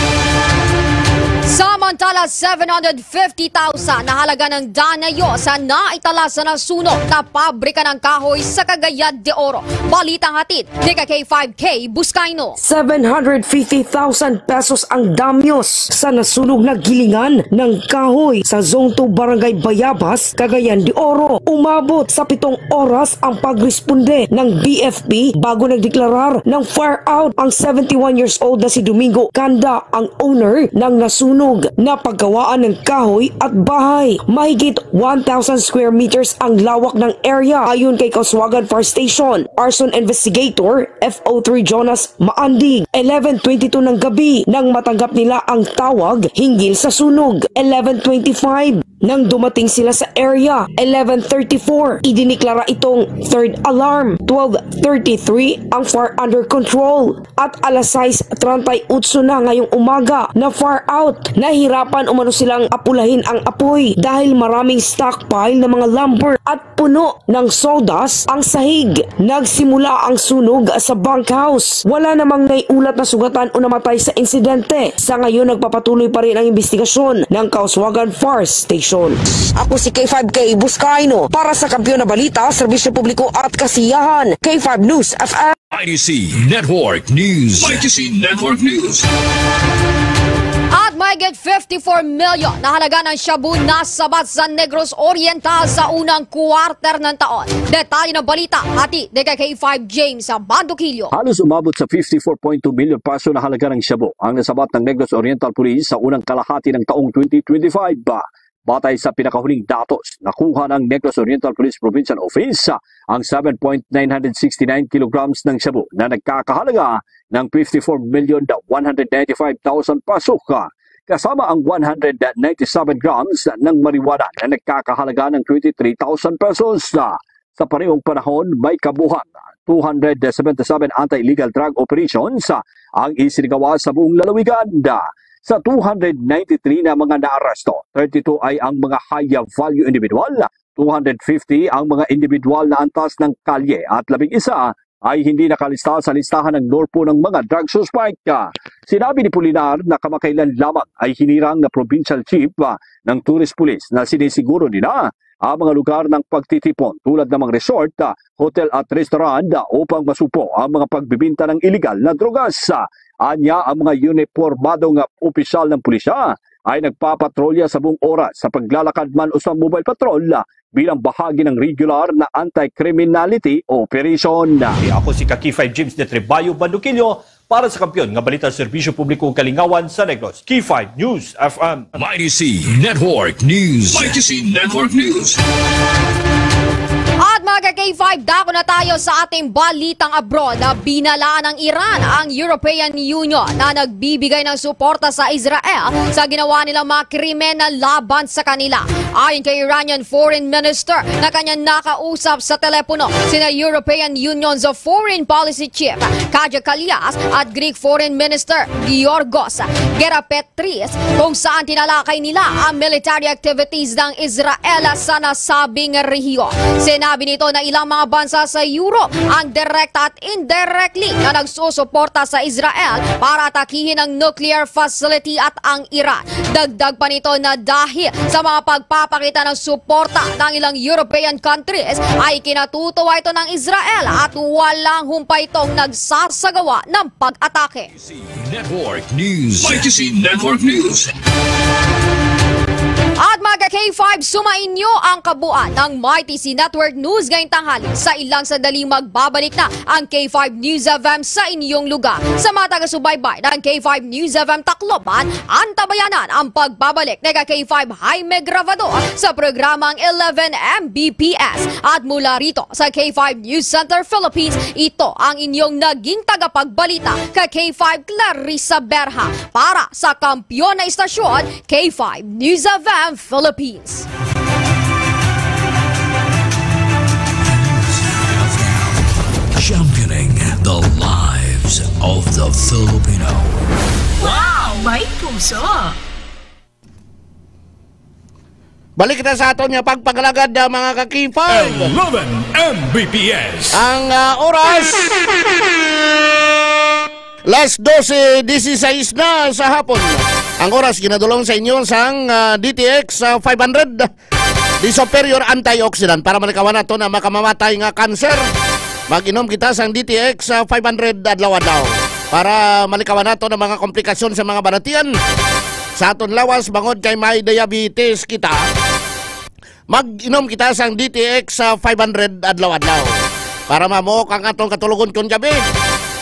Samantala, 750,000 na halaga ng danayo sa naitala sa nasunog na pabrika ng kahoy sa Cagayan de Oro. Balitang hatid ni K5K Buscaino. 750,000 pesos ang damyos sa nasunog na gilingan ng kahoy sa Zone 2 Barangay Bayabas, Cagayan de Oro. Umabot sa 7 oras ang pagresponde ng BFP bago nagdeklarar ng fire out ang 71 years old na si Domingo Kanda, ang owner ng nasunog na paggawaan ng kahoy at bahay. Mahigit 1,000 square meters ang lawak ng area ayon kay Kauswagan Fire Station. Arson Investigator FO3 Jonas Maandig. 11:22 ng gabi nang matanggap nila ang tawag hinggil sa sunog. 11:25 nang dumating sila sa area. 11:34 idiniklara itong third alarm. 12:33 ang fire under control. At alas 6:38 na ngayong umaga na fire out. Nahirapan umano silang apulahin ang apoy dahil maraming stockpile ng mga lumber at puno ng sawdust ang sahig. Nagsimula ang sunog sa bunkhouse. Wala namang naiulat na sugatan o namatay sa insidente. Sa ngayon nagpapatuloy pa rin ang investigasyon ng Kauswagan Fire Station. Ako si K5K Buscaino para sa Kampiyon na Balita, Serbisyo Publiko at Kasiyahan, K5 News FM. ITC Network News. ITC Network News. At mahigit 54 million na halaga ng shabu na sabat sa Negros Oriental sa unang quarter ng taon. Detalye ng balita, hati ni K5 James sa Bandukilyo. Halos umabot sa 54.2 million peso na halaga ng shabu ang nasabat ng Negros Oriental Police sa unang kalahati ng taong 2025. Batay sa pinakahuling datos, nakuha ng Negros Oriental Police Provincial Office ang 7.969 kilograms ng shabu na nagkakahalaga ng 54,195,000 pesos, kasama ang 197 grams ng marijuana na nagkakahalaga ng 23,000 pesos. Sa parehong panahon, may kabuhang 277 anti-illegal drug operations ang isinagawa sa buong lalawigan. Sa 293 na mga naaresto, 32 ay ang mga high value individual, 250 ang mga individual na antas ng kalye at 11 ay hindi nakalista sa listahan ng NORPO ng mga drug suspect. Sinabi ni Pulinar na kamakailan lamang ay hinirang na provincial chief ng tourist police na sinisiguro nila ang mga lugar ng pagtitipon tulad ng mga resort, hotel at restaurant upang masupo ang mga pagbibinta ng iligal na drogas. Anya, ang mga uniformadong opisyal ng pulisya ay nagpapatrolya sa buong oras sa paglalakad man o sa mobile patrol bilang bahagi ng regular na anti-criminality operation. Ako si Kaki 5 James de Trebayo Bandukilyo para sa kampiyon nga balita Serbisyo Publiko Kalingawan sa Negros. Key 5 News FM. Mighty C Network News. Mighty C Network News. At mga K5, dako na tayo sa ating balitang abroad na binalaan ng Iran ang European Union na nagbibigay ng suporta sa Israel sa ginawa nilang mga krimen na laban sa kanila. Ayon kay Iranian Foreign Minister na kanyang nakausap sa telepono sina European Union's Foreign Policy Chief Kaja Kallias at Greek Foreign Minister Giorgos Gerapetris kung saan tinalakay nila ang military activities ng Israel sa nasabing rehiyon. Sinabi nito na ilang mga bansa sa Europe ang direct at indirectly na nagsusuporta sa Israel para atakihin ang nuclear facility at ang Iran. Dagdag pa nito na dahil sa mga pagpapakita ng suporta ng ilang European countries ay kinatutuwa ito ng Israel at walang humpay itong nagsasagawa ng pag-atake. Network News. Mighty C Network News. At mga K5, sumainyo ang kabuuan ng Mighty C Network News ngayong tanghali. Sa ilang sandali magbabalik na ang K5 News FM sa inyong lugar. Sa mga taga-subaybay ng K5 News FM Tacloban, antabayanan ang pagbabalik ng K5 Jaime Gravador sa programang 11 Mbps. At mula rito sa K5 News Center Philippines, ito ang inyong naging tagapagbalita kay K5 Clarissa Berha para sa kampyon na istasyon K5 News FM Philippines. Championing the lives of the Filipino. Wow! May puso! Balik kita sa aton nga pagpagalagad mga kakipay. 11 Mbps. Ang oras Last 12:16 na sa hapon. Ang oras ginadulong sa inyo sang DTX 500 di superior antioxidant para malikawan nato na makamamatay nga cancer. Mag-inom kita sang DTX 500 adlaw-adlaw para malikawan nato na mga komplikasyon sa mga banatian. Sa aton lawas bangod kay may diabetes kita, mag-inom kita sang DTX 500 adlaw-adlaw para mamuok ang atong katulugon kun gabi.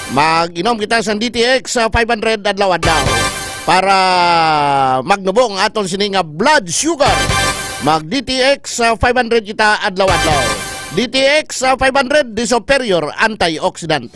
Mag-inom kita sa DTX 500 adlaw-adlaw para magnubo ang aton sininga blood sugar. Mag-DTX 500 kita adlaw-adlaw. DTX 500 di superior antioxidant.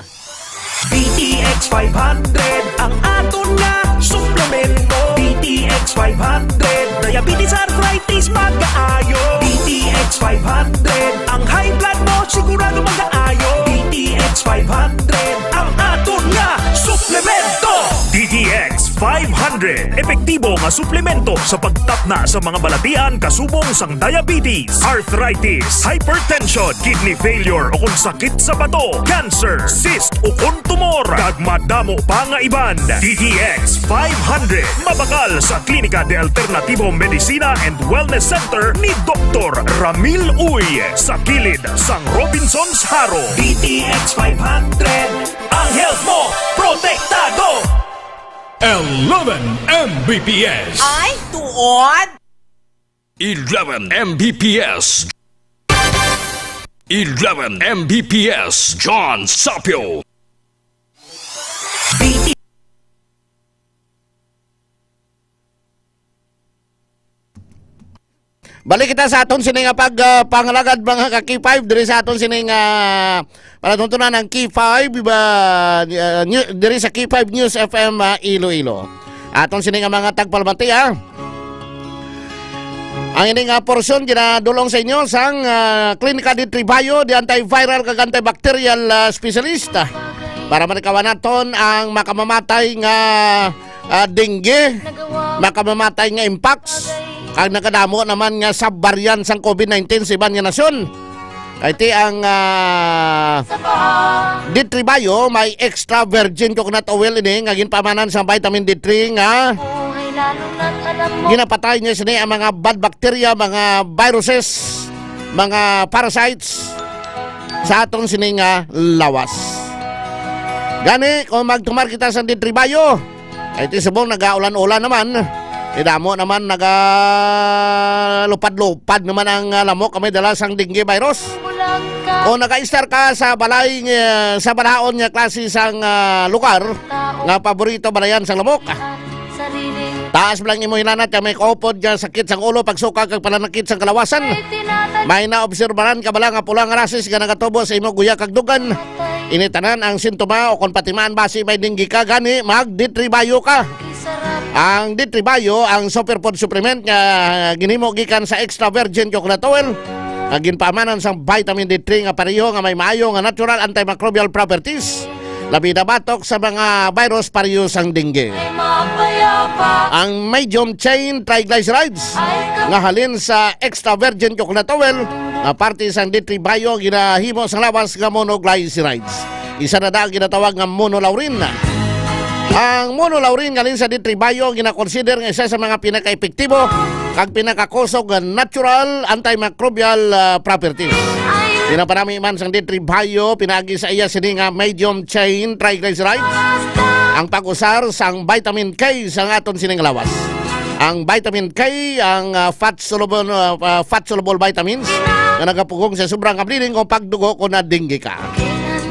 DTX 500 ang aton nga suplemento. DTX 500 diabetes arthritis mag-aayo. DTX 500 ang high blood mo sigurado mag-aayo. DTX 500 ang aton nga suplemento. DTX 500 epektibo nga suplemento sa pagtapna sa mga balatian kasubong sang diabetes, arthritis, hypertension, kidney failure o kung sakit sa bato, cancer, cyst o kung tumor, kag madamo pa nga iban. DTX 500 mabakal sa Klinika de Alternativo Medicina and Wellness Center ni Dr. Ramil Uy sa kilid sang Robinson's Haro. DTX 500 ang health mo protektado. 11 Mbps. Ay, tuod! 11 Mbps. 11 Mbps. John Sapio. Balik kita sa aton sining pangalagad mga ka-K5 diri sa aton sining panatuntunan ng K5 diri sa K5 News FM Iloilo. Aton sining mga tagpalmati Ang ining porsyon ginadulong sa inyo sang Klinika de Trebayo di antiviral kag antibacterial specialist para manikawan naton ang makamamatay nga dengue, makamamatay nga impacts, kag nakadamo naman nga sub-variant sang COVID-19 sa ibang nga nasyon. Iti ang D3 Bio, may extra virgin coconut oil ini, nga ginpamanan sa vitamin D3 nga ginapatay niya sini ang mga bad bacteria, mga viruses, mga parasites sa atong sini nga lawas. Gani, kung magtumar kita sa D3 Bio, ay iti subong nag-aulan-ulan naman, idamo naman nagalupad-lupad naman ang lamok kami dala sang dengue virus. O naka-star ka sa balay sa balaon nga klase sang lugar nga paborito balayan sang lamok. Taas lang imo hinanat may kaupod nga sakit sang ulo, pagsuka kag pananakit sang kalawasan. May naobserbahan ka bala nga pulang rasis nga nagatubo sa imo guya kag dugan. Initanan ang sintoma o kung patimaan base may dengue ka, gani mag D3 Bio ka. Ang D3 Bio ang superfood supplement nga ginhimo gikan sa extra virgin coconut oil. Ginpamanan sa vitamin D3 nga pareho nga may maayo nga natural antimicrobial properties. Labi na batok sa mga virus pareho sang dengue. Ang medium chain triglycerides nga halin sa extra virgin coconut oil na parte sa D3 Bio ginahimo sa lawas nga monoglycerides. Isa na daang ginatawag nga monolaurin. Ang monolaurin galin sa D3 Bio ginakonsider nga isa sa mga pinaka-epektibo kag pinakakusog nga natural antimicrobial properties. Pinaparami man sang D3 Bio pinagi sa iya sini nga medium chain triglycerides ang pag-usar sang vitamin K sa aton sining lawas. Ang vitamin K ang fat soluble vitamins na nagapugong sa sobrang bleeding o pagdugo kung na dengue ka.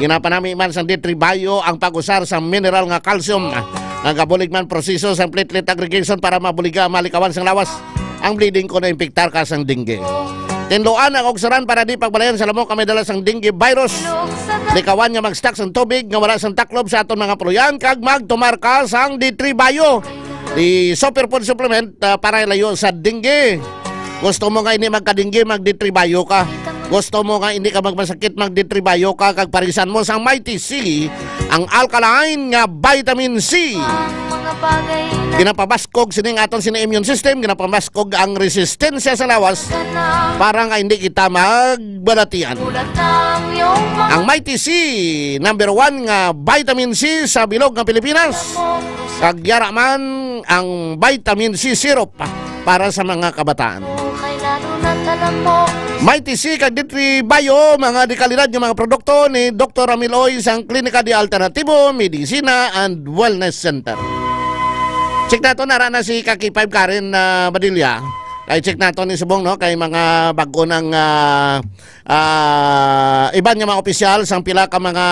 Ginapanami man sa D3 Bio ang pag-usar sa mineral nga calcium nagabulig man proseso sa platelet aggregation para mabuliga malikawan sang lawas ang bleeding kung na-impektar ka sang dengue. Tinluan ang ogsaran para di pagbalayan sa lamok kami dala sang dengue virus. Likawan nga mag-stack sang tubig nga wala sang taklob sa aton mga puluyan kag magtumar ka sang D3 Bio. Di superfood supplement para ilayo sa dengue. Gusto mo nga ini magka-dengue mag D3 Bio ka. Gusto mo nga hindi ka magmasakit mag D3 Bio ka kag parisan mo sang Mighty C ang alkaline nga vitamin C. Ginapabaskog sining aton sini immune system, ginapabaskog ang resistensya sa lawas para nga hindi kita magbalatian. Ang Mighty C, number 1 nga vitamin C sa bilog ng Pilipinas. Kagyara man ang vitamin C syrup para sa mga kabataan. Mighty C kag D3 Bio, mga dekalidad ng mga produkto ni Dr. Ramil Oy sang Klinika de Alternativo, Medicina and Wellness Center. Check nato na si Kaki 5 Karen Badilla. Kay check nato ni subong no kay mga bago ng iban nga mga opisyal sang pila ka mga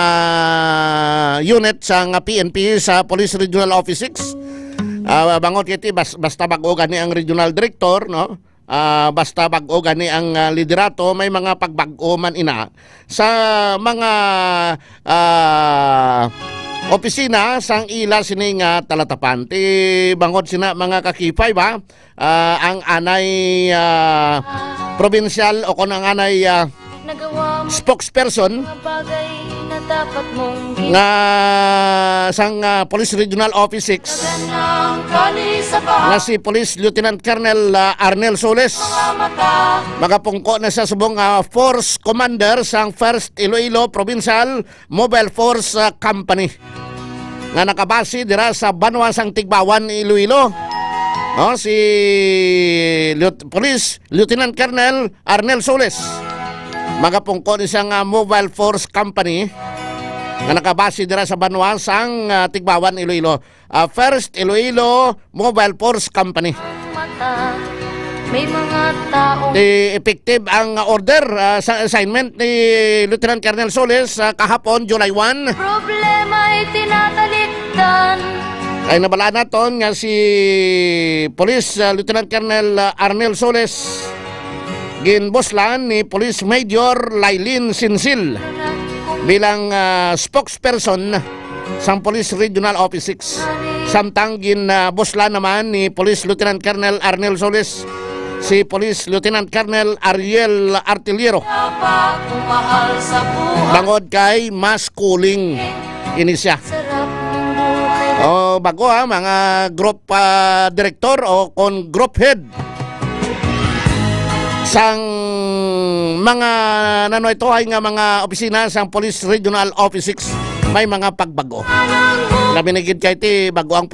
unit sang PNP sa Police Regional Office 6. Bangot kiti basta bago gani ang regional director no. Basta bag-o gani ang liderato, may mga pagbag-o man ina sa mga opisina sang ila sining talatapan. Ti bangod sina mga kakipay ba ang anay provincial o kon ang anay spokesperson nga sang Police Regional Office 6 na si Police Lieutenant Colonel Arnel Soles. Magapungko na sa subong Force Commander sang 1st Iloilo Provincial Mobile Force Company nga nakabase dira sa Banwa sang Tigbawan, Iloilo. Si Police Lieutenant Colonel Arnel Soles magapungko ni sang Mobile Force Company nga nakabase dira sa Banwa sang Tigbawan, Iloilo. First Iloilo Mobile Force Company. May mga tao. Effective ang order sa assignment ni Lieutenant Colonel Soles kahapon, July 1. Problema ay tinatalikdan. Ay nabala naton nga si Police Lieutenant Colonel Arnel Soles ginboslan ni Police Major Lailin Sinsil bilang spokesperson sang Police Regional Office 6. Samtang ginboslan naman ni Police Lieutenant Colonel Arnel Soles si Police Lieutenant Colonel Ariel Artillero. Bangod kay mas cooling ini siya. O bago mga group director o kon group head sang mga nanoy ito ay nga mga opisina sang Police Regional Office 6 may mga pagbago. Labi na gid kay ti bago ang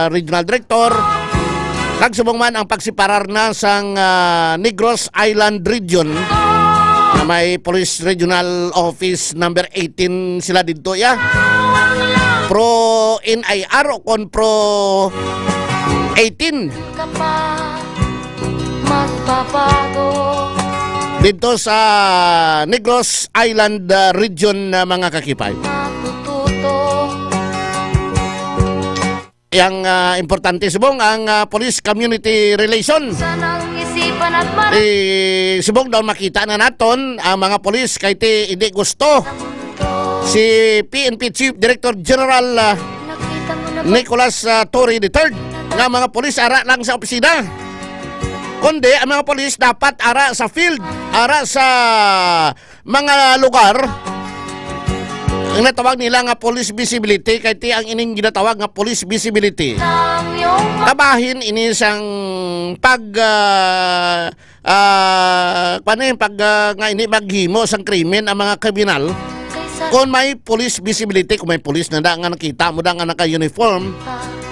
regional director. Nagsubong man ang pagsiparar na sang Negros Island Region na may Police Regional Office number 18 sila dito ya. Pro NIR o kon pro 18 dito sa Negros Island Region mga kakipay. Yang importante subong ang Police Community Relation. Subong daw makita na naton ang mga polis kay ti hindi gusto si PNP Chief Director General Nicolas Torre III nga mga polis ara lang sa opisina. Kundi ang mga polis dapat ara sa field, ara sa mga lugar. Ang natawag nila nga police visibility kay ti ang ining ginatawag nga police visibility. Kabahin ini sang pag nga ini maghimo sang krimen ang mga kriminal. Kung may police visibility, kung may police na nga nakita mo nga naka-uniform,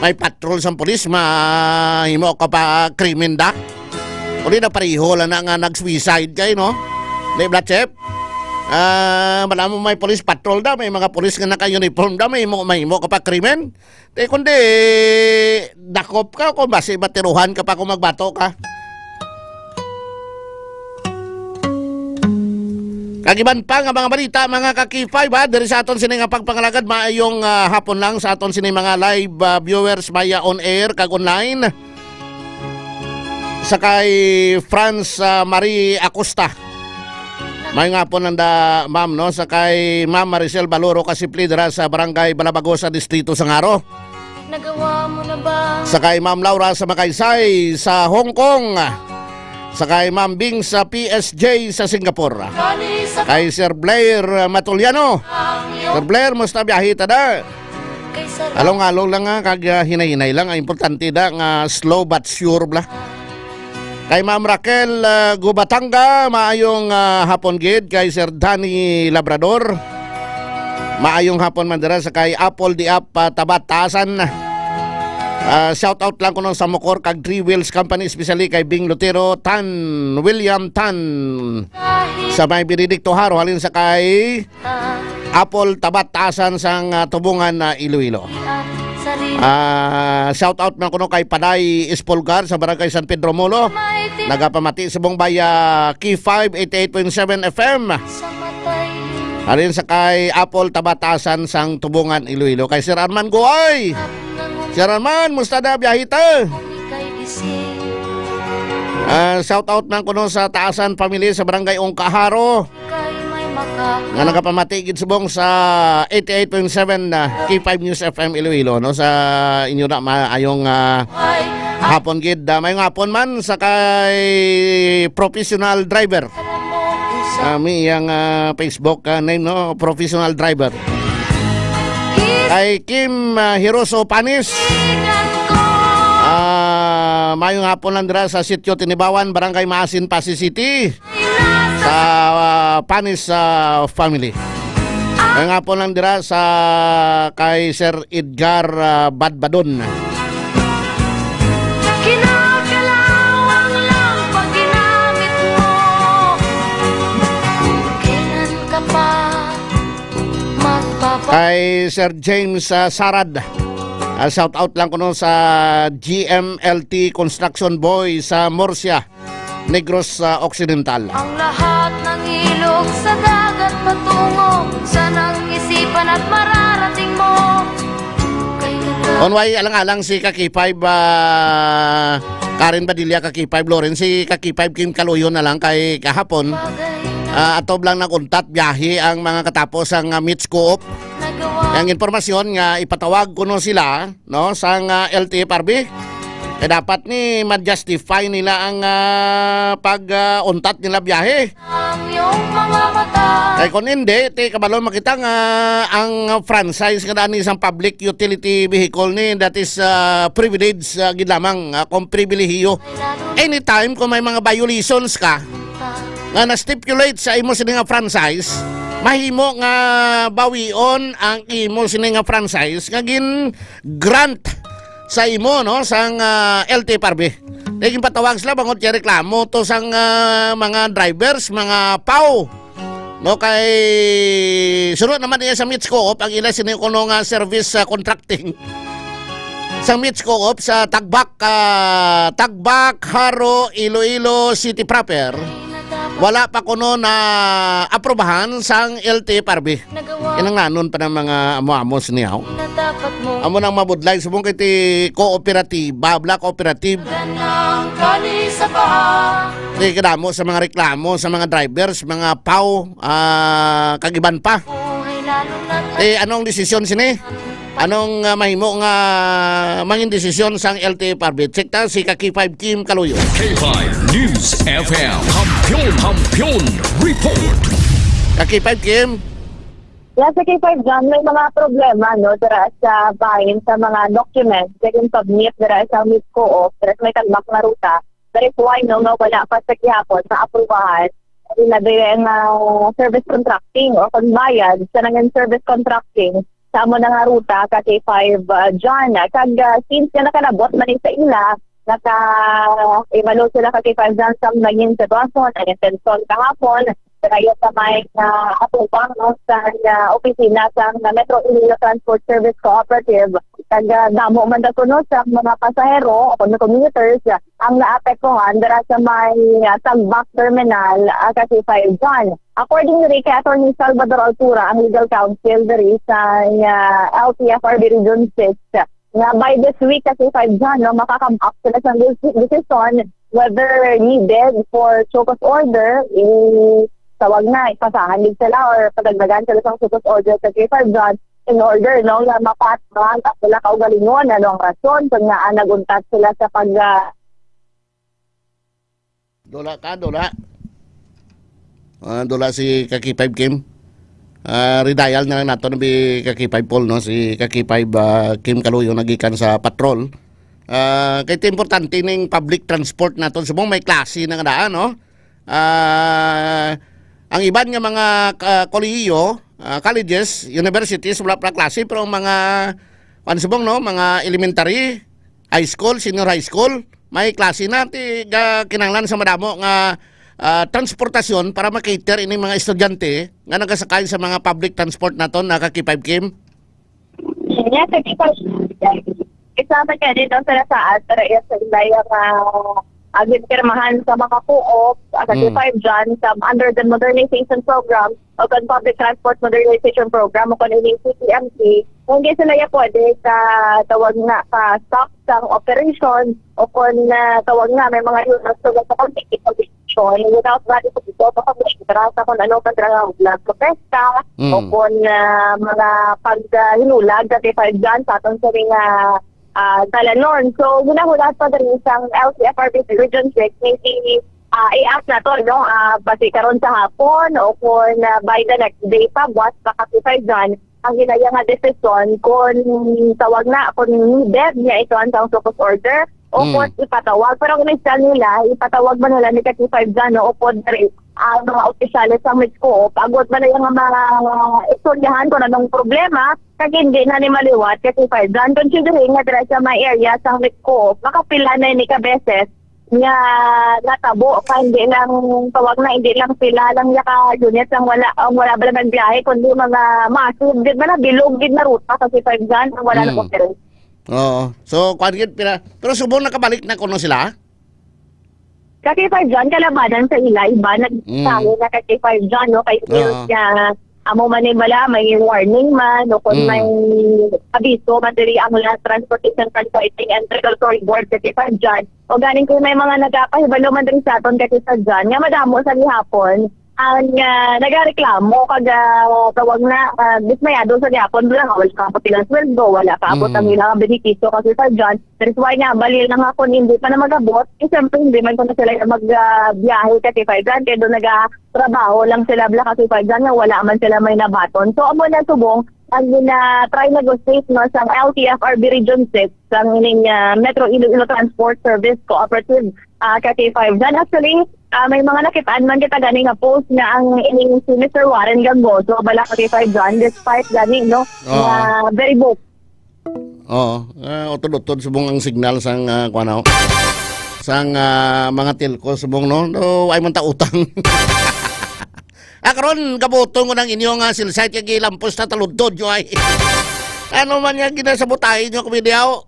may patrol sang police, mahimo ka pa krimen da. Uli na pariho lang na nga nag-suicide kayo, no? Di ba, Chef? Malamang may police patrol da, may mga police nga naka-uniform da, mahimo ka pa krimen. Kundi, dakop ka, kung basi batiruhan ka pa kung magbato ka. Kagiban pa nga mga balita, mga kakifay ba? Dari sa aton sini nga pagpangalagad, maayong hapon lang sa aton sini mga live viewers maya on air, kag online. Sakay France Marie Acosta. May nga po nanda ma'am, no? Sakay Ma'am Maricel Baloro Kasipli dira sa Barangay Balabago sa Distrito Sangaro. Nagawa mo na ba? Sakay Ma'am Laura sa Makaysay sa Hong Kong. Sakay Ma'am Bing sa PSG sa Singapore. Kay Sir Blair Matuliano. Sir Blair, musta biyahe tada? Along-along lang nga, kag hinay-hinay lang. Ang importante da nga slow but sure bla. Kay Ma'am Raquel Gubatanga, maayong hapon gid. Kay Sir Danny Labrador, maayong hapon man dira. Sa kay Apple di Up Tabatasan. Shout out lang ko sa Mokor kag Three Wheels Company, especially kay Bing Lutero Tan, William Tan sa may Benedicto Haro, halin sa kay Apple Tabatasan sang Tubungan na Iloilo. Shout out man kuno kay Paday Espolgar sa Barangay San Pedro Molo, nagapamati sa Bongbaya K5 88.7 FM. Halin sa kay Apple Tabatasan sang Tubungan Iloilo. Kay Sir Arman Goay, Sir Arman, musta na biyahita? Shout out man kuno sa Taasan Family sa Barangay Ongkaharo, nga nagapamatigid subong sa 88.7 K5 News FM Iloilo, no? Sa inyo na maayong hapon gid. May hapon man sa kay professional driver. May yang Facebook name, no? Professional driver. Kay Kim Hiroso Panis. Mayong hapon lang dira sa sitio Tinibawan, Barangay Maasin, Pasig City. Sa Panis family. Mayong hapon lang dira sa kay Sir Edgar Badbadon. Kinakalawang lang pag ginamit mo. Kailan ka pa magpapa... Kay Sir James Sarad. Shout out lang ko no sa GMLT Construction Boy sa Murcia, Negros Occidental. Ang lahat ng ilog sa dagat patungo, sanang isipan at mararating mo. Onway alang-alang si Kaki5 Karen Badilla, Kaki5 Lawrence, si Kaki5 Kim Kaluyo na lang kay kahapon. Atob lang nakuntat biyahe ang mga katapos ang Meets Co-op. Ang informasyon nga ipatawag ko no sila, no, sang LTFRB. Dapat ni ma-justify nila ang pag-untat nila biyahe. ang iyong mga mata. Kaya kung hindi, kabalo makita nga ang franchise nga daan isang public utility vehicle ni that is privilege gid lamang kung pribilehiyo. Anytime kung may mga violations ka nga na-stipulate sa imo sini nga franchise, mahimo nga bawion ang imo sini nga franchise nga gin grant sa imo no sang LTFRB. Naging patawag sila bangot kay reklamo to sang mga drivers, mga PAW. No kay sunod naman niya sa Mitch Co-op ang ila sini kuno nga service contracting. Sa Mitch Co-op sa Tagbak, Haro, Iloilo City proper. Wala pa kuno na aprobahan sang LTFRB. Inang nanon pa ng mga amo-amos niyaw. Amo nang mabudlay subong kay ti kooperatiba, black cooperative. Di kadamo sa mga reklamo sa mga drivers, mga PAW, kagiban pa. Anong desisyon sini? Anong mahimo nga mangin desisyon sang LTFRB? Check ta si Kaki5 Kim Kaluyo. K5 News FM Kampiyon Report. Kaki5 Kim. Sa K5 dyan, may mga problema no, dara sa bahin sa mga documents, second submit dara sa Mitch Co-op, dara may tagbak na ruta. That is why no, wala pa sa kihapon sa aprubahan inabi ang service contracting o kung bayad sa nangyang service contracting sa mo na nga ruta ka K5 dyan. Kag since na nakalabot man sa ila, naka-evaluate sila ka K5 dyan sa naging sitwasyon, naging tensyon kahapon, kaya sa may atupang no, sa opisina sa Metro Iloilo Transport Service Cooperative. Kag damo man da kuno sa mga pasahero o mga commuters ang naapektuhan dara sa may Tagbak Terminal kasi 5 dyan. According to kay Attorney Salvador Altura, ang legal counsel diri sa LTFRB Region 6, na by this week kasi 5 dyan, no, makakabak sila sa decision whether needed for chocos order, tawag na, ipasahan din sila or padagdagan sila sa chocos order sa K5 dyan in order no, na mapatman at sila kaugalingon, ano ang rason kung nga naguntat sila sa pag... Dola si Kaki5 Kim. Redial na lang nato na bi Kaki5 Paul no, si Kaki5 Kim Kaluyo nagikan sa patrol. Kaya importante ning public transport naton subong may klase na daan no. Ang iban nga mga kolehiyo, colleges, universities wala pa klase pero mga subong no, mga elementary, high school, senior high school, may klase na ti kinahanglan sa madamo nga transportasyon para makater ining mga estudyante nga nagasakay sa mga public transport naton na Kaki5 Kim. Yes, isama ka dito sa saat para sa ilayang agit pirmahan sa mga co-op Kaki5 dyan sa under the modernization program o kan public transport modernization program o kan ining CTMC. Hindi sila pwede sa tawag na ka stop sa operation o kung tawag na may mga units sa pag-ticket without valid po dito, pagkakarasa kung ano pa talaga vlog protesta o kung mga pag-hinulag dati 5 dyan sa atong saring talanon. So, guna-hulat pa rin isang LTFRB Region 6, may i-act na to, no? Basi karon sa hapon o kung by the next day pa, buwas pa kasi 5 dyan, ang ginaya nga decision kung tawag na, kung needed niya ito ang focus order, o kung ipatawag. Pero kung isa nila, ipatawag ba nila ni Kaki5 dyan, o kung ang mga opisyalis sa Mitch Co-op, agad ba na yung mga istoryahan kung anong problema, kag hindi na ni maliwat Kaki5 dyan. Considering nga dira sa may area sa Mitch Co-op, makapila na ni kabeses nga natabo ka hindi lang tawag na hindi lang pila lang yaka unit ang wala ba lang nagbiyahe kundi mga massive gid na bilog gid na ruta kasi 5 dyan ang wala na operate. Oo. So, kuwagit pila. Pero subong nakabalik na kuno sila? Kaki 5 dyan, kalabanan sa ila. Iba, nagsabi na kaki 5 dyan, no? Kay siya, amo man bala, may warning man, o kung may abiso, materi ang mga Transportation Consulting and Regulatory Board kaki 5 dyan. O ganing kung may mga nagapahibalo man rin sa aton kaki 5 dyan, nga madamo sa lihapon, ang nagareklamo kaga tawag na dismayado sa Japon lang wala ka pa pilang sweldo, wala ka abot ang ilang benepisyo kasi sa dyan. That's why nga balil na nga kung hindi pa na mag-abot, siyempre hindi man ko na sila magbiyahe kasi 5 dyan, kaya doon nagatrabaho lang sila kasi 5 dyan nga wala man sila may nabaton. So amo na subong ang try negotiate no sa LTFRB Region 6 ang ining Metro Iloilo Transport Service Cooperative KT5 dyan. Actually may mga nakitaan man kita gani nga post na ang ining si Mr. Warren Gamboso bala KT5 dyan despite gani no very bold. Utod-utod subong ang signal sang kuano sang mga telco subong no ay man ta utang. Karon kabutong ko ng inyong silsite kag ilampos na taludtod nyo ay. Ano man yan ginasabutahin nyo kumidyaw?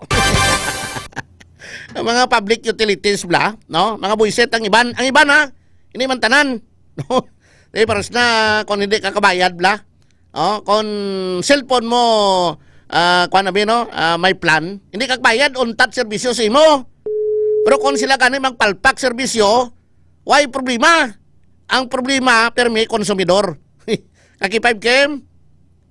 Mga public utilities bla, no? Mga buisit ang iban ha. Ini man tanan. No? Paras na kung hindi ka kabayad bla. Kung cellphone mo kuan na no, may plan, hindi ka kabayad untat serbisyo sa imo. Pero kung sila kanay magpalpak serbisyo, why problema? Ang problema, permi, konsumidor. Kaki-5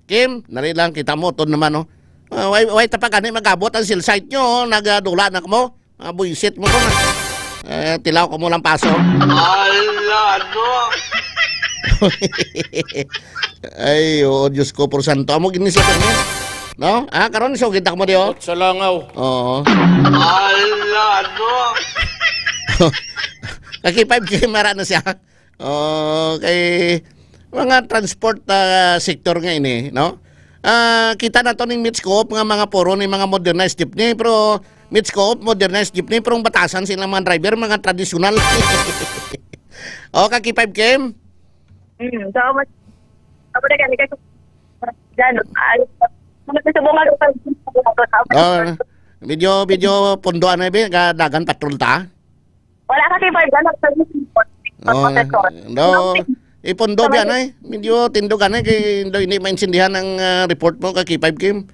Kim, nari lang, kita mo, ton naman, no? Way tapagani magabot ang silsite nyo, nagadula na mo, buisit mo ko na. Tilaw ko mo lang paso. Ala, no? Ay, Diyos ko, por santo. Amo ginisipan niya. No? Karon so, kita mo diyo. Sa langaw. Oo. Ala, no? Kaki-5 mara na siya. Kay mga transport sector nga ini, no? Kita na to ning Mitscoop nga mga puro ni mga modernized jeepney, pero Mitscoop modernized jeepney pero batasan sila mga driver mga tradisyonal. Kaki 5 Kim. So much. Ako na gani kasi gano. Video pondoan na ba dagan patrol ta? Wala kasi 5 gano sa no, ipondo biyan ay. Medyo tindogan ay kay hindi maintindihan ang report mo kay 5 Kim.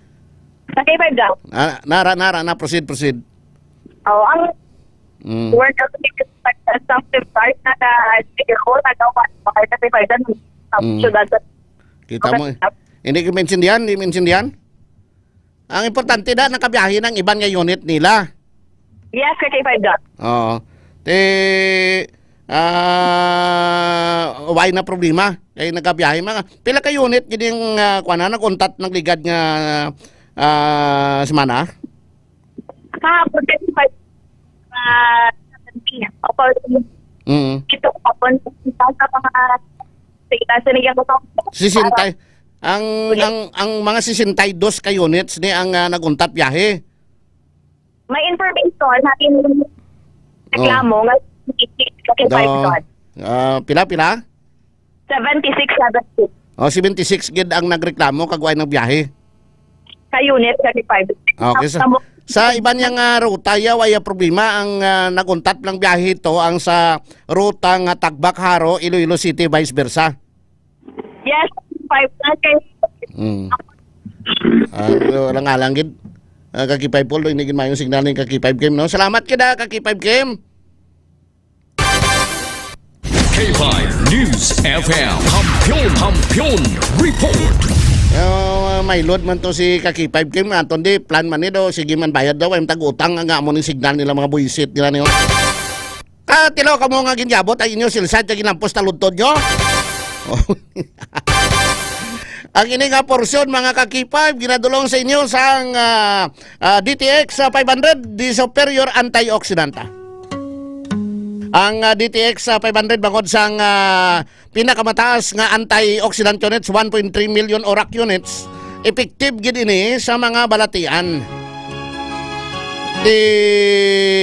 Kay 5 daw. Nara na proceed. Ang work of the something part na sige ko na daw bakit kay 5 dan. Kita mo. Hindi ko maintindihan. Ang importante da nakabiyahe ng iban nga unit nila. Yes, kay 5 daw. Why na problema kay nagabiyahe mga pila ka unit giding kuana nagkontat nagligad nga semana Ito kapon sa mga sisintay ang mga 62 ka units ni ang naguntat biyahe. May information natin reklamo nga pila? 76. 76 gid ang nagreklamo kagway ng biyahe. Sa unit 35. Okay, sa iban yang ruta yaw ay problema ang naguntat lang biyahe ito ang sa ruta nga Tagbak Haro, Iloilo City vice versa. Yes, 5 kay. Lang alang gid. Kaki 5 pol ini gid mayo signal ni kaki 5 Kim no. Salamat kita kaki 5 Kim. K5 News FM Kampiyon Report. May load man to si kaki 5 Kim anton di plan man ni do sige man bayad daw ay tag-utang nga amo ning signal nila mga buisit nila niyo. Tilaw ka mo nga ginjabot ay inyo silsad kag ginampos taludtod nyo. Ang ini nga porsyon mga kaki 5 ginadulong sa inyo sang DTX 500 di superior antioxidant. Ang DTX 500 bangod sang pinakamataas nga antioxidant units 1.3 million ORAC units effective gid ini sa mga balatian. Di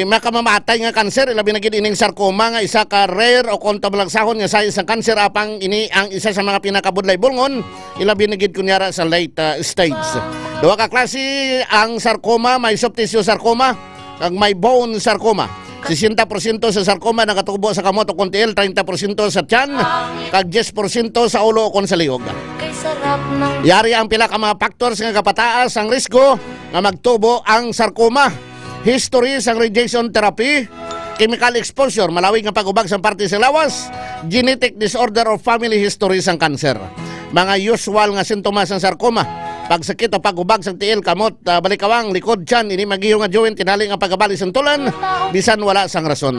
makamamatay nga kanser ilabi na gid ining sarcoma nga isa ka rare o kontabalagsahon nga sa isang kanser apang ini ang isa sa mga pinakabudlay bulngon ilabi na gid kunyara sa late stage. Duha ka klase ang sarcoma, may soft tissue sarcoma kag may bone sarcoma. 60% sa sarcoma nakatubo sa kamot o kontiil, 30% sa tiyan, kag 10% sa ulo o kon sa liog. Yari ang pila ka mga factors nga kapataas ang risko nga magtubo ang sarcoma. History sang radiation therapy, chemical exposure, malawig nga pag-ubag sa parte sa lawas, genetic disorder or family history sang cancer. Mga usual nga sintomas ng sarcoma, pagsakit o pag-ubag sa tiil, kamot, balikawang, likod, tiyan, ini magiyo nga joint, tinali nga pagkabali sa tulan, bisan wala sang rason.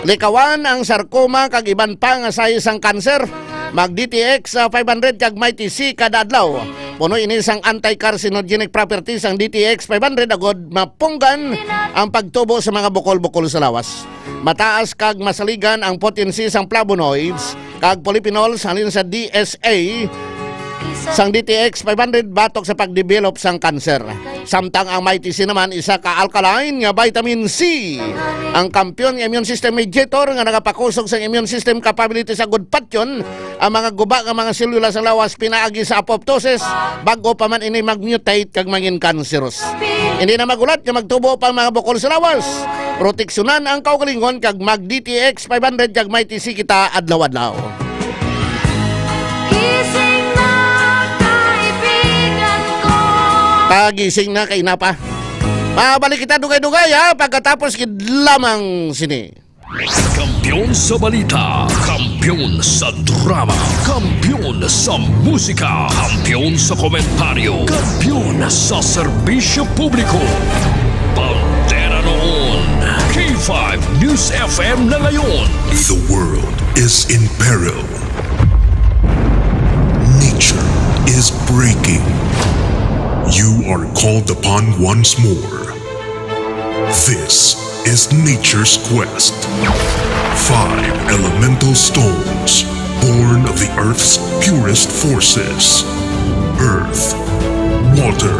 Likawan ang sarcoma kag iban pa nga sa isang cancer, mag DTX 500 kag mighty C kada adlaw. Puno ini sang anti-carcinogenic properties ang DTX 500 agod mapunggan ang pagtubo sa mga bukol-bukol sa lawas. Mataas kag masaligan ang potency sang flavonoids kag polyphenols halin sa DSA sang DTX 500 batok sa pagdevelop sang cancer. Samtang ang mighty C naman isa ka alkaline nga vitamin C. Ang kampiyon ng immune system mediator nga nagapakusog sa immune system capability sa good patyon ang mga guba nga mga selula sa lawas pinaagi sa apoptosis bago pa man ini mag-mutate kag mangin cancerous. Hindi na magulat nga magtubo pa mga bukol sa lawas. Proteksyonan ang kaugalingon kag mag DTX 500 kag mighty C kita adlaw-adlaw. Pagising na kay Napa. Mabalik kita dugay-dugay ha pagkatapos lamang sini. Kampiyon sa balita, kampiyon sa drama, kampiyon sa musika, kampiyon sa komentaryo, kampiyon sa serbisyo publiko. Pantera noon, K5 News FM na ngayon. The world is in peril. Nature is breaking. You are called upon once more. This is nature's quest. 5 elemental stones, born of the earth's purest forces. Earth, water,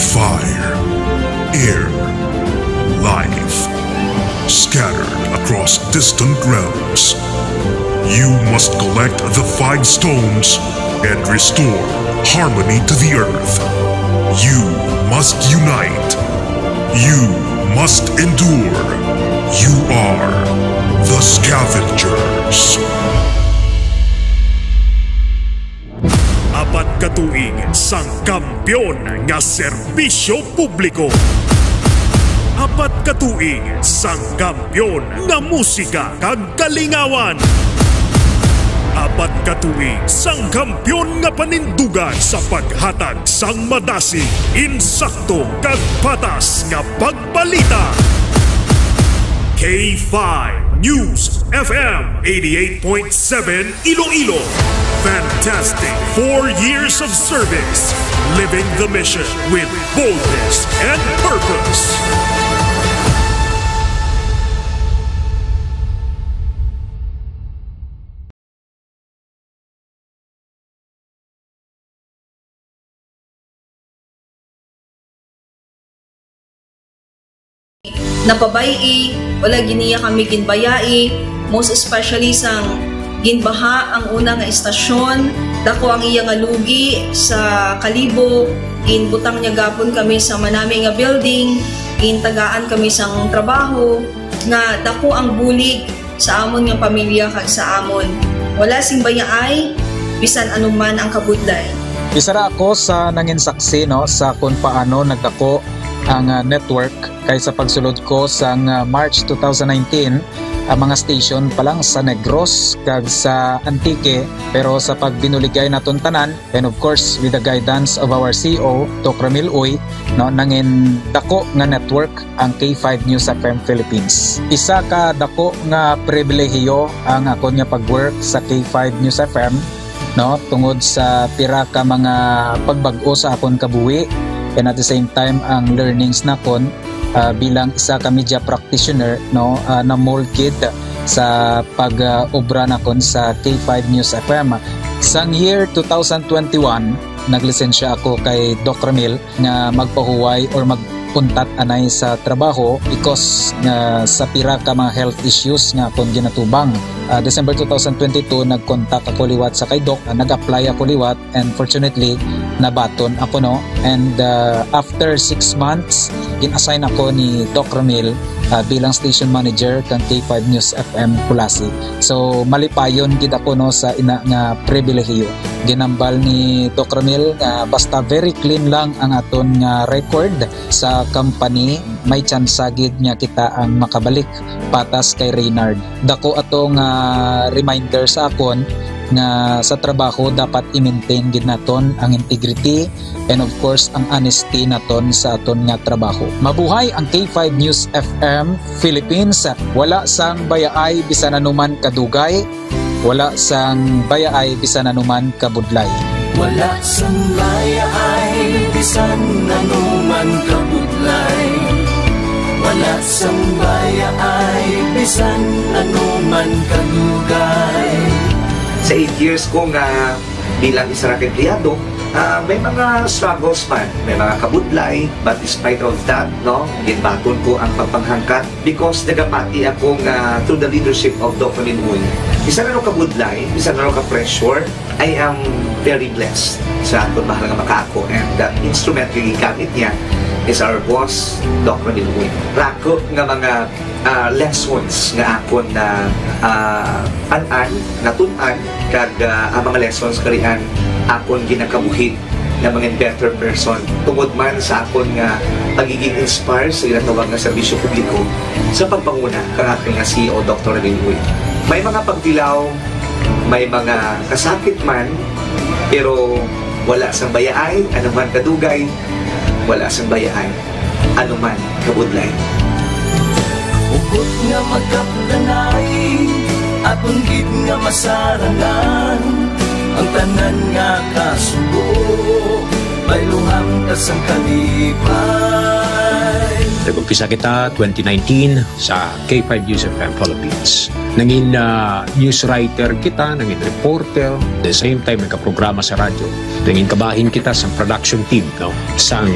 fire, air, life. Scattered across distant realms. You must collect the 5 stones and restore harmony to the earth. You must unite. You must endure. You are the Scavengers. Apat katuig sang kampiyon nga serbisyo publiko. Apat katuig sang kampiyon nga musika kag kalingawan. Apat katuig sang kampiyon nga panindugan sa paghatag sang madasi, insakto kag patas nga pagbalita. K5 News FM 88.7 Iloilo. Fantastic 4 years of service, living the mission with boldness and purpose. Napabayi, wala giniya kami ginbayai, most especially sang ginbaha ang una nga istasyon, dako ang iya nga lugi sa Kalibo, ginbutang niya gapon kami sa manami nga building, gintagaan kami sang trabaho, nga dako ang bulig sa amon nga pamilya kag sa amon. Wala sing bayaay, bisan anuman ang kabudlay. Isa ra ako sa nangin saksi no sa kung paano nagdako ang network kay sa pagsulod ko sa March 2019 ang mga station pa lang sa Negros kag sa Antique, pero sa pagbinuligay naton tanan and of course with the guidance of our CEO Dr. Ramil Uy no nangin dako nga network ang K5 News FM Philippines. Isa ka dako nga pribilehiyo ang ako nga pag-work sa K5 News FM no tungod sa pira ka mga pagbag-o sa akon kabuhi. And at the same time ang learnings nakon bilang isa ka media practitioner no na molded sa pag-obra nakon sa K5 News FM. Sang year 2021 naglisensya ako kay Dr. Ramil nga magpahuway or magpuntat anay sa trabaho because sa pira ka mga health issues nga akong ginatubang. December 2022 nag-contact ako liwat sa kay Doc, nag-apply ako liwat and fortunately nabaton ako no, and after 6 months gin-assign ako ni Doc Ramil bilang station manager kan K5 News FM Kulasi. So malipayon gid ako no sa ina nga pribilehiyo. Ginambal ni Doc Ramil nga basta very clean lang ang aton nga record sa company, may chance gid nga kita ang makabalik patas kay Reynard. Dako atong reminder sa akon nga sa trabaho dapat i-maintain gid naton ang integrity and of course ang honesty naton sa aton nga trabaho. Mabuhay ang K5 News FM Philippines. Wala sang bayaay bisan anuman kadugay, wala sang bayaay bisan anuman kabudlay. Wala sang bayaay bisan anuman kabudlay. Wala sang bayaay bisan anuman kadugay. Sa 8 years ko nga bilang isang empleyado, may mga struggles man, may mga kabudlay, but despite of that, no, ginbaton ko ang pagpanghangkat because nagapati ako nga through the leadership of Dr. Minwoy. Isa na kabudlay, isa na ka-pressure, I am very blessed sa aton mahal nga makaako, and the instrument nga gigamit niya is our boss, Dr. Minwoy. Rako nga mga lessons nga akon na natun-an kag ang mga lessons karian akon ginakabuhi na mga better person tungod man sa akon nga pagiging inspired sa ginatawag nga serbisyo publiko sa pagpanguna kang aking nga CEO Dr. Minwoy. May mga pagdilaw, may mga kasakit man, pero wala sang bayaay, anuman kadugay, wala sang bayaay, anuman kabudlay. Ugot nga magkapdanay, atong gid nga masarangan, ang tanan nga kasugo, bayluhang kasang kalipay. Nag-umpisa kita 2019 sa K5 News FM Philippines. Nangin news writer kita, nangin reporter, the same time nagka-programa sa radyo. Nangin kabahin kita sa production team, no, sang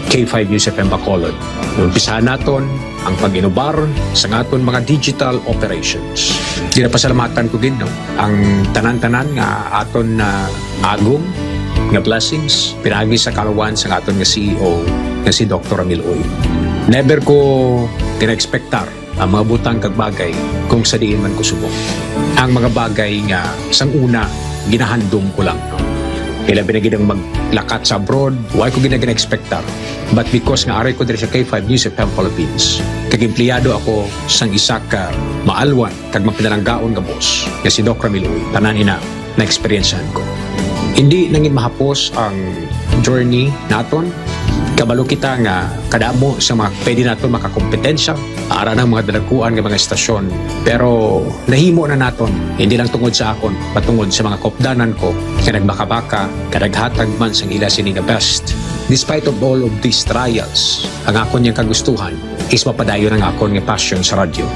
K5 News FM Bacolod. Umpisahan naton ang pag-inubar sa aton mga digital operations. Ginapasalamatan ko din, no, ang tanan-tanan nga aton na agong nga blessings pinagi sa kalawan sa aton nga CEO nga si Dr. Ramil Uy. Never ko tina-expectar ang mga butang kag bagay kung sa diin man ko subok. Ang mga bagay nga sang una ginahandom ko lang, no. Kailan binagidang maglakat sa abroad, why ko gina-expectar. But because nga aray ko diri sa K5 News FM Philippines, kag empleyado ako sang isa ka maalwan kag mapinalanggaon nga boss nga si Doc Ramil Uy, tanan ina na experiencehan ko. Hindi nangin mahapos ang journey naton. Kabalo kita nga kadamo sa mga pwede naton makakompetensya ara ng mga dalaguan ng mga estasyon, pero nahimo na naton hindi lang tungod sa akon patungod sa mga kopdanan ko kaya nagbaka-baka kadaghatag man sang ila sini nga best. Despite of all of these trials, ang akon niyang kagustuhan is mapadayon ang akon nga passion sa radyo.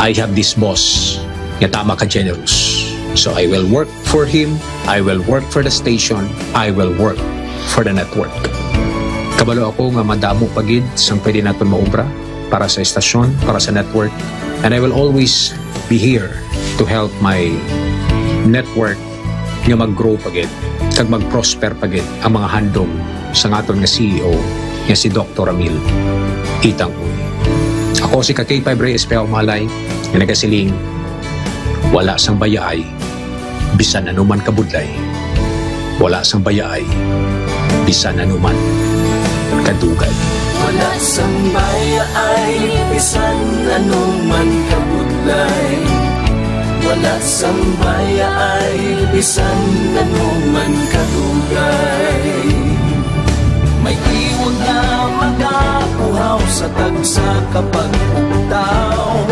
I have this boss nga tama ka generous, so I will work for him, I will work for the station, I will work for the network. Kabalo ako nga madamo pagid sang pwede naton maubra para sa estasyon, para sa network, and I will always be here to help my network nga mag-grow pagid kag mag-prosper pagid ang mga handom sa aton nga CEO nga si Dr. Ramil Itang Uy. Ako si K5 Reyes Peao Malay nga nagasiling wala sang bayaay bisan anuman kabudlay, wala sang bayaay bisan anuman kadugay. Wala sang bayaay bisan anuman kabudlay. Wala sang bayaay bisan anuman kadugay. May iwag na magapuhaw sa tagsa kapag ugtaw.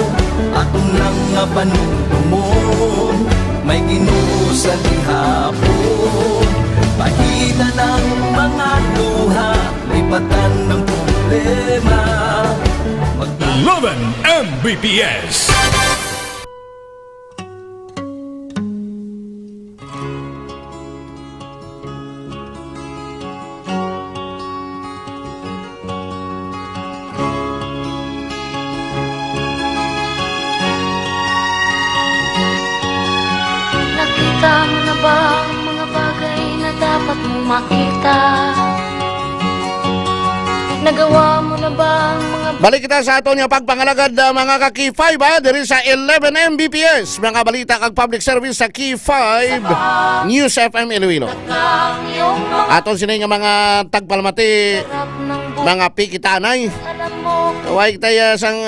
Atong lang nga panuntumon, may Ginoo sa gihapon. Pahina ng mga luha, lipatan ng problema. 11 Mbps. Nakita mo na ba ang mga bagay na dapat mong makita? Nagawa mo na ba ang mga Balik kita sa aton yung pagpangalagad mga ka-Key 5 diri sa 11 Mbps. Mga balita kag public service sa Key 5 News FM Iloilo. Aton sini nga mga tagpalmati mga pikitanay. Way tayo sang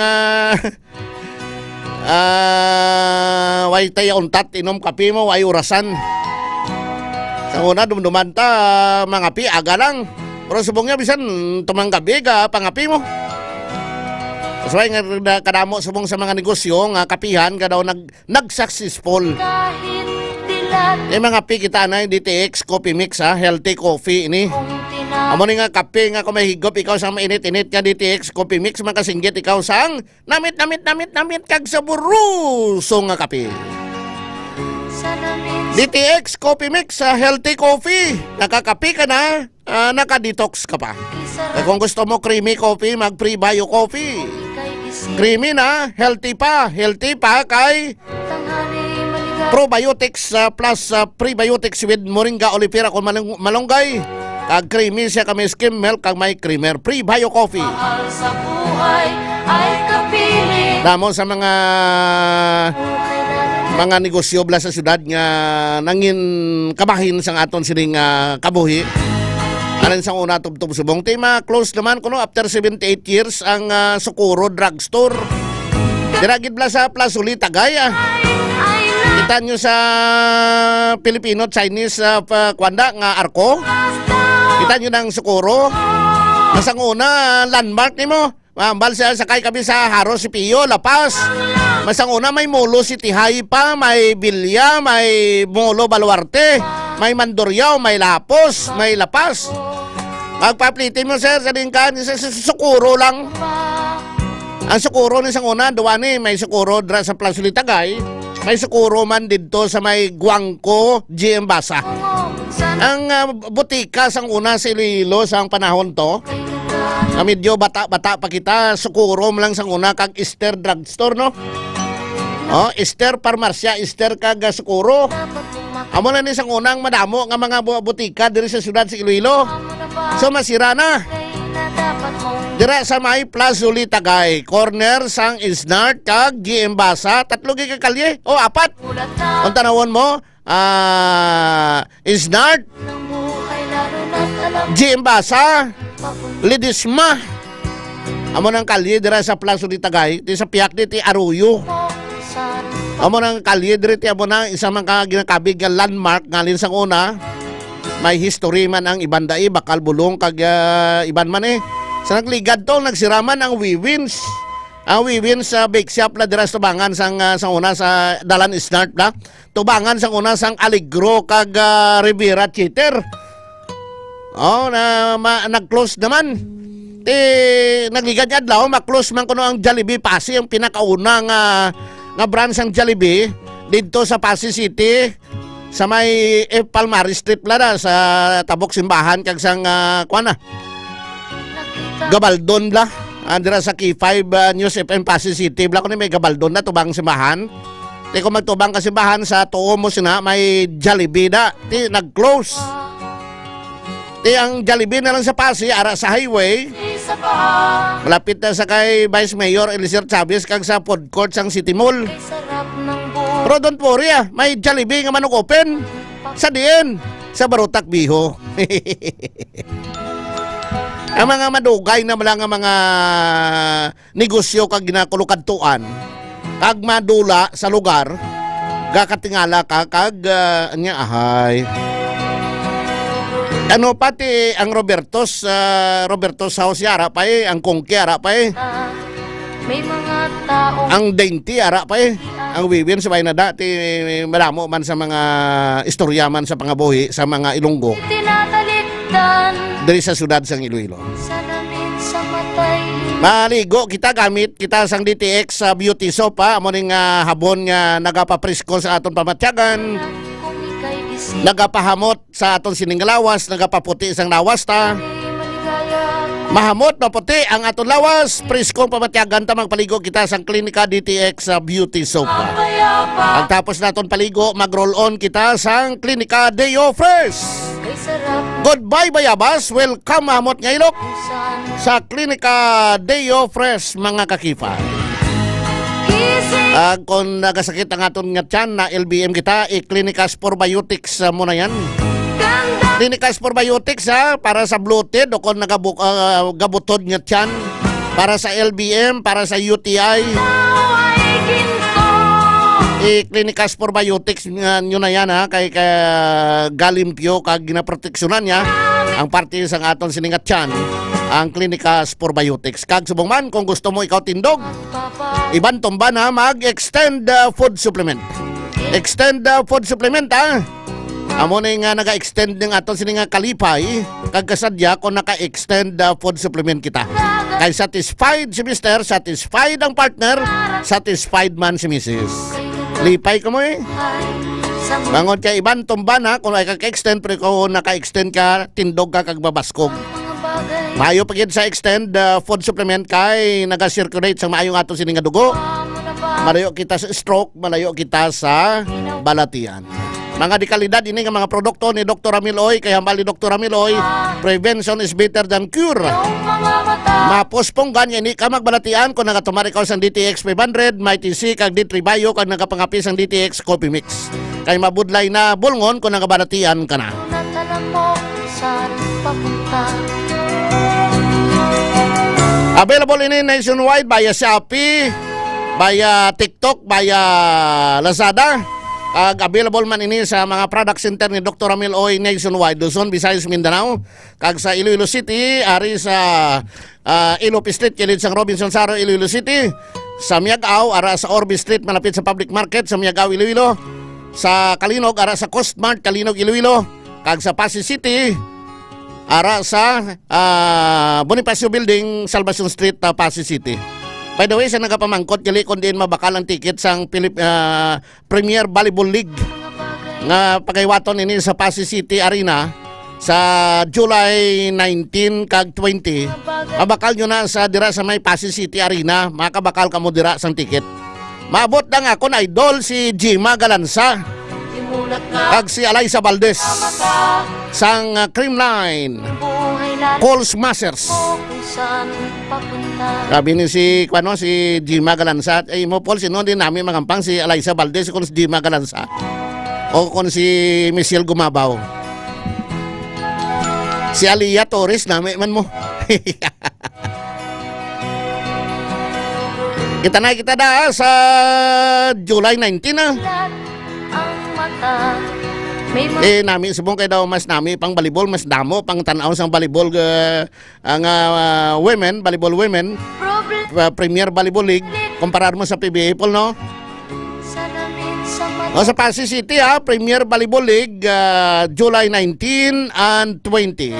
way tayo untat inom kape mo way orasan. Sa una dumduman ta mga pi aga lang. Pero subongnya bisan tumang gabi ka pangapi mo. So ay nga kadamo subong sa mga negosyo nga kapihan ka daw nag-successful. Mga pi kita na DTX Coffee Mix healthy coffee ini. Amo ni nga kape nga kung may higop ikaw sang mainit-init ka DTX Coffee Mix makasinggit ikaw sang namit kag saburuso nga kape. DTX Coffee Mix healthy coffee. Nakakape ka na, naka-detox ka pa. Kung gusto mo creamy coffee, mag-pre-bio coffee. Creamy na, healthy pa kay probiotics plus prebiotics with moringa olifera kung malunggay. Kag creamy siya kami skim milk kag may creamer pre-bio coffee. sa buhay ay kapiling. Damo sa mga negosyo bla sa syudad nga nangin kabahin sang aton sining kabuhi. Anan sang una tubtub subong tema close naman kuno after 78 years ang Sukuro Drugstore. Diragid bla sa Plaza Uli Tagay. Kita nyo sa Filipino-Chinese kwanda nga arko. Kita nyo ng Sukuro. Masang una landmark ni mo. Mambal siya sakay kami sa Haro si Pio, Lapas. Masang una may Molo si Tihay pa, may Bilya, may Molo Baluarte, may Mandurriao, may Lapos, may Lapas. Magpaplitin mo sir, sa dingkan, sa Sukuro lang. Ang Sukuro ni sang una, duwani, may Sukuro dra sa Plaza Uli Tagay, may Sukuro man dito sa may Guangco, GM Basa. Ang butika sang una sa Iloilo sang panahon to, medyo bata-bata pa kita, Sukuro lang sang una kag Esther Drugstore, no? Oh, Esther Parmarsia, Esther kag Sukuro. Amo na ni sang unang madamo nga mga butika diri sa syudad sa Iloilo. So masira na. Dira sa may Plaza Uli Tagay, corner sang Isnart kag GM Basa, tatlo gi ka kalye o apat. Kung tanawon mo, Isnart, GM Basa, Lidisma. Amo nang kalye dira sa Plaza Uli Tagay, di sa piyak di ti Arroyo. Amo nang kalye diri ti amo nang isa man ka ginakabig nga landmark ngalin sang una. May history man ang Ibandai, Bakal Bulong kag iban man sa nagligad to nagsiraman ang Wiwins. Ang Wiwins sa bake shop la dira sa tubangan sang una sa Dalan Isnart na. Tubangan sang una sang Aligro kag Rivera Cheater. Oh, nag-close naman. Nagligad adlaw ma-close man kuno ang Jollibee Pasig, ang pinakaunang nga branch ang Jollibee dito sa Pasig City sa may Palmares Street plada sa Tabok Simbahan kag sang kuana Gabaldon bla andira sa Key 5 News FM Pasig City bla kuno may Gabaldon na tubang simbahan. Ti ko magtubang ka simbahan sa tuo mo sina may Jollibee da ti nag-close. Ti ang Jollibee na lang sa Pasig ara sa highway. Malapit na sa kay Vice Mayor Elisir Chavez kag sa food court sang City Mall. Pero don't worry may Jollibee nga manok open sa diin sa Barutak Biho. Ang mga madugay na lang ang mga negosyo kag ginakulukadtuan kag madula sa lugar gakatingala ka kag anya ahay. Ano pati ang Roberto's House yara pa ang Kongki ara pa May mga tao ang Dainty ara pa ang Wiwin sabay na dati madamo man sa mga istorya man sa pangabuhi sa mga Ilonggo tinatalikdan diri sa syudad sang Iloilo. sa namin sa matay. Maligo kita gamit kita sang DTX beauty soap amo ning habon nga nagapaprisko sa aton pamatyagan. Nagapahamot sa aton sininglawas, nagapaputi sang lawas ta. Mahamot maputi ang aton lawas, priskong pamatyagan ta magpaligo kita sang klinika DTX beauty soap. Ang tapos naton paligo, mag-roll on kita sang klinika Deo Fresh. Goodbye Bayabas, welcome mahamot nga ilok. sa Klinika Deo Fresh mga kakifay. Kung nagasakit ang aton nga tiyan na LBM kita, Clinicas Probiotics mo na yan. Clinicas Probiotics para sa bloated o kung nagabutod nga tiyan, para sa LBM, para sa UTI. Clinicas Probiotics nyo na yan kay galimpyo kag ginaproteksyonan niya ang parte sa aton siningat tiyan, ang Clinicas Probiotics. Kag subong man kung gusto mo ikaw tindog, iban tumba na mag-extend food supplement. Extend food supplement amo na nga naga-extend ng aton sininga kalipay kag kasadya kung naka-extend food supplement kita. Kay satisfied si Mr., satisfied ang partner, satisfied man si Mrs. Lipay ka mo Bangon kay iban tumba na kung ay kaka-extend, pero kung naka-extend ka, tindog ka kag babaskog. Maayo pagid sa extend food supplement kay naga-circulate sa maayong ato sining nga dugo. Malayo kita sa stroke, malayo kita sa balatian. Mga dekalidad ini nga mga produkto ni Dr. Amiloy, kay hambal ni Dr. Amiloy, prevention is better than cure. Maposponggan ini ka magbalatian kung nagatumari ka sa DTX 500, may TC kag D3 Bio kag nagapangapis ang DTX Coffee Mix. Kay mabudlay na bulngon kung nagabalatian ka na. Available ini nationwide via Shopee, via TikTok, via Lazada. Available man ini sa mga product center ni Dr. Amiloy nationwide, Luzon, Visayas, Mindanao. Kag sa Iloilo City, ari sa Iloilo Street, kilid sang Robinson Saro, Iloilo City. Sa Miagao, ara sa Orbi Street, malapit sa public market, sa Miagao, Iloilo. Sa Kalinog, ara sa Coast Mart, Kalinog, Iloilo. Kag sa Pasig City, ara sa Bonifacio Building, Salvacion Street, Pasig City. By the way, sa nagapamangkot, gali kung diin mabakal ang ticket sang Premier Volleyball League nga pagaywaton ini sa Pasig City Arena sa July 19 kag 20. Mabakal nyo na sa dira sa may Pasig City Arena, makabakal ka mo dira sang ticket. Maabot na nga ako na idol si Jima Galanza kag si Alaysa Valdez sang Creamline Coles Masters. Sabi ni si Jima Galanza, ay mo Paul, sino din namin magampang si Alaysa Valdez, kung si Jima Galanza o kung si Michelle Gumabaw, si Aliyah Torres namin man mo. Kita na sa July 19 nami subong kay daw mas nami pang volleyball, mas damo pang tanaw sang volleyball ang women, volleyball women Premier Volleyball League kumparar mo sa PBA Paul, no? O sa Pasig City Premier Volleyball League July 19 and 20.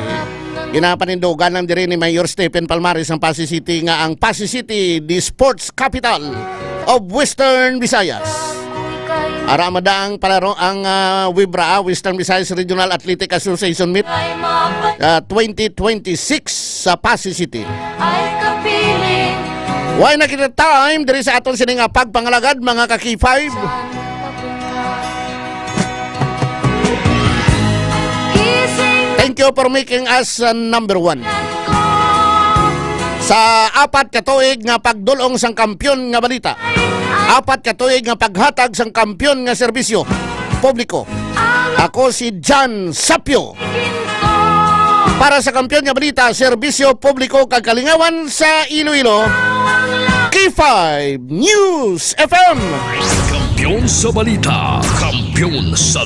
Ginapanindogan ng diri ni Mayor Stephen Palmares ang Pasig City nga ang Pasig City the sports capital of Western Visayas. Ara madaang palaro ang WIBRA, Western Visayas Regional Athletic Association Meet 2026 sa Pasig City. Why na kita time diri sa aton sining pagpangalagad mga ka-K5. Thank you for making us number one. Sa apat ka tuig nga pagdulong sang kampyon nga balita, apat ka tuig nga paghatag sang kampyon nga serbisyo publiko, ako si John Sapio para sa kampyon nga balita, serbisyo publiko kag kalingawan sa Iloilo, K5 News FM. Kampyon sa balita, kampyon sa